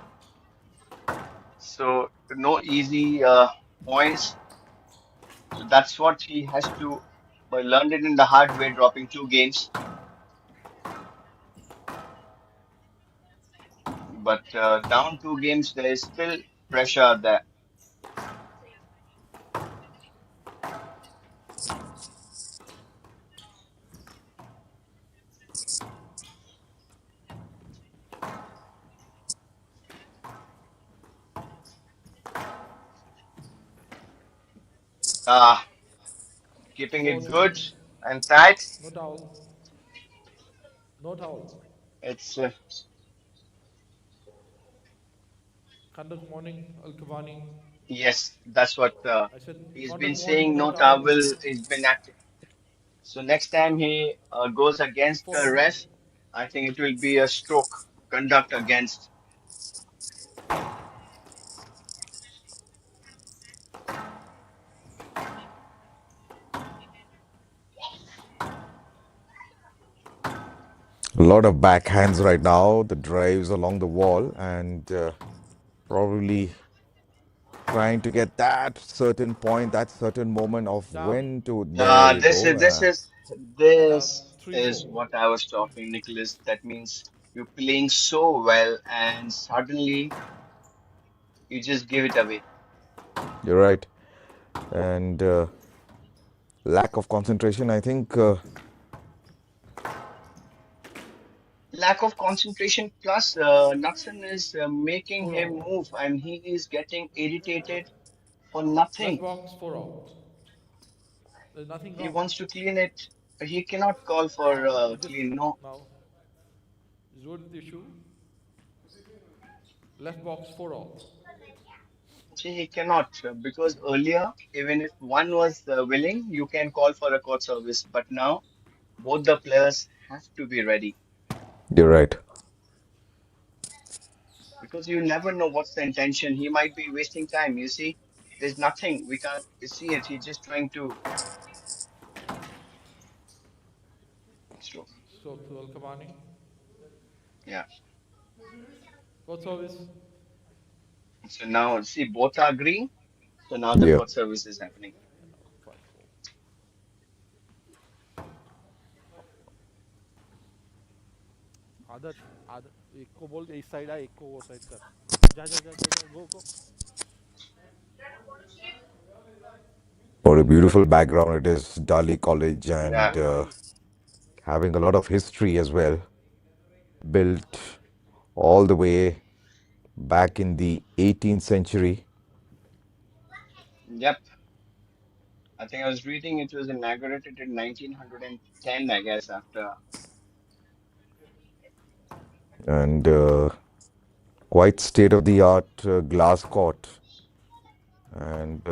So no easy points. So that's what he has to. But learned it in the hard way, dropping 2 games. But down 2 games, there is still pressure there. Uh, Keeping it Warning. good and tight. No towel. No towel. It's Conduct morning. Al Kavani. yes, that's what I said he's been conduct warning. saying. No No towel. towel. He's been active. So next time he goes against the 4-2. ref, I think it will be a stroke conduct against. a lot of backhands right now. The drives along the wall, and probably trying to get that certain point, that certain moment of Down. when to. There you This go. is this is Down. this is 3-4. what I was talking, Nicholas. That means you're playing so well, and suddenly you just give it away. You're right. And lack of concentration, I think. Lack of concentration plus Nathan is making 4 him out. move, and he is getting irritated for Left nothing. box 4 out. There's nothing He wrong. wants to clean it. He cannot call for He just clean. No, now is what is the issue? Left box 4 out. see, he cannot because earlier, even if one was willing, you can call for a court service. But now, both the players have to be ready You're right. because you never know what's the intention. He might be wasting time. You see, there's nothing. We can't see it. He's just trying to stroke. Stroke to Al Kavani. Yeah. Court service. So now, see, both are agreeing. So now the Yeah. court service is happening. 5-4. आदत आदत एक को बोल इस side आ एक को वो side कर जा जा जा जा जा गो गो What a beautiful background it is. Daly College, Yeah. and having a lot of history as well. Built all the way back in the 18th century. Yep. I think I was reading it was inaugurated in 1910, I guess, after. And quite state of the art glass court. And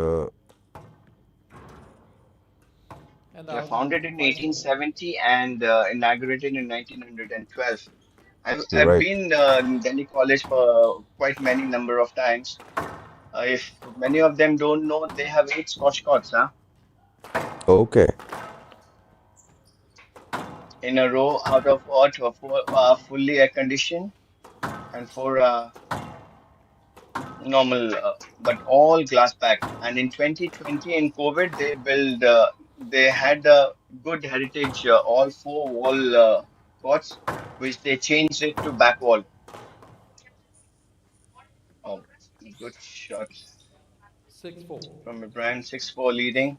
And Yeah, out. founded in 5-4. 1870 and inaugurated in 1912. you're I've right. been in Delhi College for quite many number of times. If many of them don't know, they have 8 Scotch courts, huh? Okay. In a row out of what, four fully air conditioned and four normal, but all glass back. And in 2020 in COVID, they had a good heritage, all 4 wall courts, which they changed it to back wall. Oh, good shot 6-4. from Ibrahim, 6-4 leading.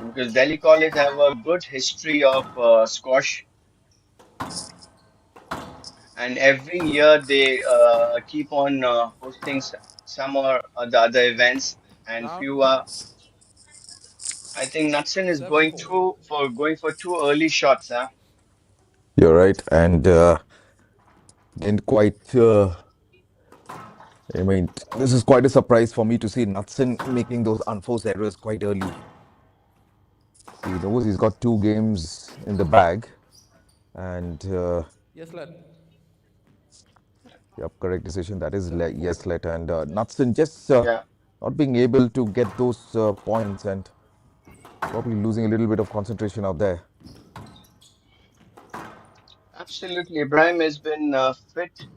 Because Delhi College have a good history of squash, and every year they keep on hosting some or the other events. and Down. few I think Knudsen is 7-4. going for two early shots, huh? You're right, and didn't quite. I mean, this is quite a surprise for me to see Knudsen making those unforced errors quite early. He knows he's got 2 games in the bag, and Yes, lad. yep, correct decision. That is yes, let and Knudsen just Yeah, not being able to get those points and probably losing a little bit of concentration out there. absolutely. Ibrahim has been fit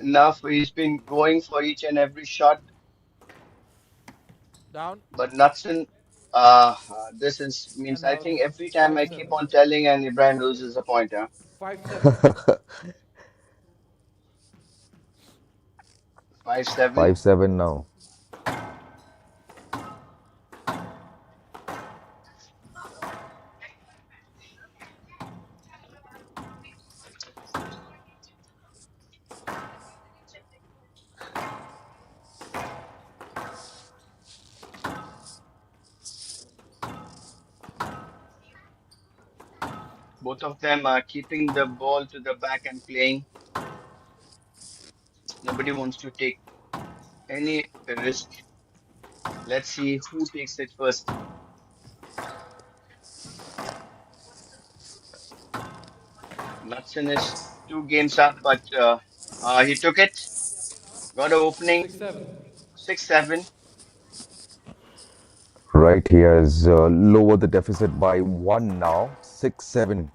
enough. He's been going for each and every shot, Down. but Knudsen, this is means And I out. think every time I keep 5-7. on telling and Ibrahim loses a point, huh? 5-7. 5-7. 5-7 now. Both of them are keeping the ball to the back and playing. Nobody wants to take any risk. Let's see who takes it first. Knudsen is 2 games up, but he took it. Got an opening. 6-7. 6-7. Right, he has lowered the deficit by 1 now, 6-7.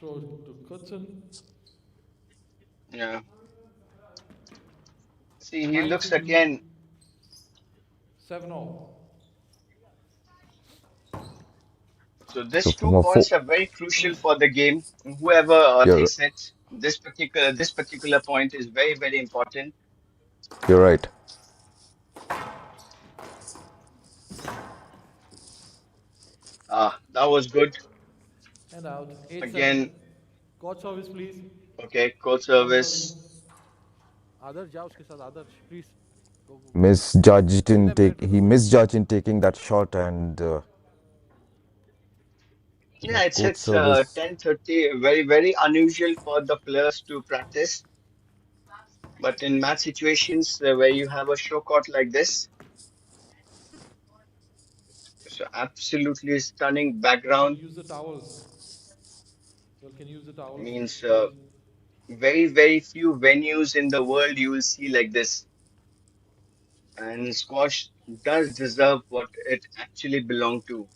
Throw to Knudsen. Yeah. See, he looks 9-2. again. 7-0. So So these from two a four, points are very crucial for the game. Whoever you're takes it, this particular point is very, very important. you're right. That was good. And out. 8-7. Again, Court service, please. okay, court Court service. service. आदर्श जाओ उसके साथ Adarsh please go go Misjudged in कितने take minute he हो misjudged in taking that shot and Yeah, it's court it's service. 10:30. Very, very unusual for the players to practice. But in match situations where you have a show court like this, so absolutely stunning can background use the towels you can use the towels means please very, very few venues in the world you will see like this. And squash does deserve what it actually belonged to.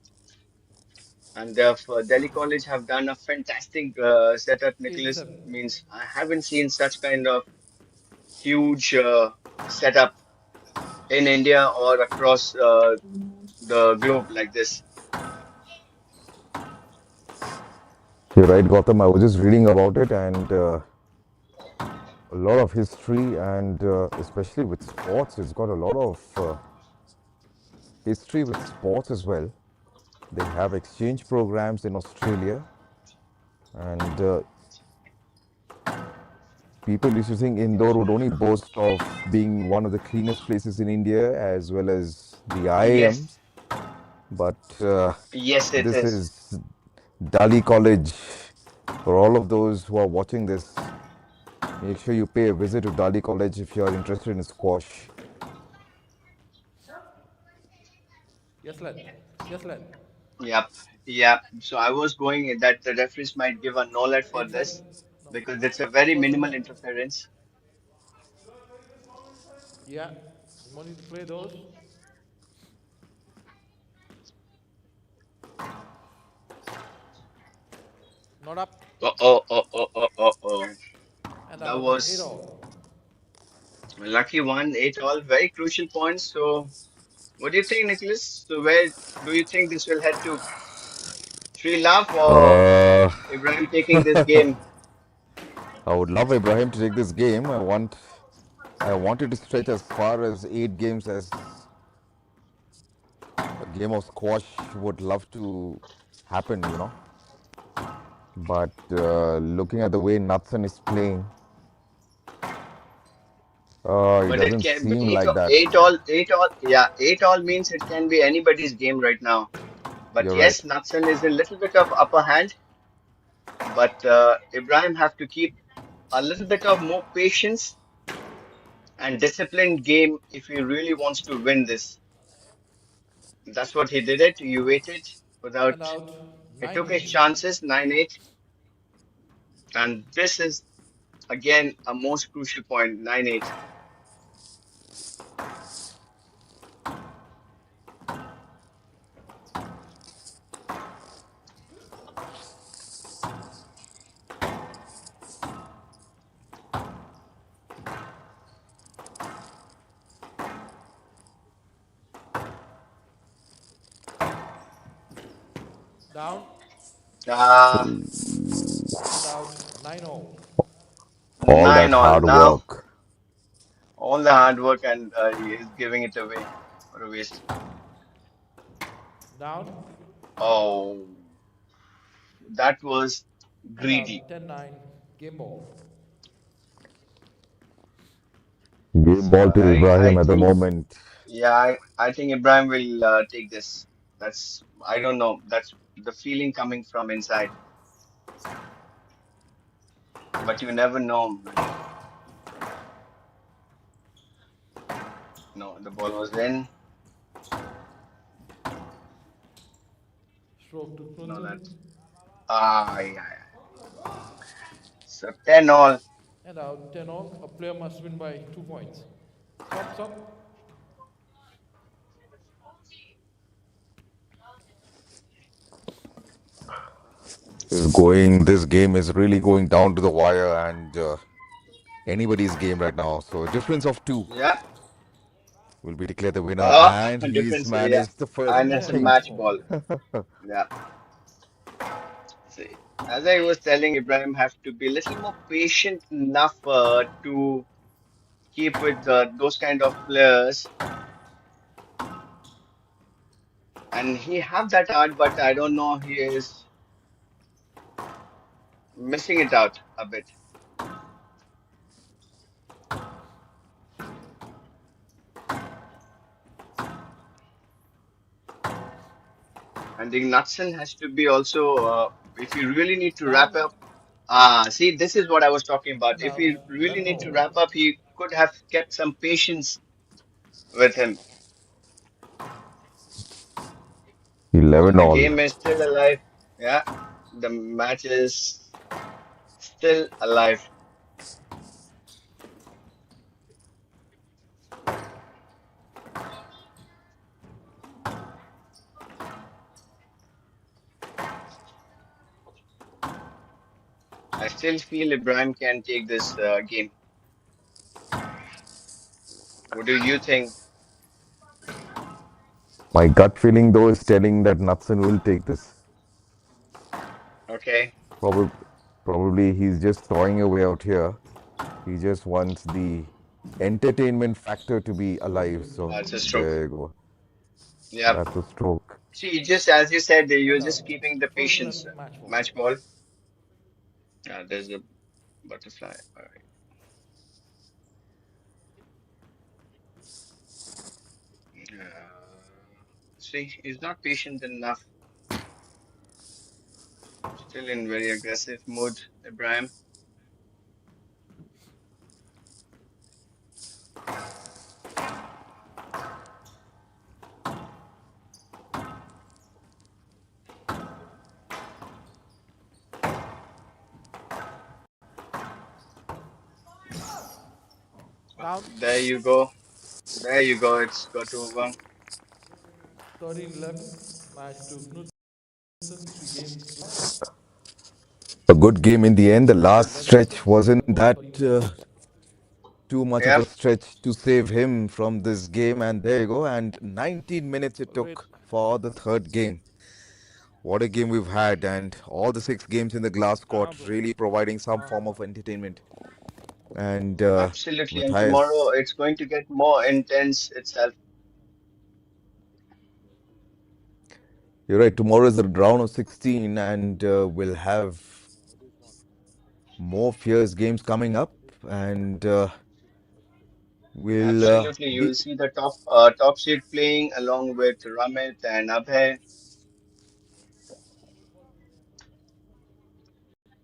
And therefore, Delhi College have done a fantastic setup, 8-7 Nicholas. Means I haven't seen such kind of huge setup in India or across the globe like this. You're right, Gautam. I was just reading about it and a lot of history and especially with sports, it's got a lot of history with sports as well. They have exchange programs in Australia, and people used to think Indore would only boast of being one of the cleanest places in India as well as the Yes, IIMs. But yes, it this is. is Daly College. For all of those who are watching this, make sure you pay a visit to Daly College if you are interested in squash. yes lad yes lad Yep, yep. So I was going that the referees might give a no let for 8-7 this no because it's a very first minimal net interference. yeah want you to play those not up Oh. and That out was 8-0 a lucky one, 8 all, very crucial points. So what do you think, Nicholas? So where do you think this will head to? Sri Love or Uh, Ibrahim taking this game? I would love Ibrahim to take this game. I wanted to stretch as far as 8 games as a game of squash would love to happen, you know. But looking at the way Knudsen is playing, it But it doesn't can, but seem like that. yeah, 8 all means it can be anybody's game right now. But You're right. yes, Natsan is a little bit of upper hand, but Ibrahim have to keep a little bit of more patience and disciplined game if he really wants to win this. That's what he did it. You waited And without, out, he 9 took his 8. chances, 9-8, and this is again a most crucial point, 9-8. Down and out, 9 0. All that 9 all hard now. work. All the hard work and he is giving it away. What a waste. Down Oh, that was and greedy. out, 10 9. Game ball. Game So ball to I Ibrahim at the think, moment. yeah, I think Ibrahim will take this. That's, I don't know. That's the feeling coming from inside. But you never know, man. No, the ball was in. Stroke to No, that. Knudsen Yeah. So 10 all. and out, 10 all. A player must win by 2 points. Stop, stop. This game is really going down to the wire, and anybody's game right now. So a difference of 2 Yeah. will be declared the winner, Oh, and he's difference. Yeah. managed the first And 1 it's a point, point. 1 match point. ball. Yeah. See, as I was telling Ibrahim, have to be a little more patient enough to keep with those kind of players. And he have that art, but I don't know, he is missing it out a bit. And the Knudsen has to be also, if you really need to wrap Down up, see, this is what I was talking about. and If out, he really 11 need to all. wrap up, he could have kept some patience with him. 11 The all. game is still alive. Yeah, the match is still alive. I still feel Ibrahim can take this game. What do you think? My gut feeling, though, is telling that Knudsen will take this. Okay, Probably, probably he's just toying away out here. He just wants the entertainment factor to be alive. So that's a stroke. there you go. Yeah. That's a stroke. See, just as you said, you're And just out. keeping the First patience. left match ball. Match ball. There's a butterfly. All right. See, he's not patient enough. Still in very aggressive mood, Ibrahim. Down There you go. There you go. It's got over. 13-11. Match to Knudsen. 3 game loss. A good game in the end. The last 11 stretch 6. wasn't that 13 6. too much of a Yep. stretch to save him from this game. And there you go. And 19 minutes it Wait. took for the third game. What a game we've had. And all the 6 games in the glass court really providing some form of entertainment. And Absolutely. And tomorrow Matias, it's going to get more intense itself. you're right. Tomorrow is the round of 16, and we'll have more fierce games coming up, and we'll Absolutely, you be will see the top seed playing along with Ramit and Abhay.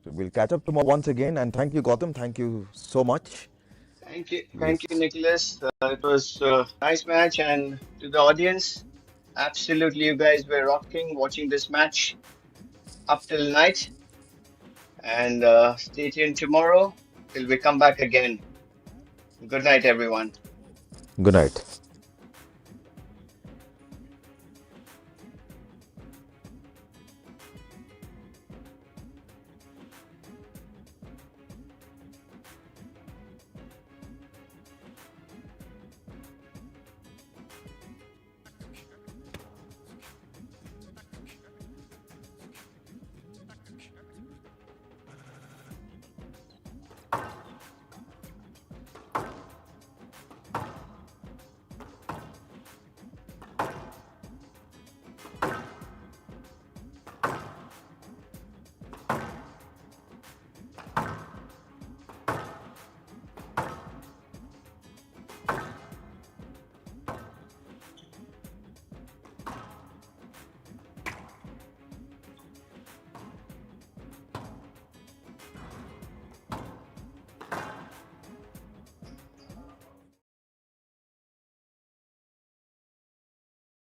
we'll catch up tomorrow once again. And thank you, Gautam. Thank you so much. We'll Thank you, Nicholas. It was a nice match, and to the audience, absolutely, you guys were rocking watching this match up till night. And stay tuned tomorrow till we come back again. Good night, everyone. good night.